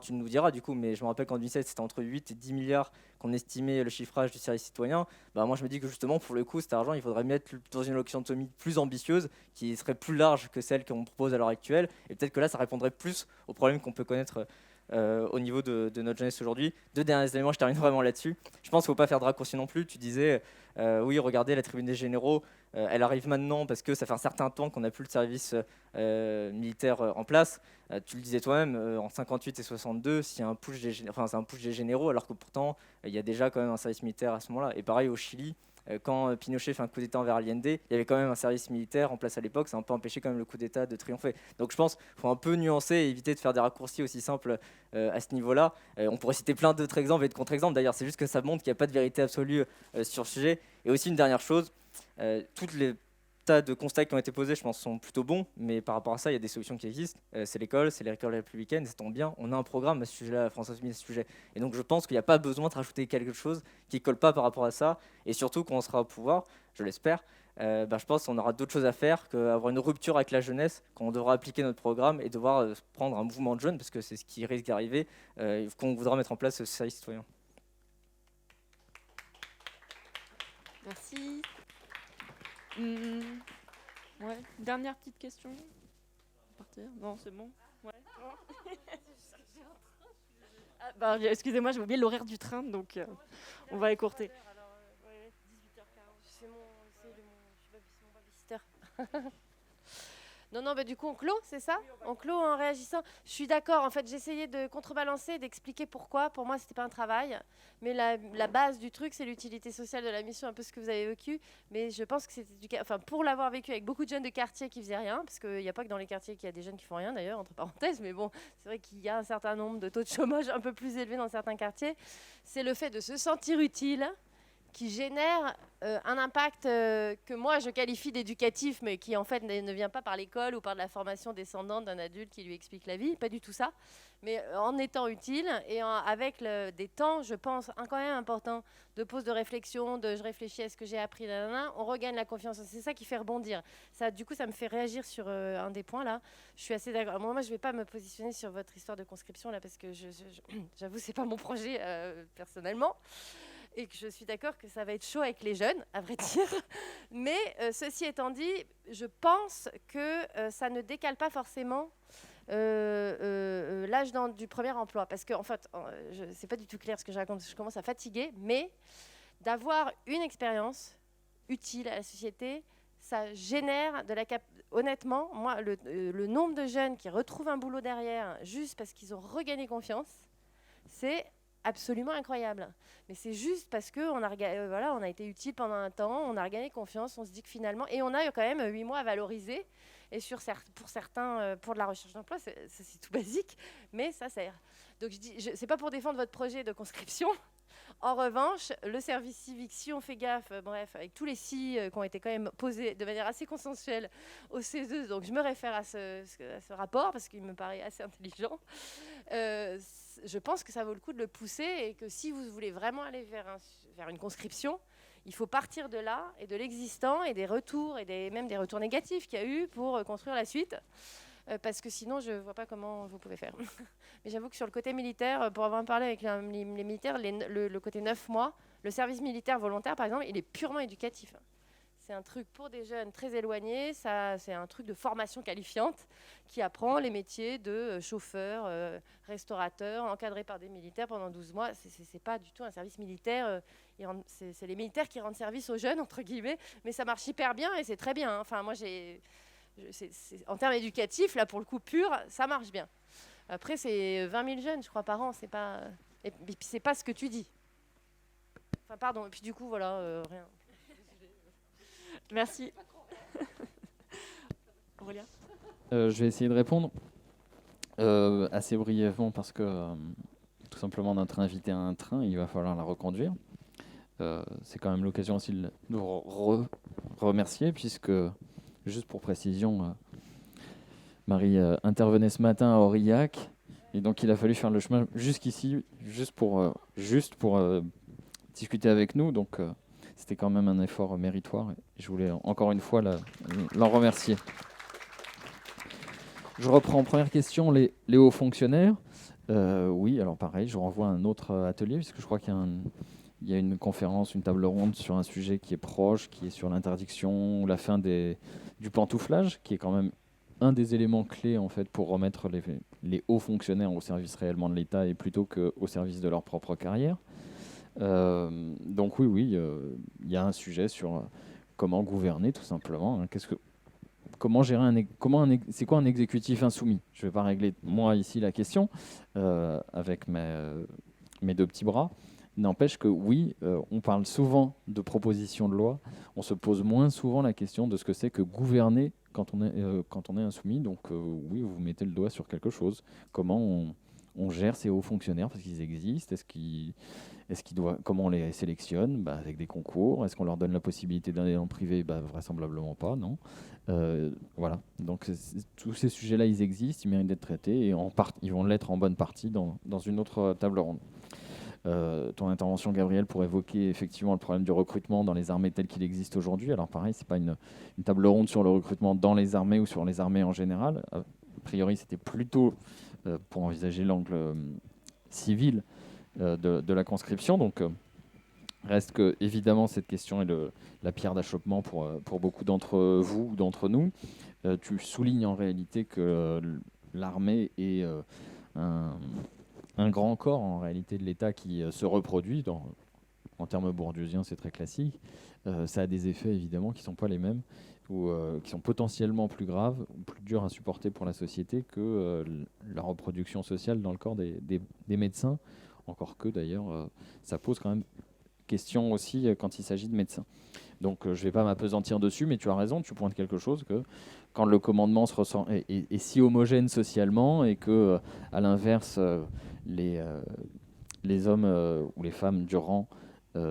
tu nous diras du coup, mais je me rappelle qu'en 2017, c'était entre 8 et 10 milliards qu'on estimait le chiffrage du service citoyen. Moi je me dis que justement, pour le coup, cet argent, il faudrait mettre dans une allocation d'autonomie plus ambitieuse, qui serait plus large que celle qu'on propose à l'heure actuelle, et peut-être que là, ça répondrait plus aux problèmes qu'on peut connaître au niveau de notre jeunesse aujourd'hui. 2 derniers éléments, je termine vraiment là-dessus. Je pense qu'il ne faut pas faire de raccourci non plus. Tu disais, oui, regardez, la tribune des généraux, elle arrive maintenant parce que ça fait un certain temps qu'on n'a plus le service militaire en place. Tu le disais toi-même, en 58 et 62, c'est un push des généraux, alors que pourtant, il y a déjà quand même un service militaire à ce moment-là. Et pareil au Chili, quand Pinochet fait un coup d'État envers Allende, il y avait quand même un service militaire en place à l'époque, ça n'a pas empêché quand même le coup d'État de triompher. Donc je pense qu'il faut un peu nuancer et éviter de faire des raccourcis aussi simples à ce niveau-là. On pourrait citer plein d'autres exemples et de contre-exemples, d'ailleurs c'est juste que ça montre qu'il n'y a pas de vérité absolue sur le sujet. Et aussi une dernière chose, toutes les tas de constats qui ont été posés, je pense, sont plutôt bons, mais par rapport à ça, il y a des solutions qui existent. C'est l'école, c'est les écoles républicaines, ça tombe bien. On a un programme à ce sujet-là, France Insoumise à ce sujet. Et donc, je pense qu'il n'y a pas besoin de rajouter quelque chose qui ne colle pas par rapport à ça. Et surtout, quand on sera au pouvoir, je l'espère, je pense qu'on aura d'autres choses à faire qu'avoir une rupture avec la jeunesse, quand on devra appliquer notre programme et devoir prendre un mouvement de jeunes, parce que c'est ce qui risque d'arriver, qu'on voudra mettre en place ce service citoyen.
Merci. Ouais. Dernière petite question. Partir. Non, c'est bon. Ouais. Excusez-moi, j'ai oublié l'horaire du train, donc on va écourter.
C'est mon babysitter. Non, du coup, on clôt, c'est ça? On clôt en réagissant. Je suis d'accord, en fait, j'essayais de contrebalancer, d'expliquer pourquoi. Pour moi, c'était pas un travail. Mais la base du truc, c'est l'utilité sociale de la mission, un peu ce que vous avez vécu. Mais je pense que c'était pour l'avoir vécu avec beaucoup de jeunes de quartier qui faisaient rien, parce qu'il n'y a pas que dans les quartiers qu'il y a des jeunes qui font rien, d'ailleurs, entre parenthèses. Mais bon, c'est vrai qu'il y a un certain nombre de taux de chômage un peu plus élevés dans certains quartiers. C'est le fait de se sentir utile qui génère un impact que moi je qualifie d'éducatif, mais qui en fait ne vient pas par l'école ou par de la formation descendante d'un adulte qui lui explique la vie, pas du tout ça, mais en étant utile et avec des temps, je pense, quand même importants de pause de réflexion, de je réfléchis à ce que j'ai appris, on regagne la confiance, c'est ça qui fait rebondir. Ça, du coup, ça me fait réagir sur un des points là. Je suis assez d'accord. Moi, je ne vais pas me positionner sur votre histoire de conscription là, parce que j'avoue, c'est pas mon projet personnellement. Et que je suis d'accord que ça va être chaud avec les jeunes, à vrai dire. Mais ceci étant dit, je pense que ça ne décale pas forcément l'âge du premier emploi. Parce que, en fait, c'est pas du tout clair ce que je raconte, je commence à fatiguer, mais d'avoir une expérience utile à la société, ça génère de la honnêtement, moi, le nombre de jeunes qui retrouvent un boulot derrière juste parce qu'ils ont regagné confiance, c'est absolument incroyable. Mais c'est juste parce qu'on on a été utile pendant un temps, on a regagné confiance, on se dit que finalement... Et on a quand même 8 mois à valoriser. Et pour certains, pour de la recherche d'emploi, c'est tout basique, mais ça sert. Donc je dis, c'est pas pour défendre votre projet de conscription. En revanche, le service civique, si on fait gaffe, avec tous les si qui ont été quand même posés de manière assez consensuelle au CESE, donc je me réfère à ce rapport parce qu'il me paraît assez intelligent, je pense que ça vaut le coup de le pousser et que si vous voulez vraiment aller vers une conscription, il faut partir de là et de l'existant et des retours et même des retours négatifs qu'il y a eu pour construire la suite. Parce que sinon, je ne vois pas comment vous pouvez faire. Mais j'avoue que sur le côté militaire, pour avoir parlé avec les militaires, le côté 9 mois, le service militaire volontaire, par exemple, il est purement éducatif. C'est un truc pour des jeunes très éloignés, c'est un truc de formation qualifiante qui apprend les métiers de chauffeur, restaurateur, encadré par des militaires pendant 12 mois. Ce n'est pas du tout un service militaire. C'est les militaires qui rendent service aux jeunes, entre guillemets, mais ça marche hyper bien et c'est très bien. Enfin, moi, en termes éducatifs, là, pour le coup pur, ça marche bien. Après, c'est 20 000 jeunes, je crois, par an. C'est pas... Et puis, c'est pas ce que tu dis. Enfin, pardon. Et puis, du coup, voilà, rien.
Merci. Aurélien ?
Je vais essayer de répondre assez brièvement parce que tout simplement notre invité a un train, il va falloir la reconduire. C'est quand même l'occasion aussi de le remercier puisque, juste pour précision, Marie intervenait ce matin à Aurillac et donc il a fallu faire le chemin jusqu'ici juste pour discuter avec nous. Donc c'était quand même un effort méritoire et je voulais encore une fois l'en remercier. Je reprends première question, les hauts fonctionnaires. Oui, alors pareil, je renvoie à un autre atelier puisque je crois qu'il y a une conférence, une table ronde sur un sujet qui est proche, qui est sur l'interdiction ou la fin du pantouflage, qui est quand même un des éléments clés en fait pour remettre les hauts fonctionnaires au service réellement de l'État et plutôt qu'au service de leur propre carrière. Donc oui, il y a un sujet sur comment gouverner tout simplement. Hein. Comment gérer c'est quoi un exécutif insoumis? Je ne vais pas régler moi ici la question avec mes deux petits bras. N'empêche que oui, on parle souvent de propositions de loi, on se pose moins souvent la question de ce que c'est que gouverner quand on est insoumis. Donc oui, vous mettez le doigt sur quelque chose. Comment on gère ces hauts fonctionnaires, parce qu'ils existent. Comment on les sélectionne? Avec des concours. Est-ce qu'on leur donne la possibilité d'aller en privé? Vraisemblablement pas, non. Voilà. Donc tous ces sujets-là, ils existent, ils méritent d'être traités, et ils vont l'être en bonne partie dans une autre table ronde. Ton intervention, Gabriel, pour évoquer effectivement le problème du recrutement dans les armées tel qu'il existe aujourd'hui. Alors pareil, c'est pas une table ronde sur le recrutement dans les armées ou sur les armées en général. A priori, c'était plutôt pour envisager l'angle civil de la conscription. Donc reste que, évidemment, cette question est la pierre d'achoppement pour beaucoup d'entre vous ou d'entre nous. Tu soulignes en réalité que l'armée est un grand corps en réalité de l'État qui se reproduit. En termes bourdieusiens, c'est très classique. Ça a des effets évidemment qui ne sont pas les mêmes, ou qui sont potentiellement plus graves ou plus durs à supporter pour la société que la reproduction sociale dans le corps des médecins. Encore que d'ailleurs, ça pose quand même question aussi quand il s'agit de médecins. Donc je ne vais pas m'apesantir dessus, mais tu as raison, tu pointes quelque chose que quand le commandement se ressent est si homogène socialement, et que à l'inverse les hommes ou les femmes du rang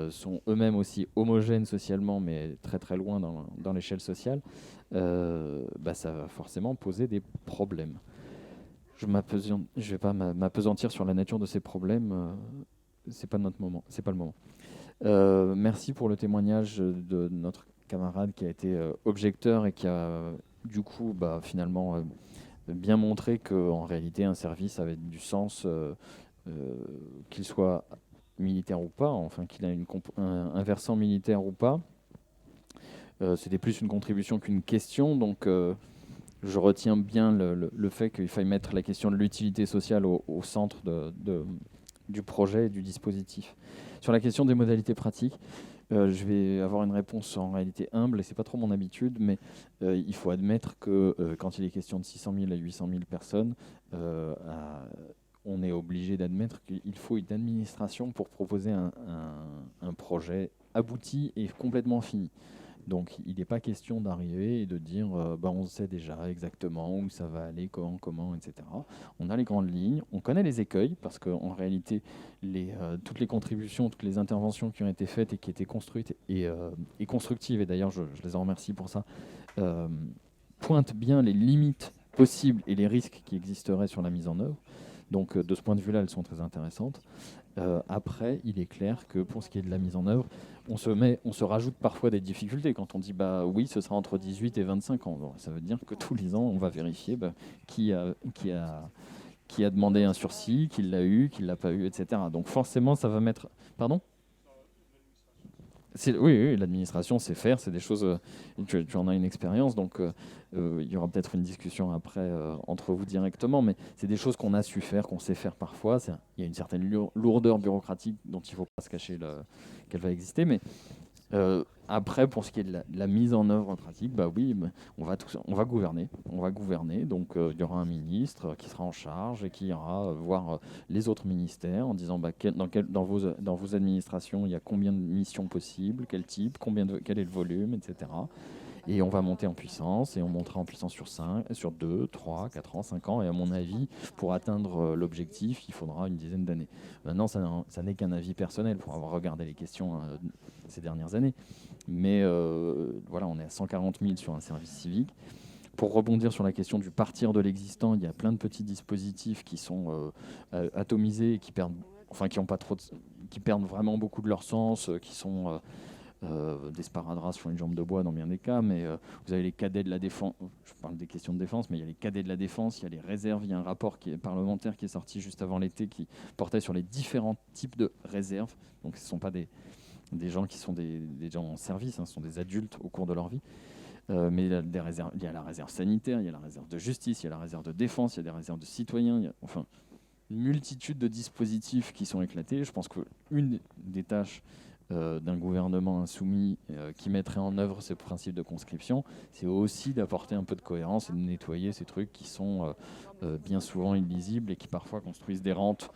sont eux-mêmes aussi homogènes socialement, mais très très loin dans l'échelle sociale, ça va forcément poser des problèmes. Je ne vais pas m'apesantir sur la nature de ces problèmes, c'est pas notre moment, c'est pas le moment. Merci pour le témoignage de notre camarade qui a été objecteur et qui a du coup finalement bien montré qu'en réalité un service avait du sens, qu'il soit militaire ou pas, enfin qu'il ait un versant militaire ou pas. C'était plus une contribution qu'une question, donc je retiens bien le fait qu'il faille mettre la question de l'utilité sociale au centre du projet et du dispositif. Sur la question des modalités pratiques, je vais avoir une réponse en réalité humble, et c'est pas trop mon habitude, mais il faut admettre que quand il est question de 600 000 à 800 000 personnes, on est obligé d'admettre qu'il faut une administration pour proposer un projet abouti et complètement fini. Donc il n'est pas question d'arriver et de dire on sait déjà exactement où ça va aller, comment, etc. On a les grandes lignes, on connaît les écueils, parce qu'en réalité, toutes les contributions, toutes les interventions qui ont été faites et qui étaient construites et constructives, et d'ailleurs je les en remercie pour ça, pointent bien les limites possibles et les risques qui existeraient sur la mise en œuvre. Donc de ce point de vue-là, elles sont très intéressantes. Après, il est clair que pour ce qui est de la mise en œuvre, on se rajoute parfois des difficultés quand on dit oui, ce sera entre 18 et 25 ans. Bon, ça veut dire que tous les ans, on va vérifier qui a demandé un sursis, qui l'a eu, qui ne l'a pas eu, etc. Donc forcément, ça va mettre... Pardon ? Oui, l'administration, c'est faire, c'est des choses... tu en as une expérience, donc il y aura peut-être une discussion après entre vous directement, mais c'est des choses qu'on a su faire, qu'on sait faire parfois. Il y a une certaine lourdeur bureaucratique dont il ne faut pas se cacher qu'elle va exister, mais après, pour ce qui est de la mise en œuvre pratique, on va gouverner. Donc il y aura un ministre qui sera en charge et qui ira voir les autres ministères en disant dans vos administrations, il y a combien de missions possibles, quel type, quel est le volume, etc. Et on va monter en puissance, et on montera en puissance sur 2, 3, 4 ans, 5 ans. Et à mon avis, pour atteindre l'objectif, il faudra une dizaine d'années. Maintenant, ça n'est qu'un avis personnel pour avoir regardé les questions ces dernières années. Mais voilà, on est à 140 000 sur un service civique. Pour rebondir sur la question du partir de l'existant, il y a plein de petits dispositifs qui sont atomisés et qui perdent vraiment beaucoup de leur sens, qui sont... des sparadraps sur une jambe de bois dans bien des cas, mais vous avez les cadets de la défense, je parle des questions de défense, mais il y a les cadets de la défense, il y a les réserves, il y a un rapport parlementaire qui est sorti juste avant l'été qui portait sur les différents types de réserves. Donc ce ne sont pas des gens qui sont des gens en service, ce sont des adultes au cours de leur vie. Mais il y a la réserve sanitaire, il y a la réserve de justice, il y a la réserve de défense, il y a des réserves de citoyens, enfin une multitude de dispositifs qui sont éclatés. Je pense qu'une des tâches d'un gouvernement insoumis qui mettrait en œuvre ces principes de conscription, c'est aussi d'apporter un peu de cohérence et de nettoyer ces trucs qui sont bien souvent illisibles et qui parfois construisent des rentes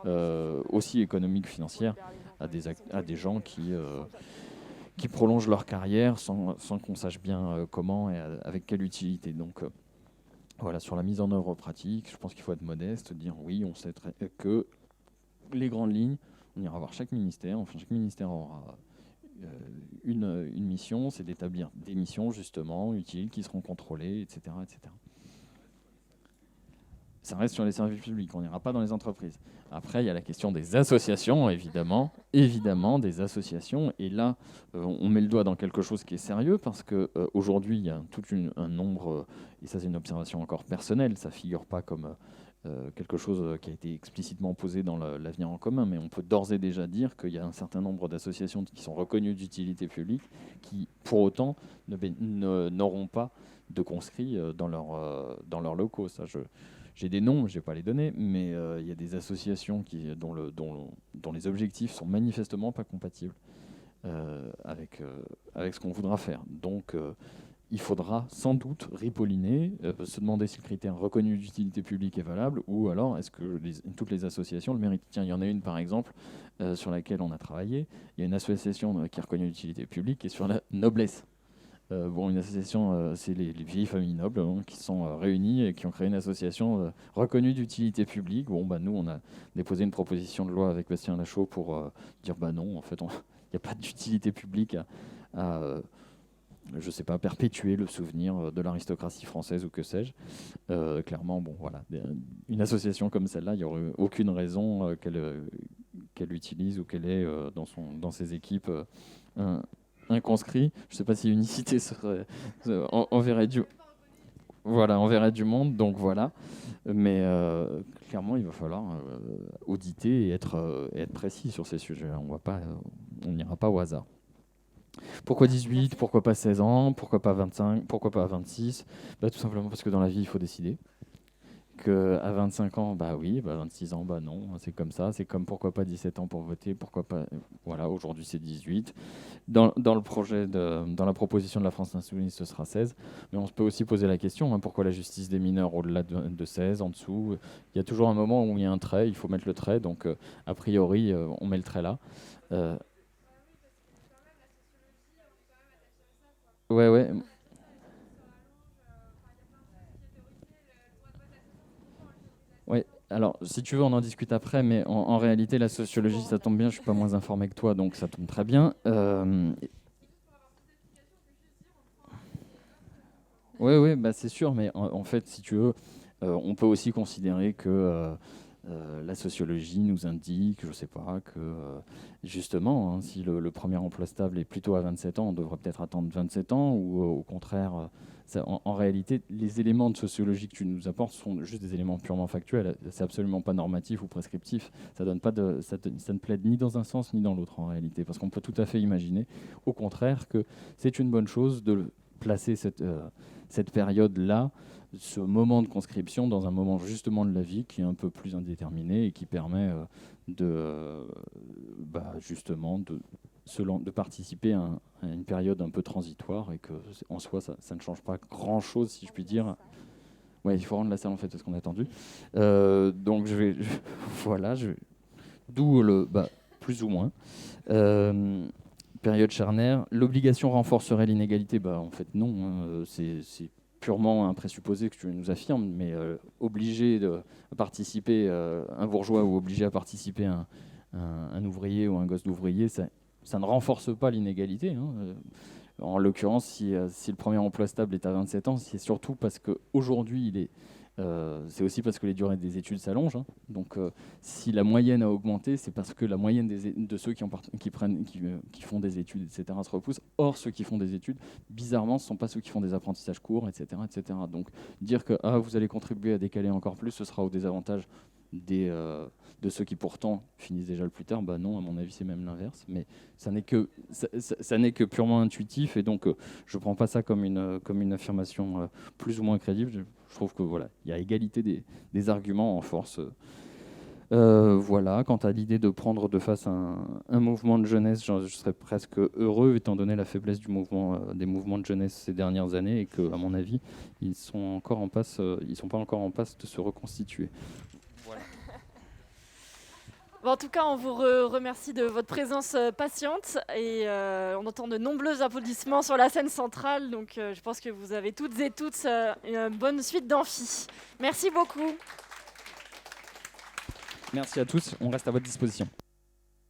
aussi économiques, financières, à des gens qui prolongent leur carrière sans qu'on sache bien comment et avec quelle utilité. Donc voilà, sur la mise en œuvre pratique, je pense qu'il faut être modeste, dire oui, on sait que les grandes lignes, on ira voir chaque ministère, enfin chaque ministère aura une mission, c'est d'établir des missions justement utiles, qui seront contrôlées, etc., etc. Ça reste sur les services publics, on n'ira pas dans les entreprises. Après, il y a la question des associations, évidemment des associations. Et là, on met le doigt dans quelque chose qui est sérieux, parce qu'aujourd'hui, il y a tout un nombre, et ça c'est une observation encore personnelle, ça ne figure pas comme quelque chose qui a été explicitement posé dans l'avenir en commun, mais on peut d'ores et déjà dire qu'il y a un certain nombre d'associations qui sont reconnues d'utilité publique, qui, pour autant, n'auront pas de conscrits dans leurs locaux. Ça, j'ai des noms, je ne vais pas les donner, mais il y a des associations dont les objectifs sont manifestement pas compatibles avec ce qu'on voudra faire. Donc, il faudra sans doute ripolliner, se demander si le critère reconnu d'utilité publique est valable, ou alors est-ce que toutes les associations le méritent. Tiens, il y en a une par exemple sur laquelle on a travaillé. Il y a une association qui est reconnue d'utilité publique qui est sur la noblesse. Une association, c'est les vieilles familles nobles qui sont réunies et qui ont créé une association reconnue d'utilité publique. Nous, on a déposé une proposition de loi avec Bastien Lachaud pour dire non, en fait, il n'y a pas d'utilité publique à je sais pas, perpétuer le souvenir de l'aristocratie française ou que sais-je. Clairement, une association comme celle-là, il n'y aurait aucune raison qu'elle utilise ou qu'elle ait dans ses équipes un conscrit. Je ne sais pas si Unicité enverrait du monde, donc voilà. Mais clairement, il va falloir auditer et être précis sur ces sujets. On n'ira pas au hasard. Pourquoi 18 ? Pourquoi pas 16 ans ? Pourquoi pas 25 ? Pourquoi pas 26 ? Tout simplement parce que dans la vie, il faut décider. À 25 ans, 26 ans, non, c'est comme ça. C'est comme pourquoi pas 17 ans pour voter, pourquoi pas. Voilà, aujourd'hui c'est 18. Dans la proposition de la France Insoumise, ce sera 16. Mais on peut aussi poser la question, pourquoi la justice des mineurs au-delà de 16, en dessous ? Il y a toujours un moment où il y a un trait, il faut mettre le trait. Donc, a priori, on met le trait là. Ouais. Ouais. Alors, si tu veux, on en discute après, mais en réalité, la sociologie, ça tombe bien, je suis pas moins informé que toi, donc ça tombe très bien. Oui, c'est sûr, mais en fait, si tu veux, on peut aussi considérer que la sociologie nous indique, je ne sais pas, que justement, si le premier emploi stable est plutôt à 27 ans, on devrait peut-être attendre 27 ans, ou au contraire, en réalité, les éléments de sociologie que tu nous apportes sont juste des éléments purement factuels. C'est absolument pas normatif ou prescriptif. Ça ne plaide ni dans un sens ni dans l'autre en réalité, parce qu'on peut tout à fait imaginer, au contraire, que c'est une bonne chose de placer cette période-là, ce moment de conscription, dans un moment justement de la vie qui est un peu plus indéterminé et qui permet justement de participer à une période un peu transitoire, et que en soi ça ne change pas grand-chose, si je puis dire. Ouais, il faut rendre la salle en fait, c'est ce qu'on a attendu. Donc d'où le plus ou moins. Période charnière. L'obligation renforcerait l'inégalité. En fait non, c'est purement un présupposé que tu nous affirmes, mais obligé de participer, un bourgeois ou obligé à participer un ouvrier ou un gosse d'ouvrier, ça ne renforce pas l'inégalité. En l'occurrence, si le premier emploi stable est à 27 ans, c'est surtout parce qu'aujourd'hui, c'est aussi parce que les durées des études s'allongent. Donc, si la moyenne a augmenté, c'est parce que la moyenne de ceux qui font des études, etc., se repousse. Or, ceux qui font des études, bizarrement, ce ne sont pas ceux qui font des apprentissages courts, etc., etc. Donc, dire que vous allez contribuer à décaler encore plus, ce sera au désavantage de ceux qui pourtant finissent déjà le plus tard. Non, à mon avis, c'est même l'inverse. Mais ça n'est que purement intuitif, et donc je ne prends pas ça comme une affirmation plus ou moins crédible. Je trouve que il y a égalité des arguments en force Voilà, quant à l'idée de prendre de face un mouvement de jeunesse, je serais presque heureux, étant donné la faiblesse des mouvements de jeunesse ces dernières années, et que, à mon avis, ils sont pas encore en passe de se reconstituer. Voilà.
Bon, en tout cas, on vous remercie de votre présence patiente, et on entend de nombreux applaudissements sur la scène centrale, donc je pense que vous avez toutes et tous une bonne suite d'amphi. Merci beaucoup.
Merci à tous, on reste à votre disposition.